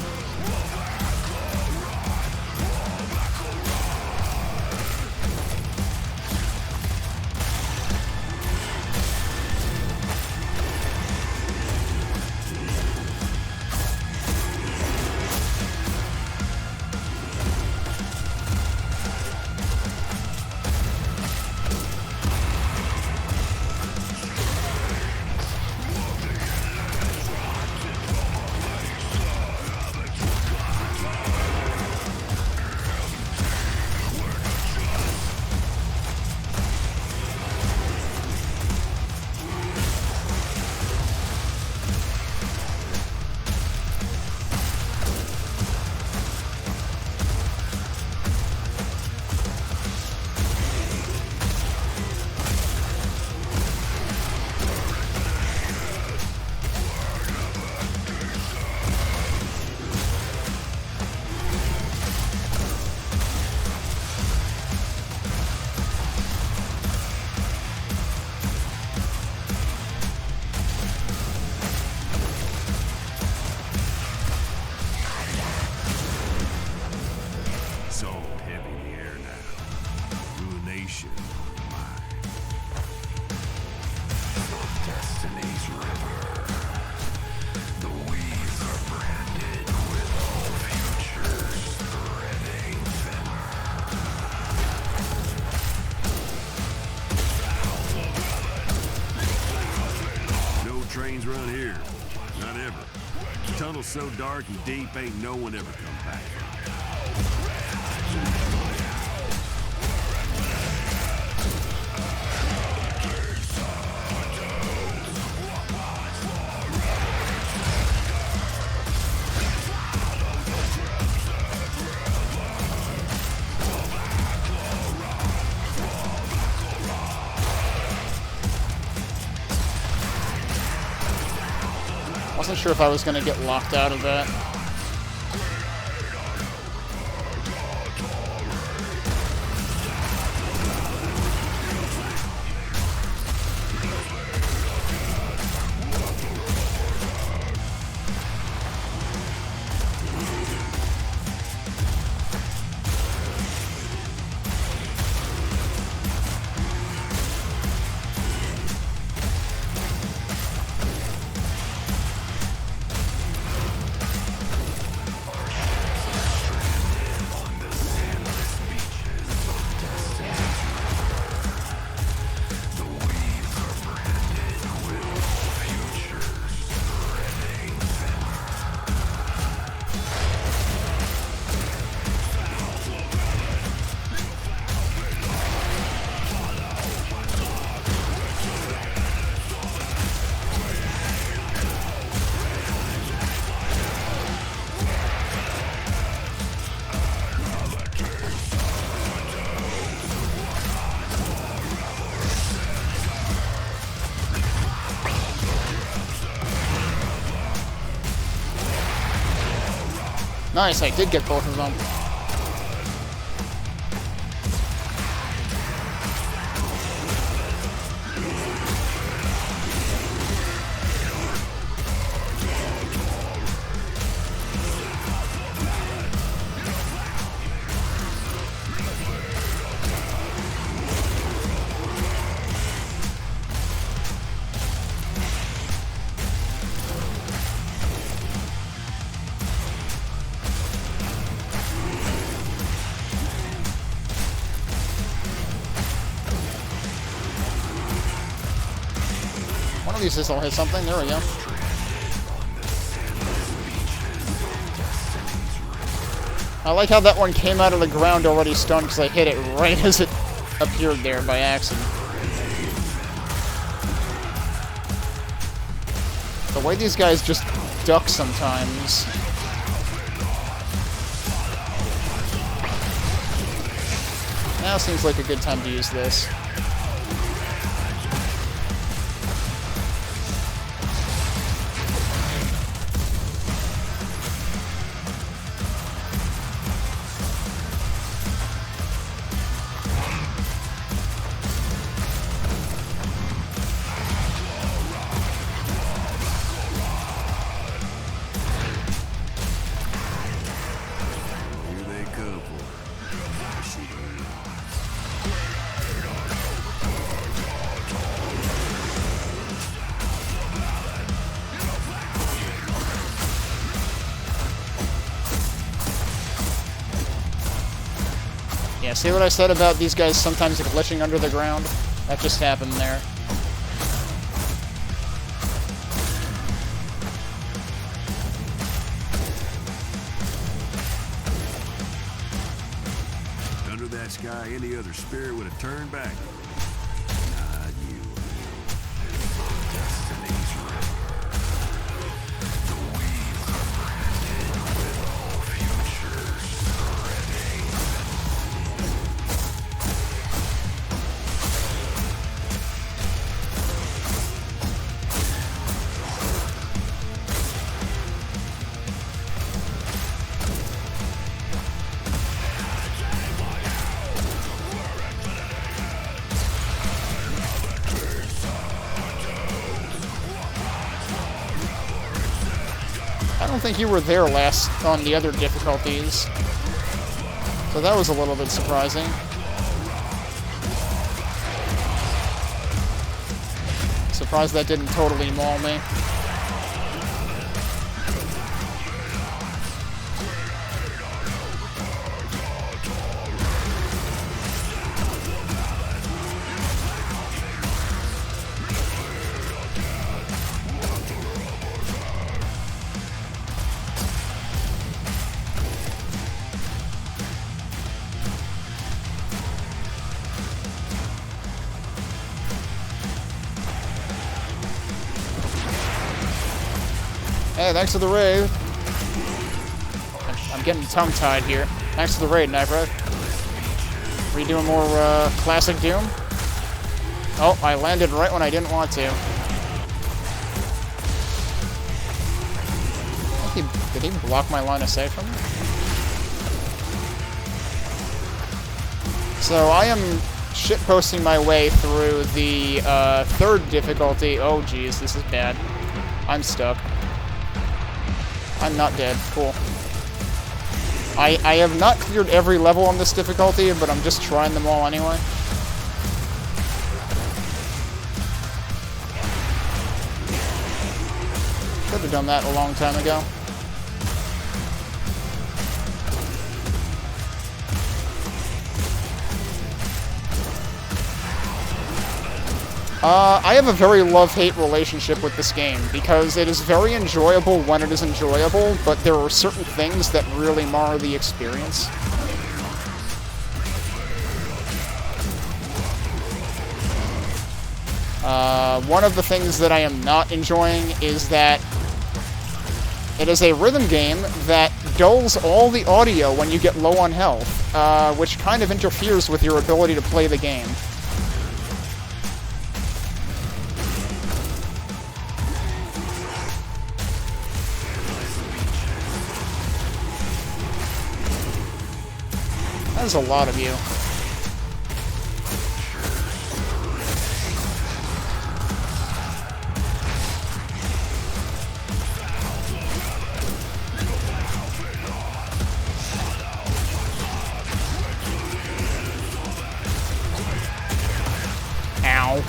It's all heavy in the air now. Ruination on the mind. Destiny's river. The weeds are branded with all futures threading thinner. No trains run here. Not ever. The tunnel's so dark and deep, ain't no one ever come back. Wasn't sure if I was going to get locked out of that. Nice, I did get both of them. One of these will hit something. There we go. I like how that one came out of the ground already stunned because I hit it right as it appeared there by accident. The way these guys just duck sometimes. Now seems like a good time to use this. Here they come for Yeah, see what I said about these guys sometimes glitching under the ground? That just happened there. Under that sky, any other spirit would have turned back. Not you. Destiny's river. The weeds are branded with all futures threading. I don't think you were there last on the other difficulties. So that was a little bit surprising. Surprised that didn't totally maul me. Hey, thanks for the raid. I'm getting tongue-tied here. Thanks for the raid, Nightbread. Are you doing more classic Doom? Oh, I landed right when I didn't want to. Did he block my line of sight from me? So I am shitposting my way through the third difficulty. Oh, geez, this is bad. I'm stuck. I'm not dead. Cool. I have not cleared every level on this difficulty, but I'm just trying them all anyway. Could have done that a long time ago. I have a very love-hate relationship with this game, because it is very enjoyable when it is enjoyable, but there are certain things that really mar the experience. One of the things that I am not enjoying is that it is a rhythm game that dulls all the audio when you get low on health, which kind of interferes with your ability to play the game. That's a lot of you. Ow.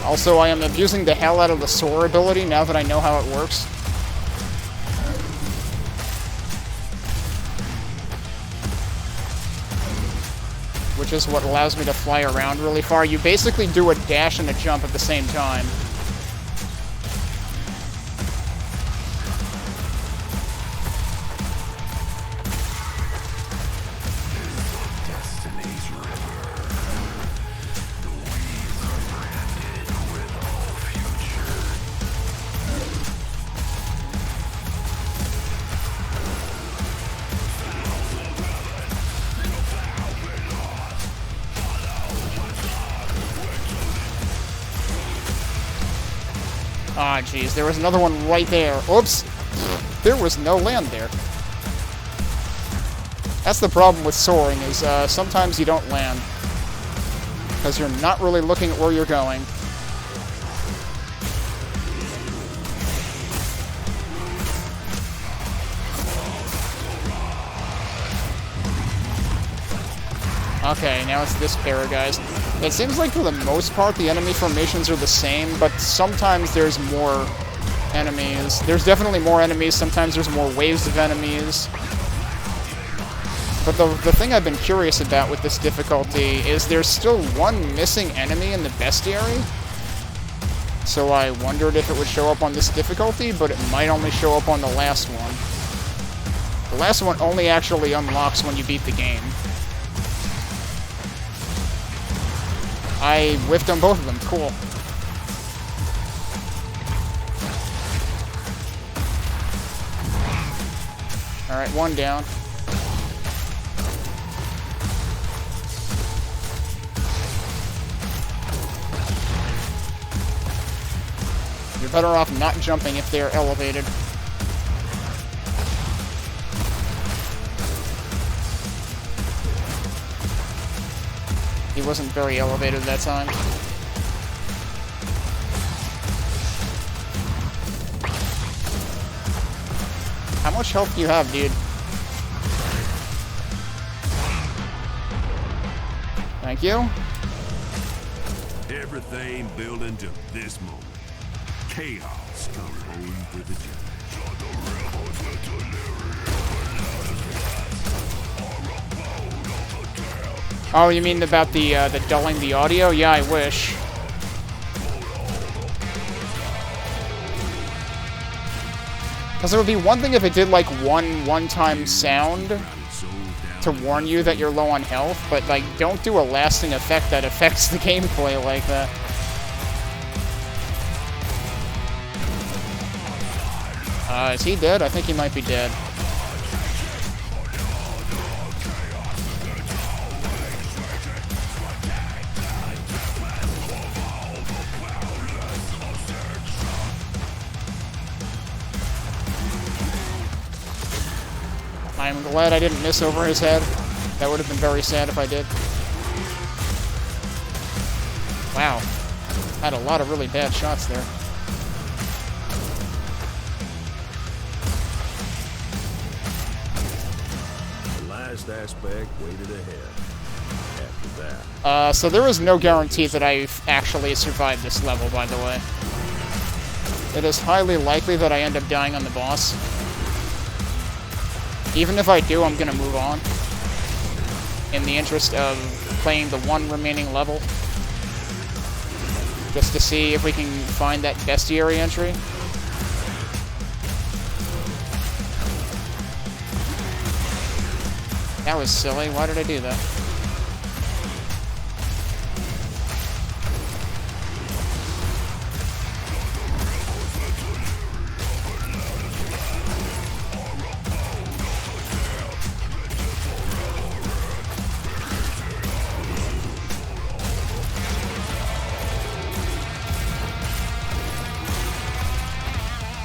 Also, I am abusing the hell out of the soar ability now that I know how it works. Which is what allows me to fly around really far. You basically do a dash and a jump at the same time. Ah, jeez, there was another one right there. Oops! There was no land there. That's the problem with soaring, is sometimes you don't land. Because you're not really looking at where you're going. Okay, now it's this pair of guys. It seems like for the most part the enemy formations are the same, but sometimes there's more enemies. There's definitely more enemies, sometimes there's more waves of enemies. But the thing I've been curious about with this difficulty is there's still one missing enemy in the bestiary. So I wondered if it would show up on this difficulty, but it might only show up on the last one. The last one only actually unlocks when you beat the game. I whiffed on both of them. Cool. Alright, one down. You're better off not jumping if they're elevated. He wasn't very elevated that time. How much health do you have, dude? Thank you. Everything building to this moment. Chaos come home for the judge. Oh, you mean about the dulling the audio? Yeah, I wish. Because it would be one thing if it did like one-time sound to warn you that you're low on health, but like don't do a lasting effect that affects the gameplay like that. Is he dead? I think he might be dead. I'm glad I didn't miss over his head. That would have been very sad if I did. Wow. Had a lot of really bad shots there. The last aspect waited ahead. After that. So there is no guarantee that I've actually survived this level, by the way. It is highly likely that I end up dying on the boss. Even if I do, I'm gonna move on. In the interest of playing the one remaining level. Just to see if we can find that bestiary entry. That was silly. Why did I do that?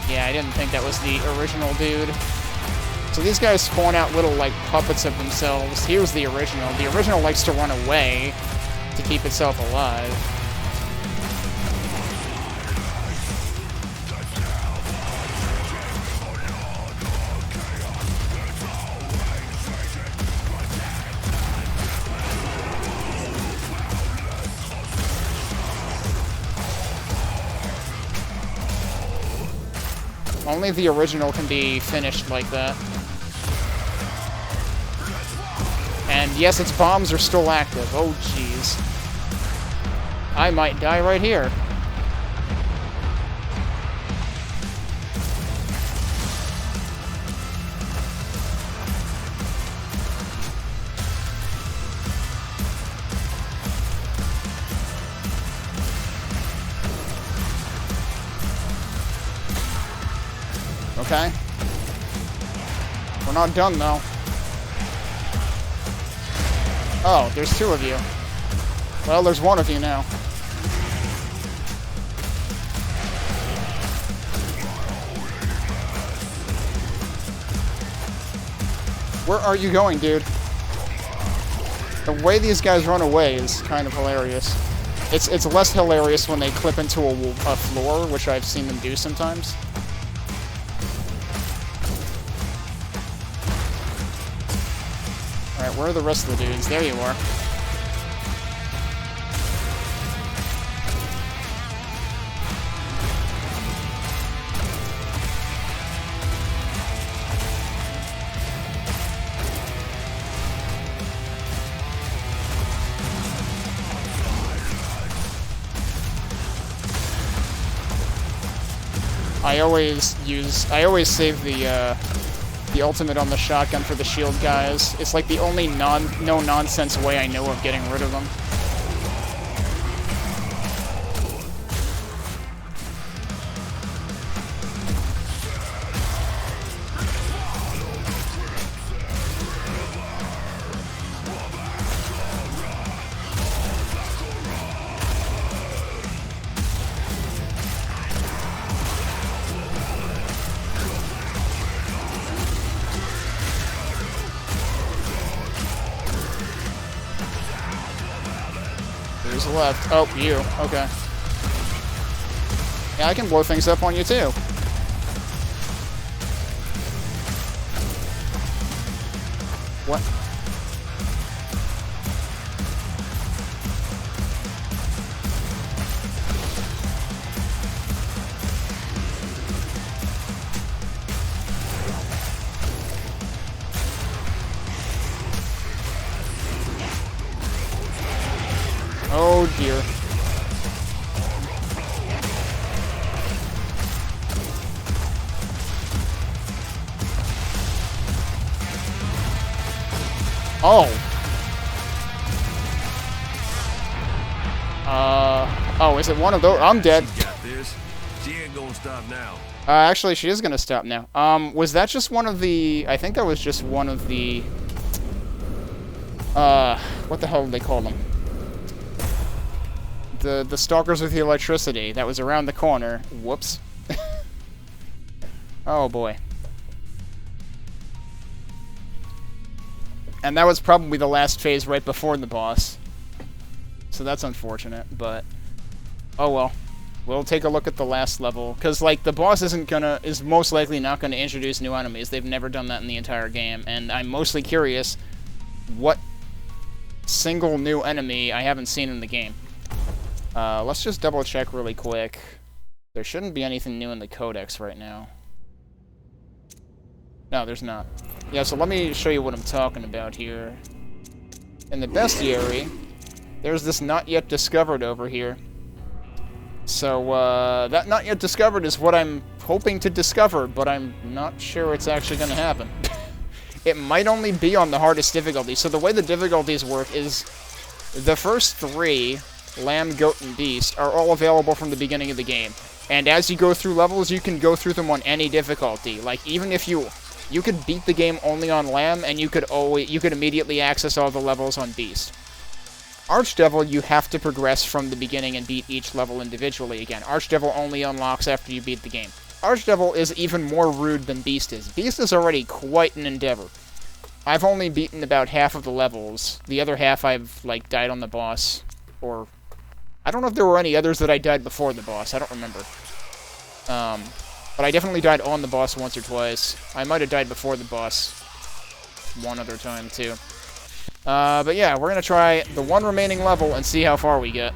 Yeah, I didn't think that was the original dude. So these guys spawn out little, like, puppets of themselves. Here's the original. The original likes to run away to keep itself alive. Only the original can be finished like that. And yes, its bombs are still active. Oh, jeez. I might die right here. Okay. We're not done, though. Oh, there's two of you. Well, there's one of you now. Where are you going, dude? The way these guys run away is kind of hilarious. It's less hilarious when they clip into a floor, which I've seen them do sometimes. Alright, where are the rest of the dudes? There you are. I always save the ultimate on the shotgun for the shield guys. It's like the only no-nonsense way I know of getting rid of them. There's left. Oh, you. Okay. Yeah, I can blow things up on you too. What? Oh dear. Oh. Oh, is it one of those? I'm dead. She's got this. She ain't gonna stop now. Actually, she is gonna stop now. Was that just one of the... I think that was just one of the... what the hell do they call them? The stalkers with the electricity that was around the corner. Whoops. Oh boy. And that was probably the last phase right before the boss. So that's unfortunate, but oh well. We'll take a look at the last level, because like the boss is most likely not gonna introduce new enemies. They've never done that in the entire game, and I'm mostly curious what single new enemy I haven't seen in the game. Let's just double check really quick. There shouldn't be anything new in the codex right now. No, there's not. Yeah, so let me show you what I'm talking about here. In the bestiary, there's this not yet discovered over here. So, that not yet discovered is what I'm hoping to discover, but I'm not sure it's actually going to happen. it might only be on the hardest difficulty. So the way the difficulties work is the first 3, Lamb, Goat, and Beast, are all available from the beginning of the game. And as you go through levels, you can go through them on any difficulty. Like, even if you could beat the game only on Lamb, and you could immediately access all the levels on Beast. Archdevil, you have to progress from the beginning and beat each level individually again. Archdevil only unlocks after you beat the game. Archdevil is even more rude than Beast is. Beast is already quite an endeavor. I've only beaten about half of the levels. The other half I've, like, died on the boss. Or, I don't know if there were any others that I died before the boss. I don't remember. But I definitely died on the boss once or twice. I might have died before the boss one other time, too. But yeah, we're gonna try the one remaining level and see how far we get.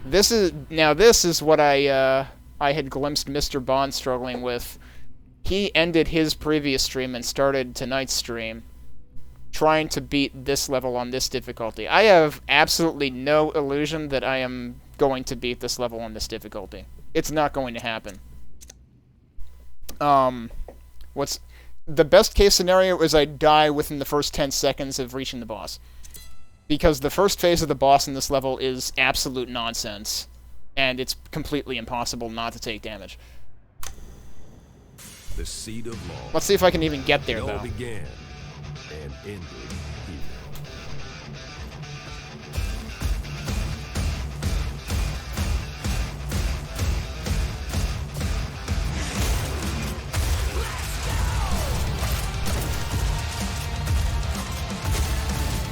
This is what I had glimpsed Mr. Bond struggling with. He ended his previous stream and started tonight's stream trying to beat this level on this difficulty. I have absolutely no illusion that I am going to beat this level on this difficulty. It's not going to happen. What's the best case scenario is I die within the first 10 seconds of reaching the boss. Because the first phase of the boss in this level is absolute nonsense. And it's completely impossible not to take damage. The seed of law. Let's see if I can even get there, It all though. began and ended here.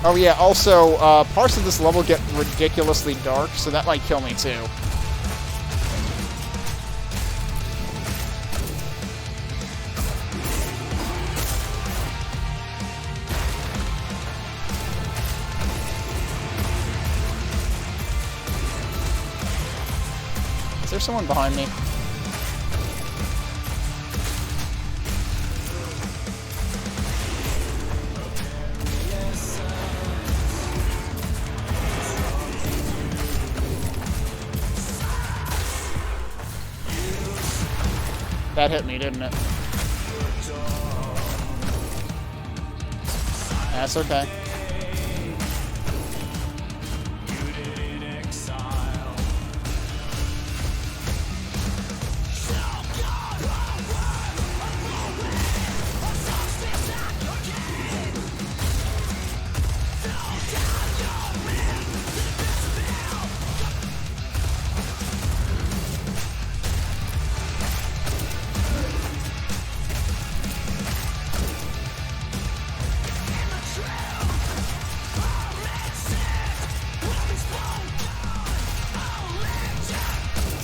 Oh yeah, also, parts of this level get ridiculously dark, so that might kill me too. Is there someone behind me? That hit me, didn't it? That's okay.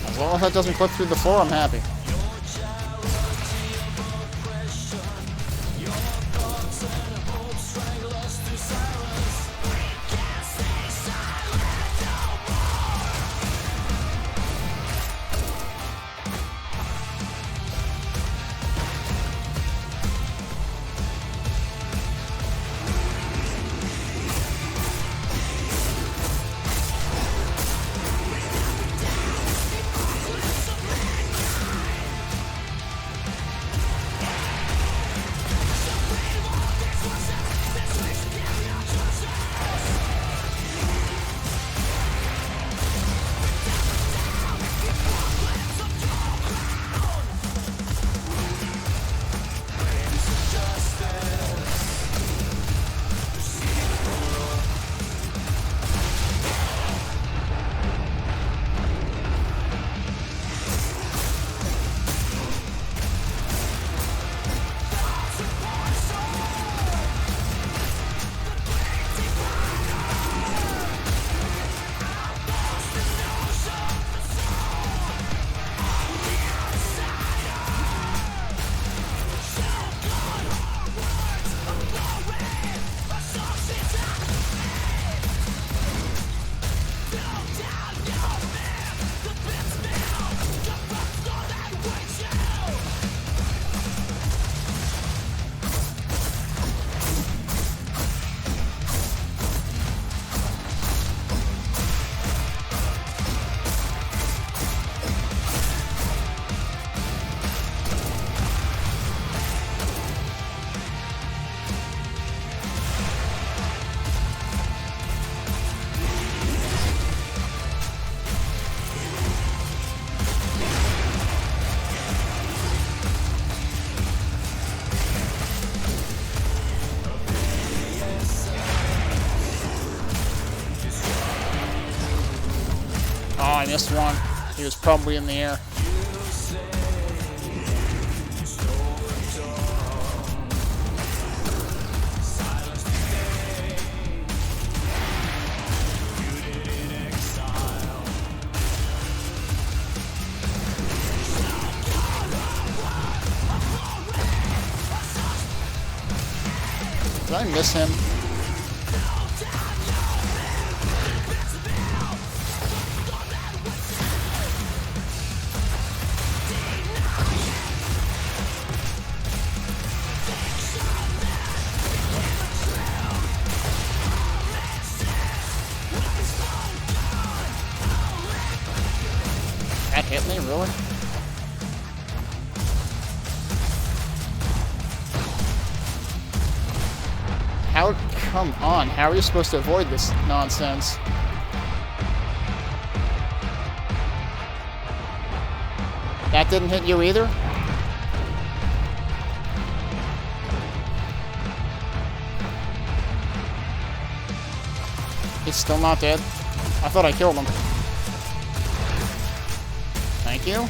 As long as that doesn't clip through the floor, I'm happy. missed one. He was probably in the air. Did I miss him? That hit me, really? How? Come on, how are you supposed to avoid this nonsense? That didn't hit you either? He's still not dead? I thought I killed him. Thank you.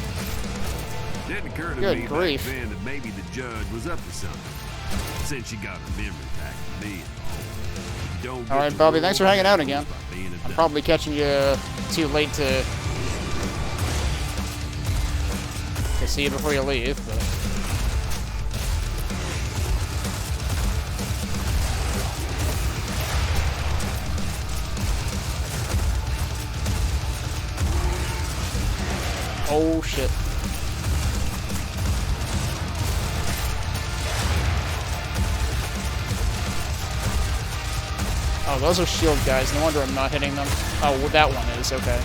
Didn't occur to Good me grief. back then that maybe the judge was up to something. Since she got her memory back to me. All right, Bobby, thanks for hanging out again. I'm probably catching you too late to see you before you leave, but... Oh, shit. Oh, those are shield guys. No wonder I'm not hitting them. Oh, well, that one is. Okay.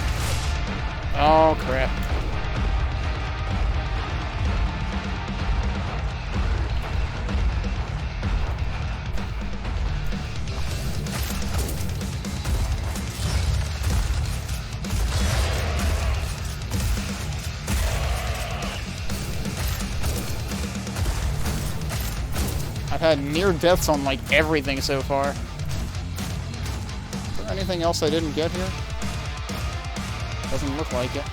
Oh, crap. I've had near deaths on, like, everything so far. Is there anything else I didn't get here? Doesn't look like it.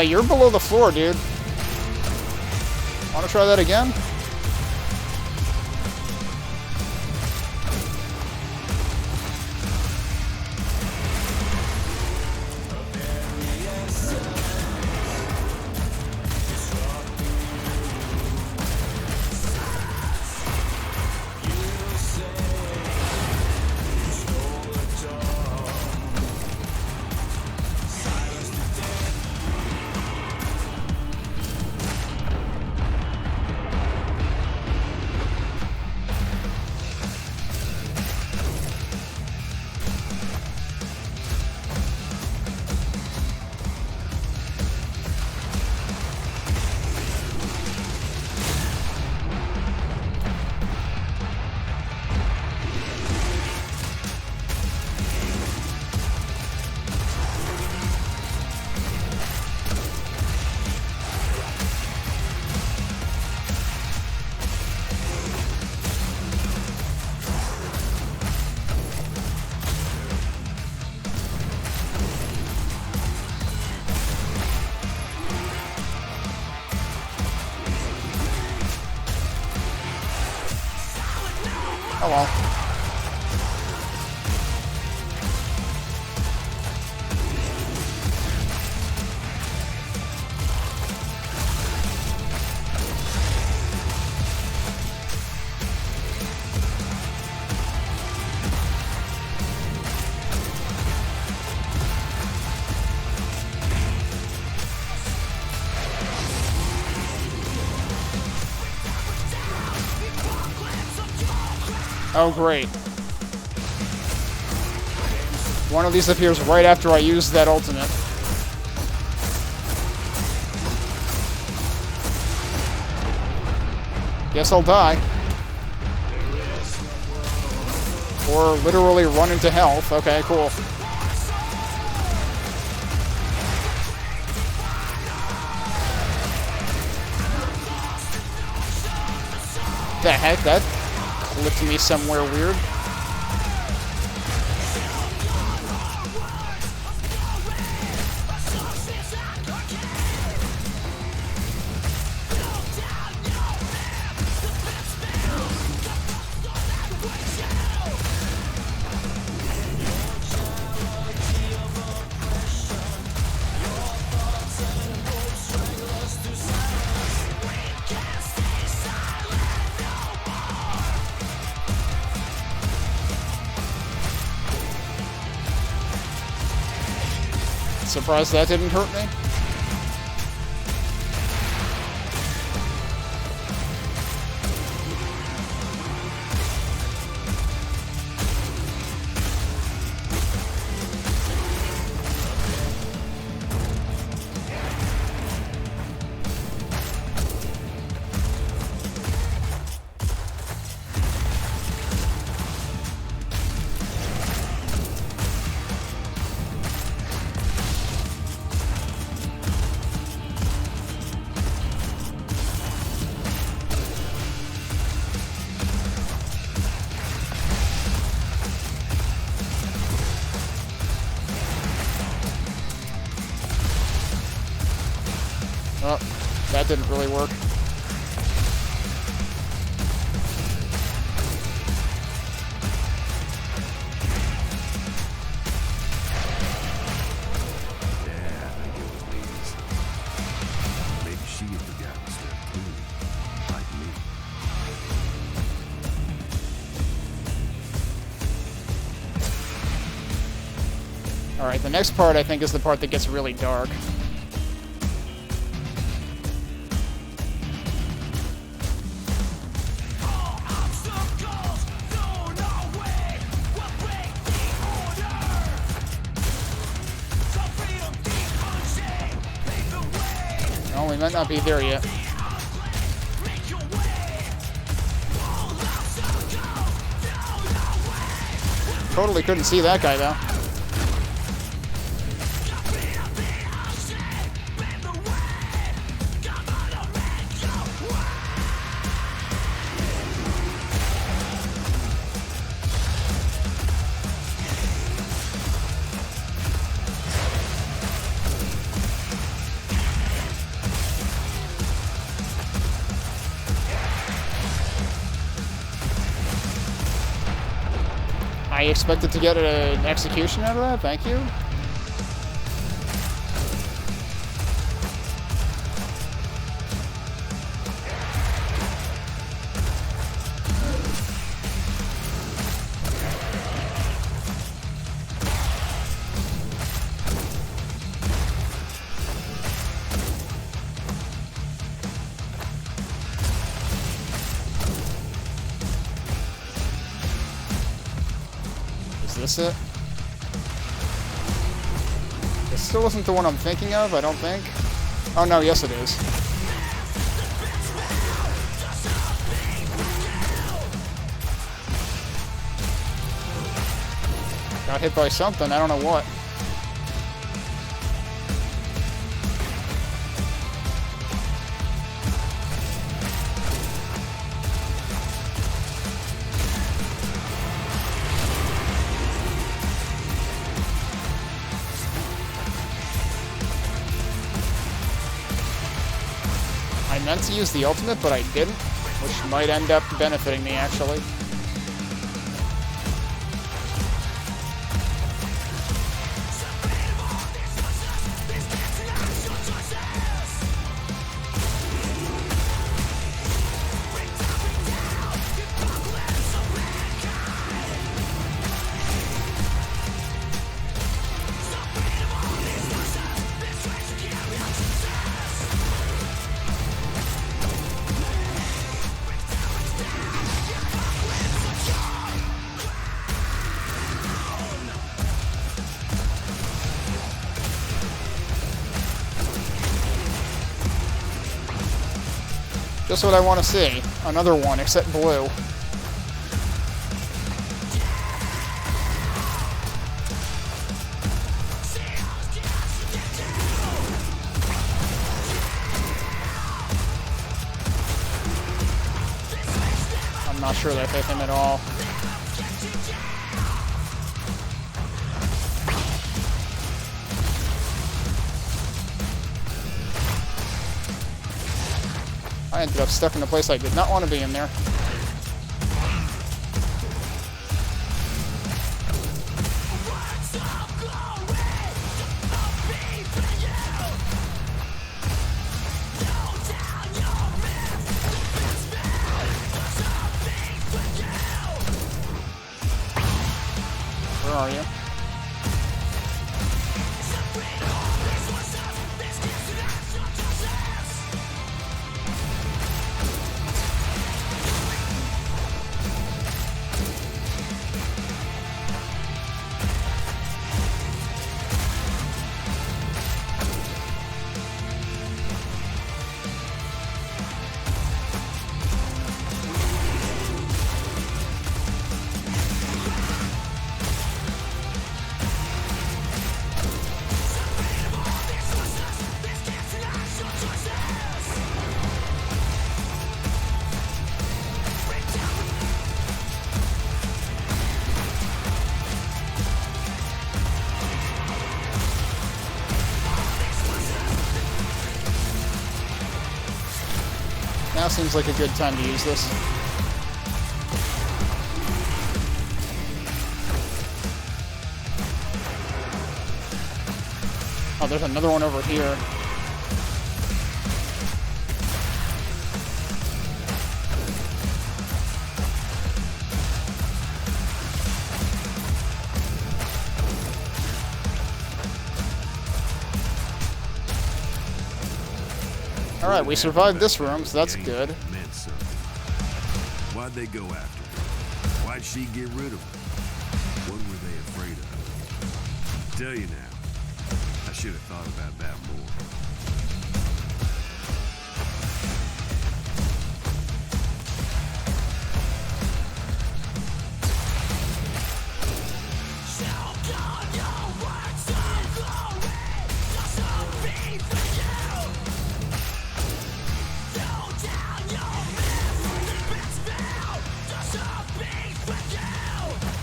You're below the floor, dude. Wanna try that again? Oh well. Oh, great. One of these appears right after I use that ultimate. Guess I'll die. Or literally run into health. Okay, cool. The heck? That clipped me somewhere weird. Surprised that didn't hurt me. Oh, that didn't really work. Yeah, I get what Lady's saying. Maybe she had forgotten stuff too. Like me. Alright, the next part I think is the part that gets really dark. Oh, we might not be there yet. Totally couldn't see that guy though. I expected to get an execution out of that, thank you. Is this it? This still isn't the one I'm thinking of, I don't think. Oh no, yes it is. Got hit by something, I don't know what. I meant to use the ultimate, but I didn't, which might end up benefiting me, actually. Just what I want to see. Another one, except blue. sure that hit him at all. I ended up stuck in a place I did not want to be in there. Where are you? Now seems like a good time to use this. Oh, there's another one over here. Alright, we survived this room, so that's good. Meant something. Why'd they go after her? Why'd she get rid of her? What were they afraid of? Tell you now, I should have thought about that more.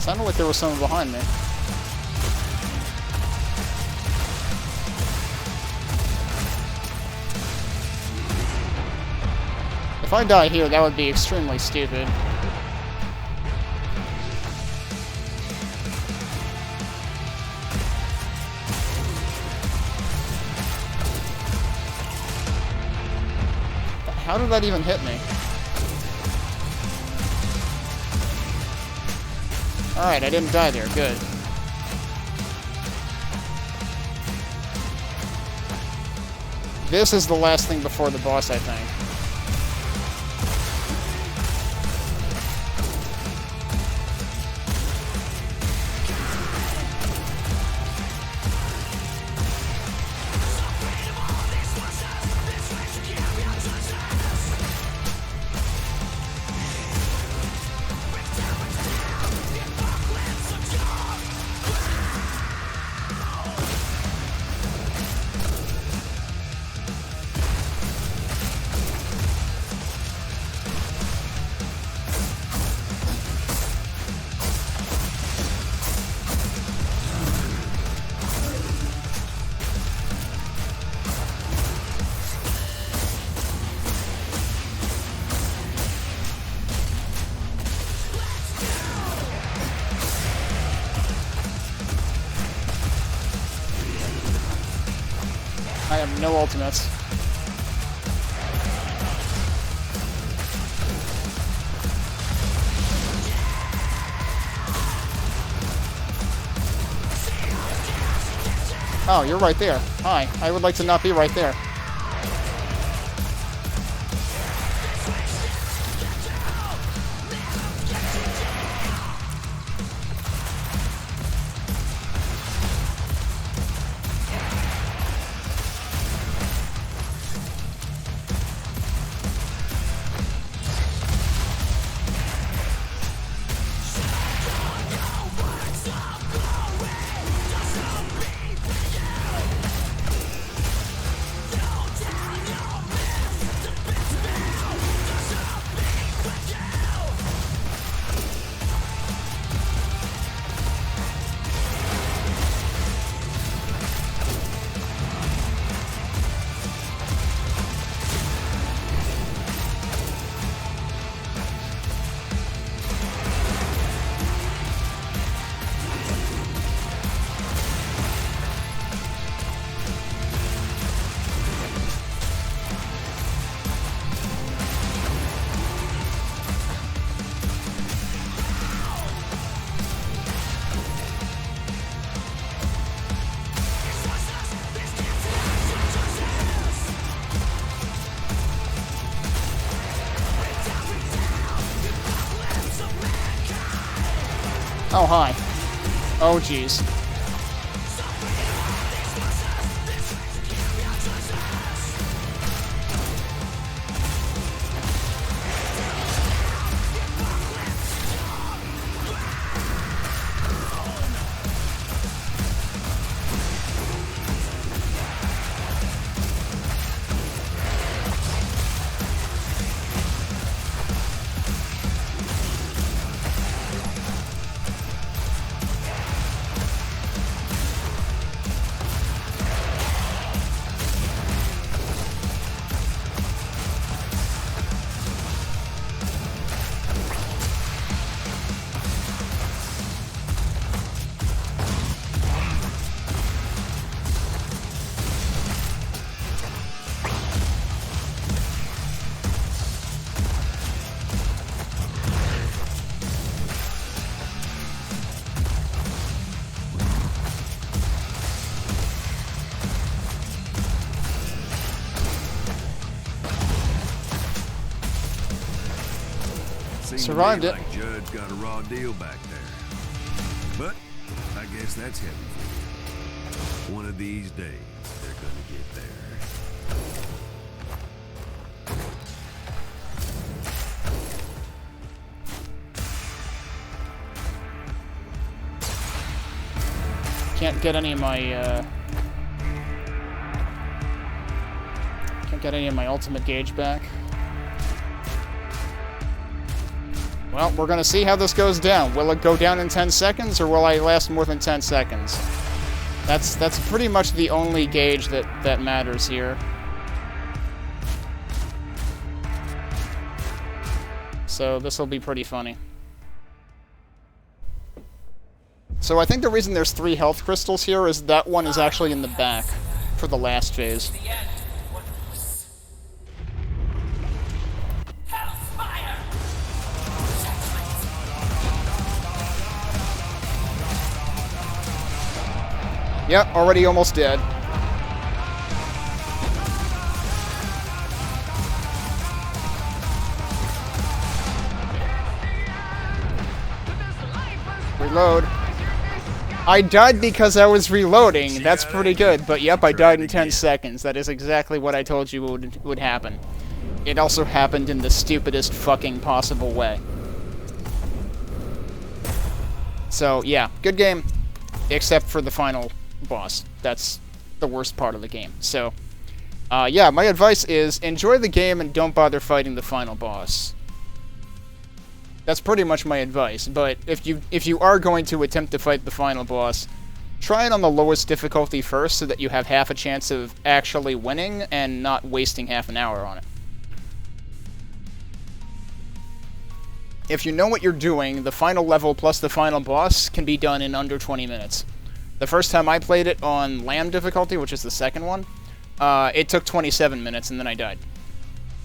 Sounded like there was someone behind me. If I die here, that would be extremely stupid. How did that even hit me? Alright, I didn't die there. Good. This is the last thing before the boss, I think. I have no ultimates. Oh, you're right there. Hi. I would like to not be right there. How high? Oh, jeez. Seems to Survived me it. like Judd's got a raw deal back there. But I guess that's heaven for you. One of these days, they're gonna get there. Can't get any of my, can't get any of my ultimate gauge back. Well, we're gonna see how this goes down. Will it go down in 10 seconds, or will I last more than 10 seconds? That's pretty much the only gauge that matters here. So this will be pretty funny. So I think the reason there's 3 health crystals here is that one is actually in the back for the last phase. The end, Woodhouse. Hellfire! Yep, already almost dead. Reload. I died because I was reloading. That's pretty good, but yep, I died in 10 seconds. That is exactly what I told you would happen. It also happened in the stupidest fucking possible way. So, yeah, good game, except for the final boss. That's the worst part of the game. So, yeah, my advice is enjoy the game and don't bother fighting the final boss. That's pretty much my advice, but if you are going to attempt to fight the final boss, try it on the lowest difficulty first so that you have half a chance of actually winning and not wasting half an hour on it. If you know what you're doing, the final level plus the final boss can be done in under 20 minutes. The first time I played it on Lamb difficulty, which is the second one, it took 27 minutes and then I died.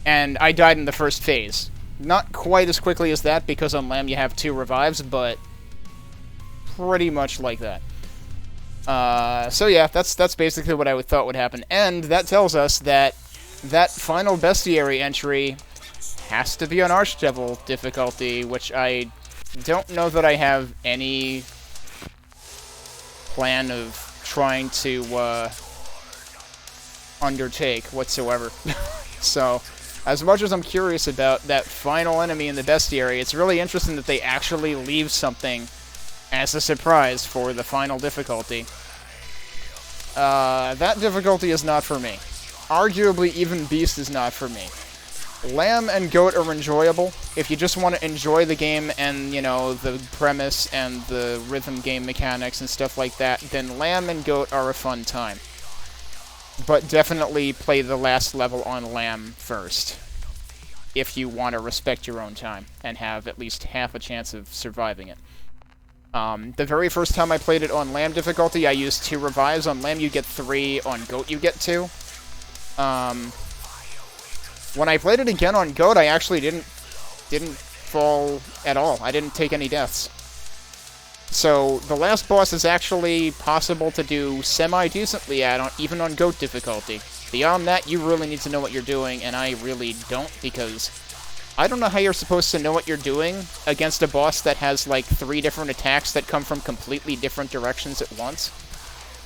And I died in the first phase. Not quite as quickly as that, because on Lamb you have 2 revives, but pretty much like that. So yeah, that's basically what I thought would happen. And that tells us that that final bestiary entry has to be on Archdevil difficulty, which I don't know that I have any plan of trying to undertake whatsoever. So, as much as I'm curious about that final enemy in the bestiary, it's really interesting that they actually leave something as a surprise for the final difficulty. That difficulty is not for me. Arguably, even Beast is not for me. Lamb and Goat are enjoyable. If you just want to enjoy the game and, you know, the premise and the rhythm game mechanics and stuff like that, then Lamb and Goat are a fun time. But definitely play the last level on Lamb first, if you want to respect your own time and have at least half a chance of surviving it. The very first time I played it on Lamb difficulty, I used 2 revives. On Lamb you get 3, on Goat you get 2. When I played it again on Goat, I actually didn't fall at all. I didn't take any deaths. So, the last boss is actually possible to do semi-decently at, even on Goat difficulty. Beyond that, you really need to know what you're doing, and I really don't, because I don't know how you're supposed to know what you're doing against a boss that has, like, 3 different attacks that come from completely different directions at once.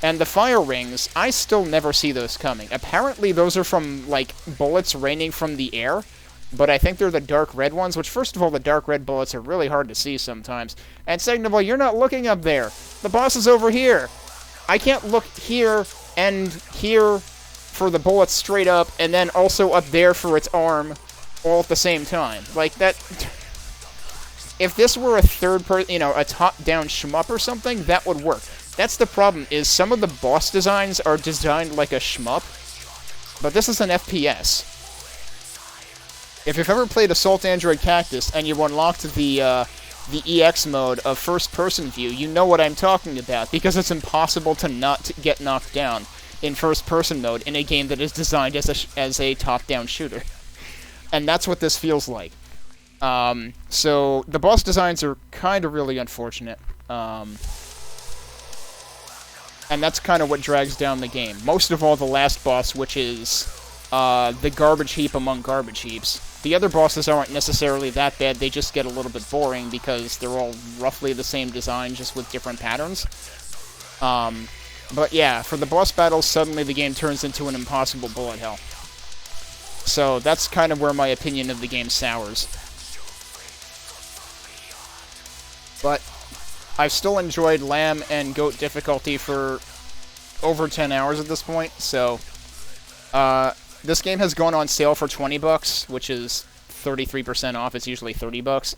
And the fire rings, I still never see those coming. Apparently those are from, like, bullets raining from the air, but I think they're the dark red ones, which, first of all, the dark red bullets are really hard to see sometimes. And second of all, you're not looking up there. The boss is over here. I can't look here and here for the bullets straight up, and then also up there for its arm, all at the same time. Like, that... If this were a a top-down shmup or something, that would work. That's the problem, is some of the boss designs are designed like a shmup, but this is an FPS. If you've ever played Assault Android Cactus and you unlocked the EX mode of first-person view, you know what I'm talking about, because it's impossible to not get knocked down in first-person mode in a game that is designed as a top-down shooter. And that's what this feels like. So the boss designs are kind of really unfortunate. And that's kind of what drags down the game. Most of all, the last boss, which is the garbage heap among garbage heaps. The other bosses aren't necessarily that bad, they just get a little bit boring because they're all roughly the same design, just with different patterns. But yeah, for the boss battles, suddenly the game turns into an impossible bullet hell. So that's kind of where my opinion of the game sours. But I've still enjoyed Lamb and Goat difficulty for over 10 hours at this point, so this game has gone on sale for $20, which is 33% off. It's usually $30.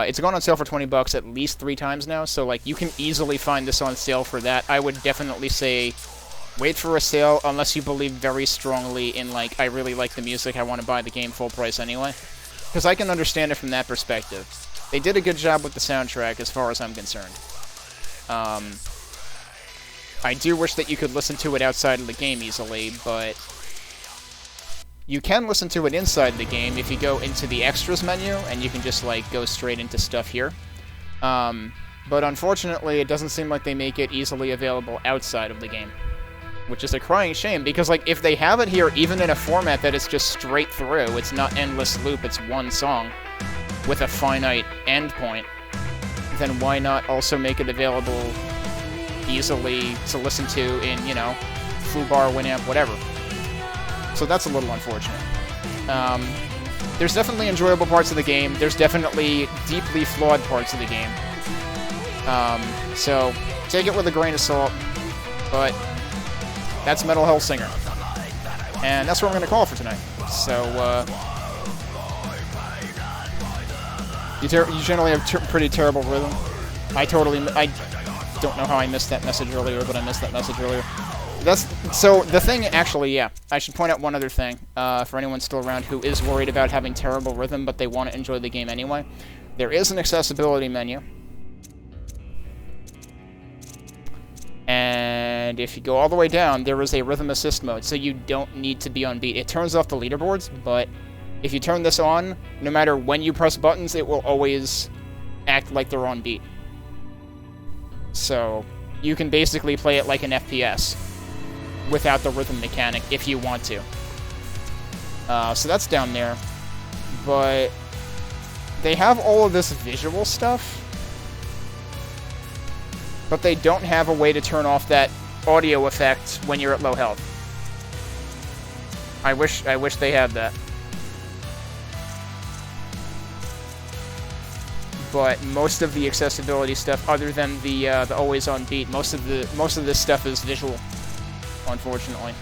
It's gone on sale for $20 at least 3 times now, so like you can easily find this on sale for that. I would definitely say wait for a sale unless you believe very strongly in, like, I really like the music, I want to buy the game full price anyway. Because I can understand it from that perspective. They did a good job with the soundtrack as far as I'm concerned. I do wish that you could listen to it outside of the game easily, but you can listen to it inside the game if you go into the extras menu, and you can just, like, go straight into stuff here. But unfortunately, it doesn't seem like they make it easily available outside of the game. Which is a crying shame, because, like, if they have it here, even in a format that is just straight through, it's not endless loop, it's one song, with a finite endpoint, then why not also make it available easily to listen to in, you know, Foobar, Winamp, whatever. So that's a little unfortunate. There's definitely enjoyable parts of the game, there's definitely deeply flawed parts of the game. So take it with a grain of salt, but that's Metal Hellsinger. And that's what I'm going to call for tonight. So, you generally have pretty terrible rhythm. I don't know how I missed that message earlier, but I missed that message earlier. So, the thing, actually, yeah, I should point out one other thing, for anyone still around who is worried about having terrible rhythm, but they want to enjoy the game anyway. There is an accessibility menu. And if you go all the way down, there is a rhythm assist mode, so you don't need to be on beat. It turns off the leaderboards, but if you turn this on, no matter when you press buttons, it will always act like they're on beat. So you can basically play it like an FPS without the rhythm mechanic if you want to. So that's down there. But they have all of this visual stuff, but they don't have a way to turn off that audio effect when you're at low health. I wish they had that. But most of the accessibility stuff, other than the always on beat, most of this stuff is visual, unfortunately.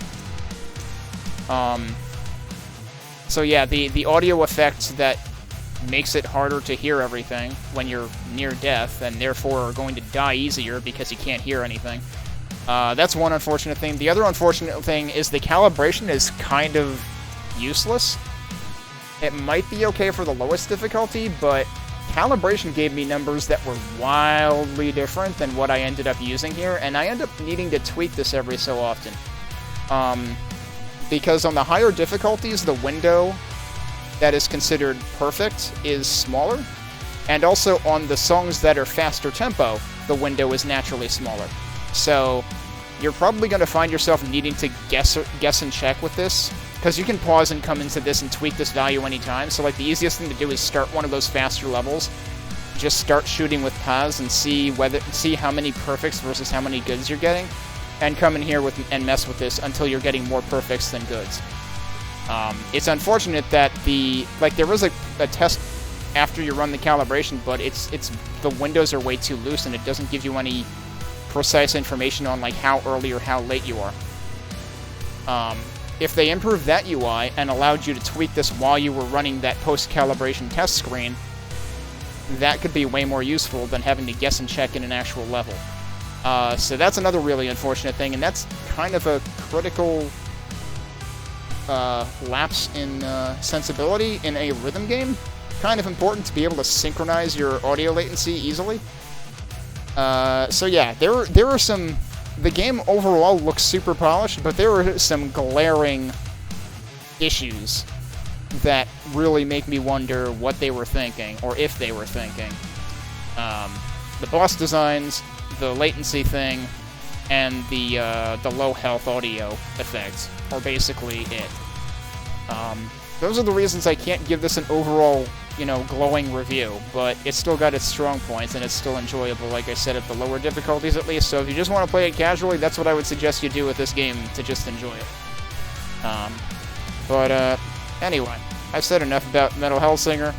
So yeah, the audio effect that makes it harder to hear everything when you're near death, and therefore are going to die easier because you can't hear anything. That's one unfortunate thing. The other unfortunate thing is the calibration is kind of useless. It might be okay for the lowest difficulty, but calibration gave me numbers that were wildly different than what I ended up using here, and I end up needing to tweak this every so often. Because on the higher difficulties, the window that is considered perfect is smaller, and also on the songs that are faster tempo, the window is naturally smaller. So you're probably going to find yourself needing to guess and check with this because you can pause and come into this and tweak this value anytime. So like the easiest thing to do is start one of those faster levels. Just start shooting with paths and see how many perfects versus how many goods you're getting, and come in here and mess with this until you're getting more perfects than goods. It's unfortunate that there was a test after you run the calibration, but it's the windows are way too loose and it doesn't give you any precise information on like how early or how late you are. If they improved that UI and allowed you to tweak this while you were running that post-calibration test screen, that could be way more useful than having to guess and check in an actual level. So that's another really unfortunate thing, and that's kind of a critical lapse in sensibility in a rhythm game. Kind of important to be able to synchronize your audio latency easily. So yeah, there are some... The game overall looks super polished, but there are some glaring issues that really make me wonder what they were thinking, or if they were thinking. The boss designs, the latency thing, and the low health audio effects are basically it. Those are the reasons I can't give this an overall, glowing review, but it's still got its strong points, and it's still enjoyable, like I said, at the lower difficulties at least. So if you just want to play it casually, that's what I would suggest you do with this game, to just enjoy it. Anyway, I've said enough about Metal Hellsinger.